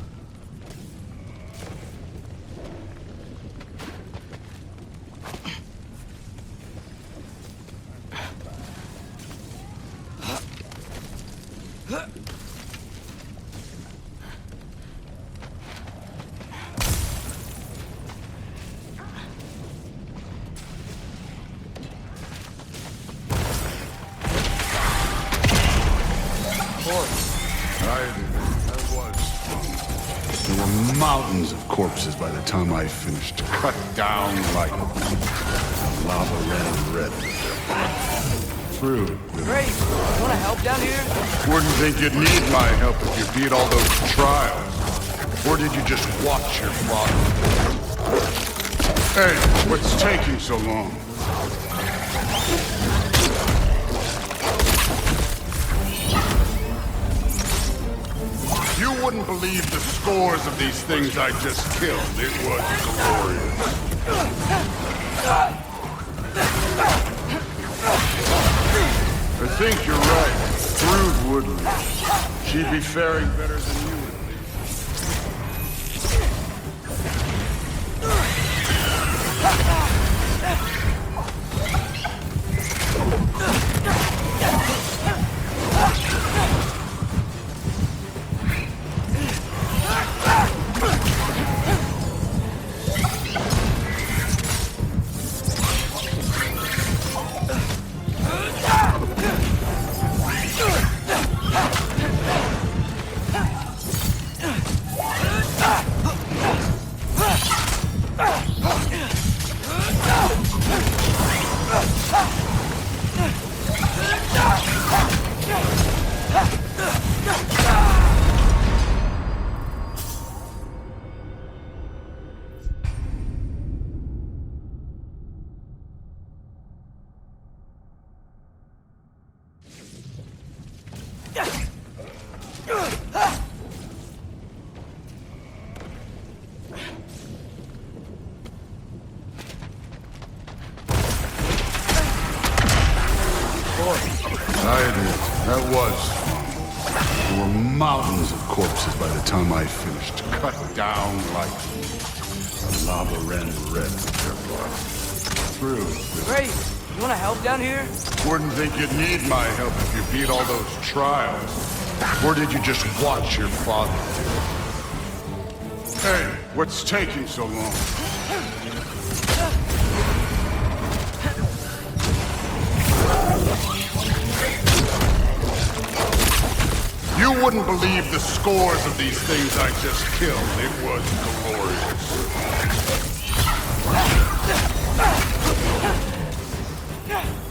There were mountains of corpses by the time I finished. Cut down like lava ran red. Through. Great! You wanna help down here? Wouldn't think you'd need my help if you beat all those trials. Or did you just watch your father? Hey, what's taking so long? You wouldn't believe the scores of these things I just killed. It was glorious. I think you're right. Through Woodland. She'd be faring better than you would be. That was fun. There were mountains of corpses by the time I finished. Cut down like lava ran red with their blood. Through. Great! You wanna help down here? Wouldn't think you'd need my help if you beat all those trials. Or did you just watch your father do it? Hey, what's taking so long? You wouldn't believe the scores of these things I just killed. It was glorious.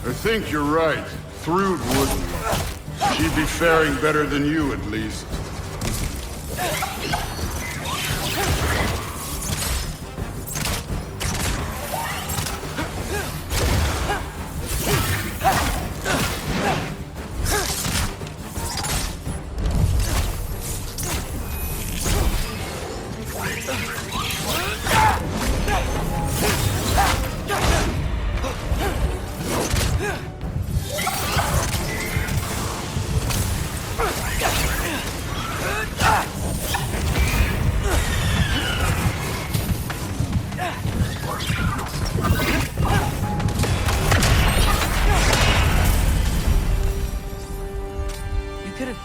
I think you're right. Thrud wouldn't. She'd be faring better than you, at least.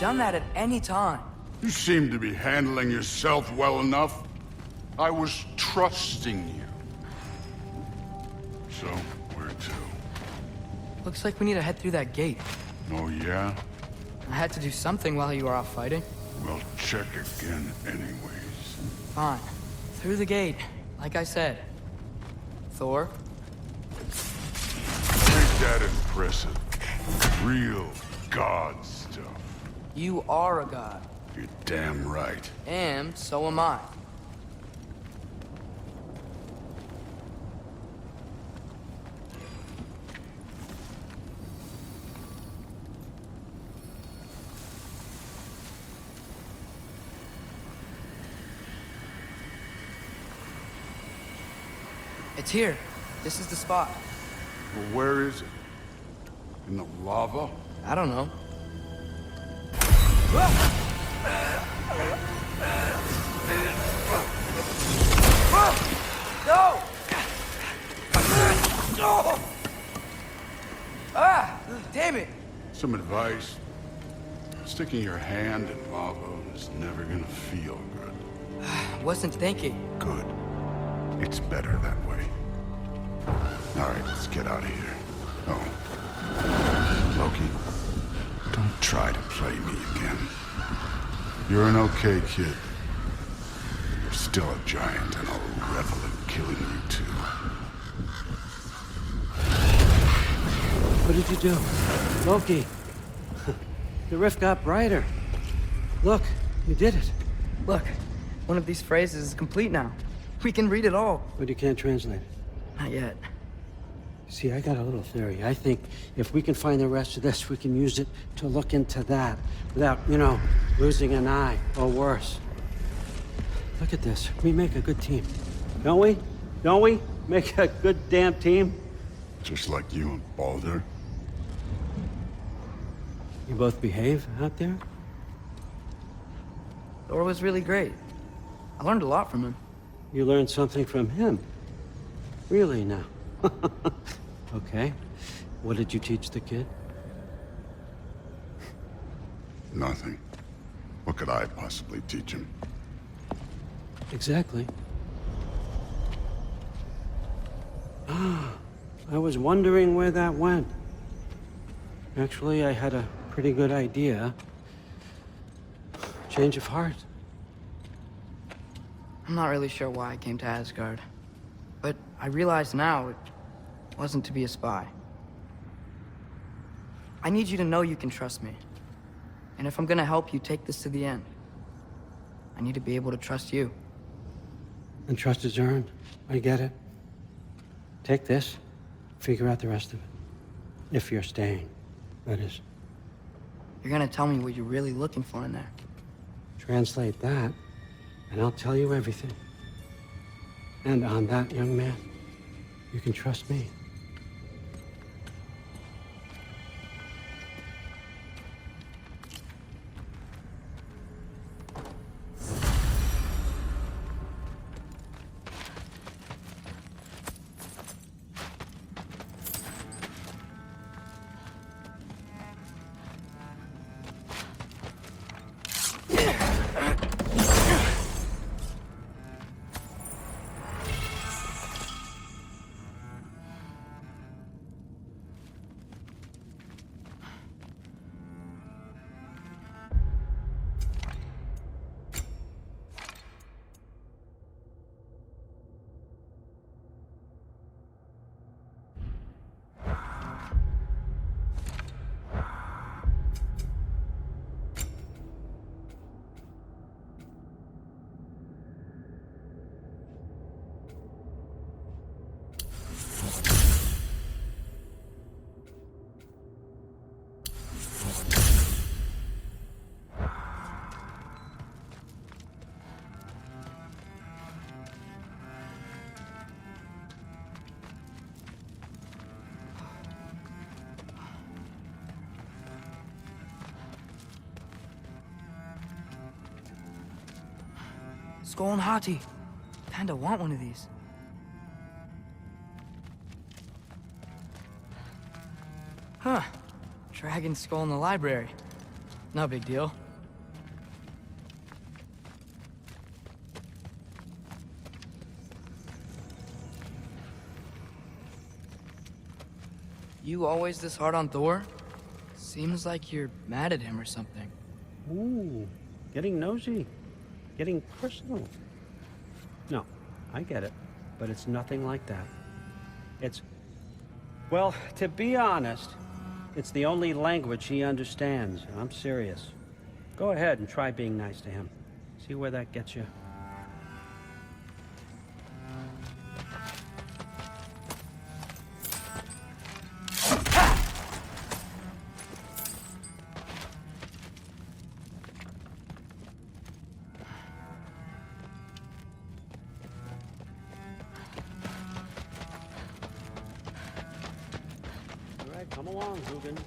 Done that at any time. You seem to be handling yourself well enough. I was trusting you. So, where to? Looks like we need to head through that gate. Oh, yeah? I had to do something while you were off fighting. Well, check again anyways. Fine. Through the gate, like I said. Thor? Ain't that impressive? Real god stuff. You are a god. You're damn right. And so am I. It's here. This is the spot. Well, where is it? In the lava? I don't know. No! Ah! Damn it! Some advice. Sticking your hand in lava is never gonna feel good. Wasn't thinking. Good. It's better that way. All right, let's get out of here. Oh. Loki, don't try to play me again. You're an okay kid. You're still a giant, and I'll revel in killing you too. What did you do? Loki! The rift got brighter. Look, you did it. Look, one of these phrases is complete now. We can read it all. But you can't translate it. Not yet. See, I got a little theory. I think if we can find the rest of this, we can use it to look into that without, losing an eye or worse. Look at this. We make a good team. Don't we? Don't we? Make a good damn team? Just like you and Baldur. You both behave out there? Thor was really great. I learned a lot from him. You learned something from him? Really now? Okay. What did you teach the kid? Nothing. What could I possibly teach him? Exactly. Ah, I was wondering where that went. Actually, I had a pretty good idea. Change of heart. I'm not really sure why I came to Asgard. But I realize now it wasn't to be a spy. I need you to know you can trust me. And if I'm gonna help you take this to the end, I need to be able to trust you. And trust is earned. I get it. Take this, figure out the rest of it. If you're staying, that is. You're gonna tell me what you're really looking for in there. Translate that, and I'll tell you everything. And on that, young man, you can trust me. Skull and Hati. Kinda want one of these. Huh. Dragon skull in the library. No big deal. You always this hard on Thor? Seems like you're mad at him or something. Ooh, getting nosy. Getting personal. No, I get it. But it's nothing like that. It's... Well, to be honest, it's the only language he understands. I'm serious. Go ahead and try being nice to him. See where that gets you. Come along, Hugin.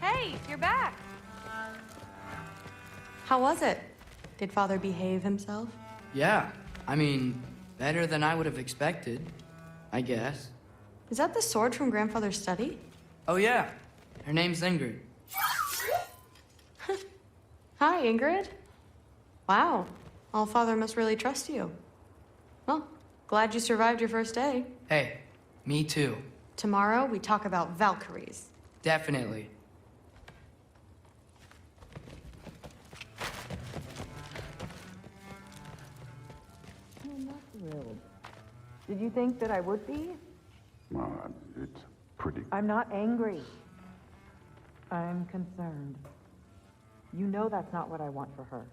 Hey, you're back. How was it? Did Father behave himself? Yeah, I mean, better than I would have expected, I guess. Is that the sword from Grandfather's study? Oh yeah, her name's Ingrid. Hi, Ingrid. Wow, Allfather must really trust you. Well, glad you survived your first day. Hey, me too. Tomorrow, we talk about Valkyries. Definitely. I'm not thrilled. Did you think that I would be? It's pretty... I'm not angry. I'm concerned. You know that's not what I want for her.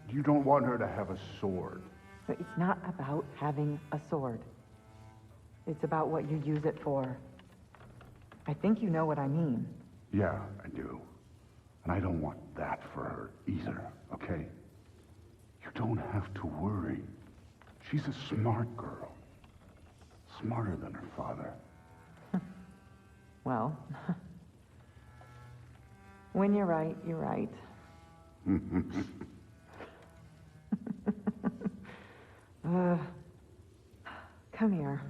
You don't want her to have a sword. But it's not about having a sword. It's about what you use it for. I think you know what I mean. Yeah, I do. And I don't want that for her either, okay? You don't have to worry. She's a smart girl. Smarter than her father. Well, when you're right, you're right. Come here.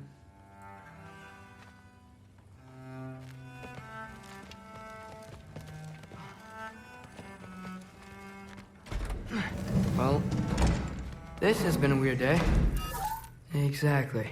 Well, this has been a weird day. Exactly.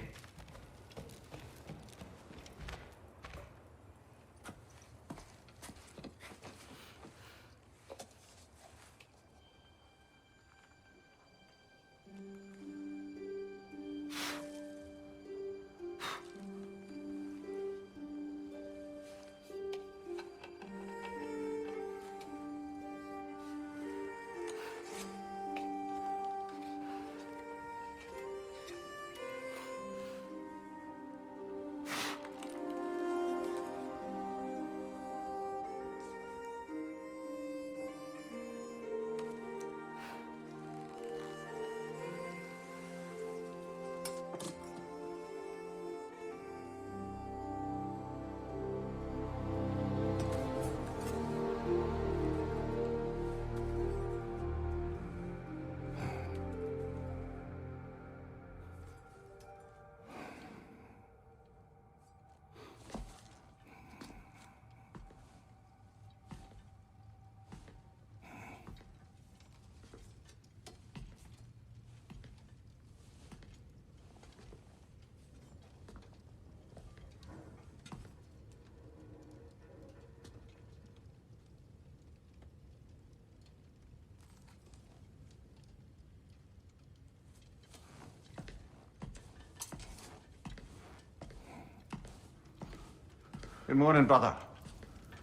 Good morning, brother.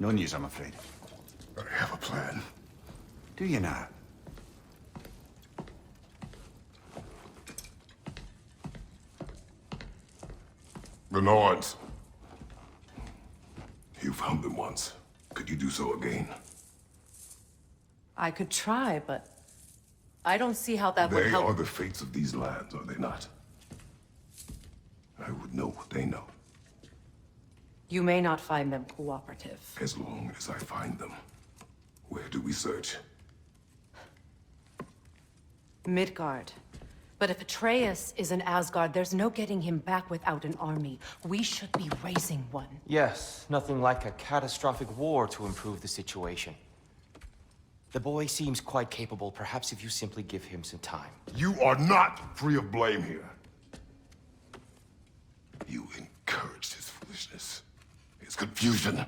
No news, I'm afraid. I have a plan. Do you now? The Nords. You found them once. Could you do so again? I could try, but I don't see how that would help. They are the fates of these lands, are they not? I would know what they know. You may not find them cooperative. As long as I find them. Where do we search? Midgard. But if Atreus is in Asgard, there's no getting him back without an army. We should be raising one. Yes, nothing like a catastrophic war to improve the situation. The boy seems quite capable. Perhaps if you simply give him some time. You are not free of blame here. You encouraged his foolishness, his confusion.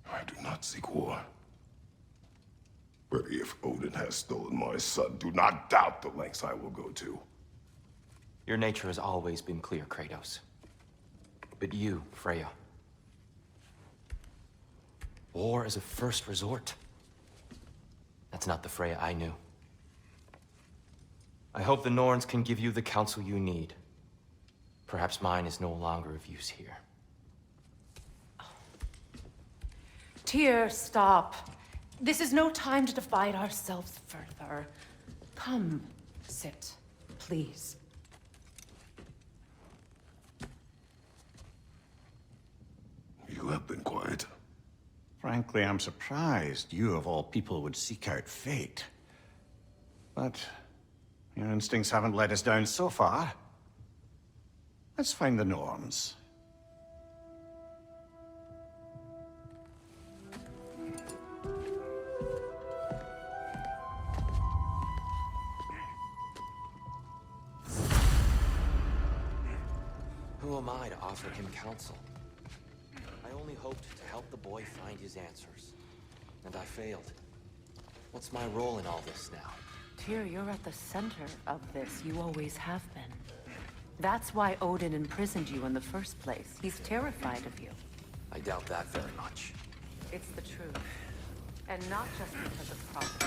I do not seek war. But if Odin has stolen my son, do not doubt the lengths I will go to. Your nature has always been clear, Kratos. But you, Freya. War is a first resort. That's not the Freya I knew. I hope the Norns can give you the counsel you need. Perhaps mine is no longer of use here. Tyr, stop. This is no time to divide ourselves further. Come, sit, please. You have been quiet. Frankly, I'm surprised you, of all people, would seek out fate. But your instincts haven't let us down so far. Let's find the Norns. Who am I to offer him counsel? I only hoped to help the boy find his answers. And I failed. What's my role in all this now? Tyr, you're at the center of this. You always have been. That's why Odin imprisoned you in the first place. He's terrified of you. I doubt that very much. It's the truth. And not just because of prophecy.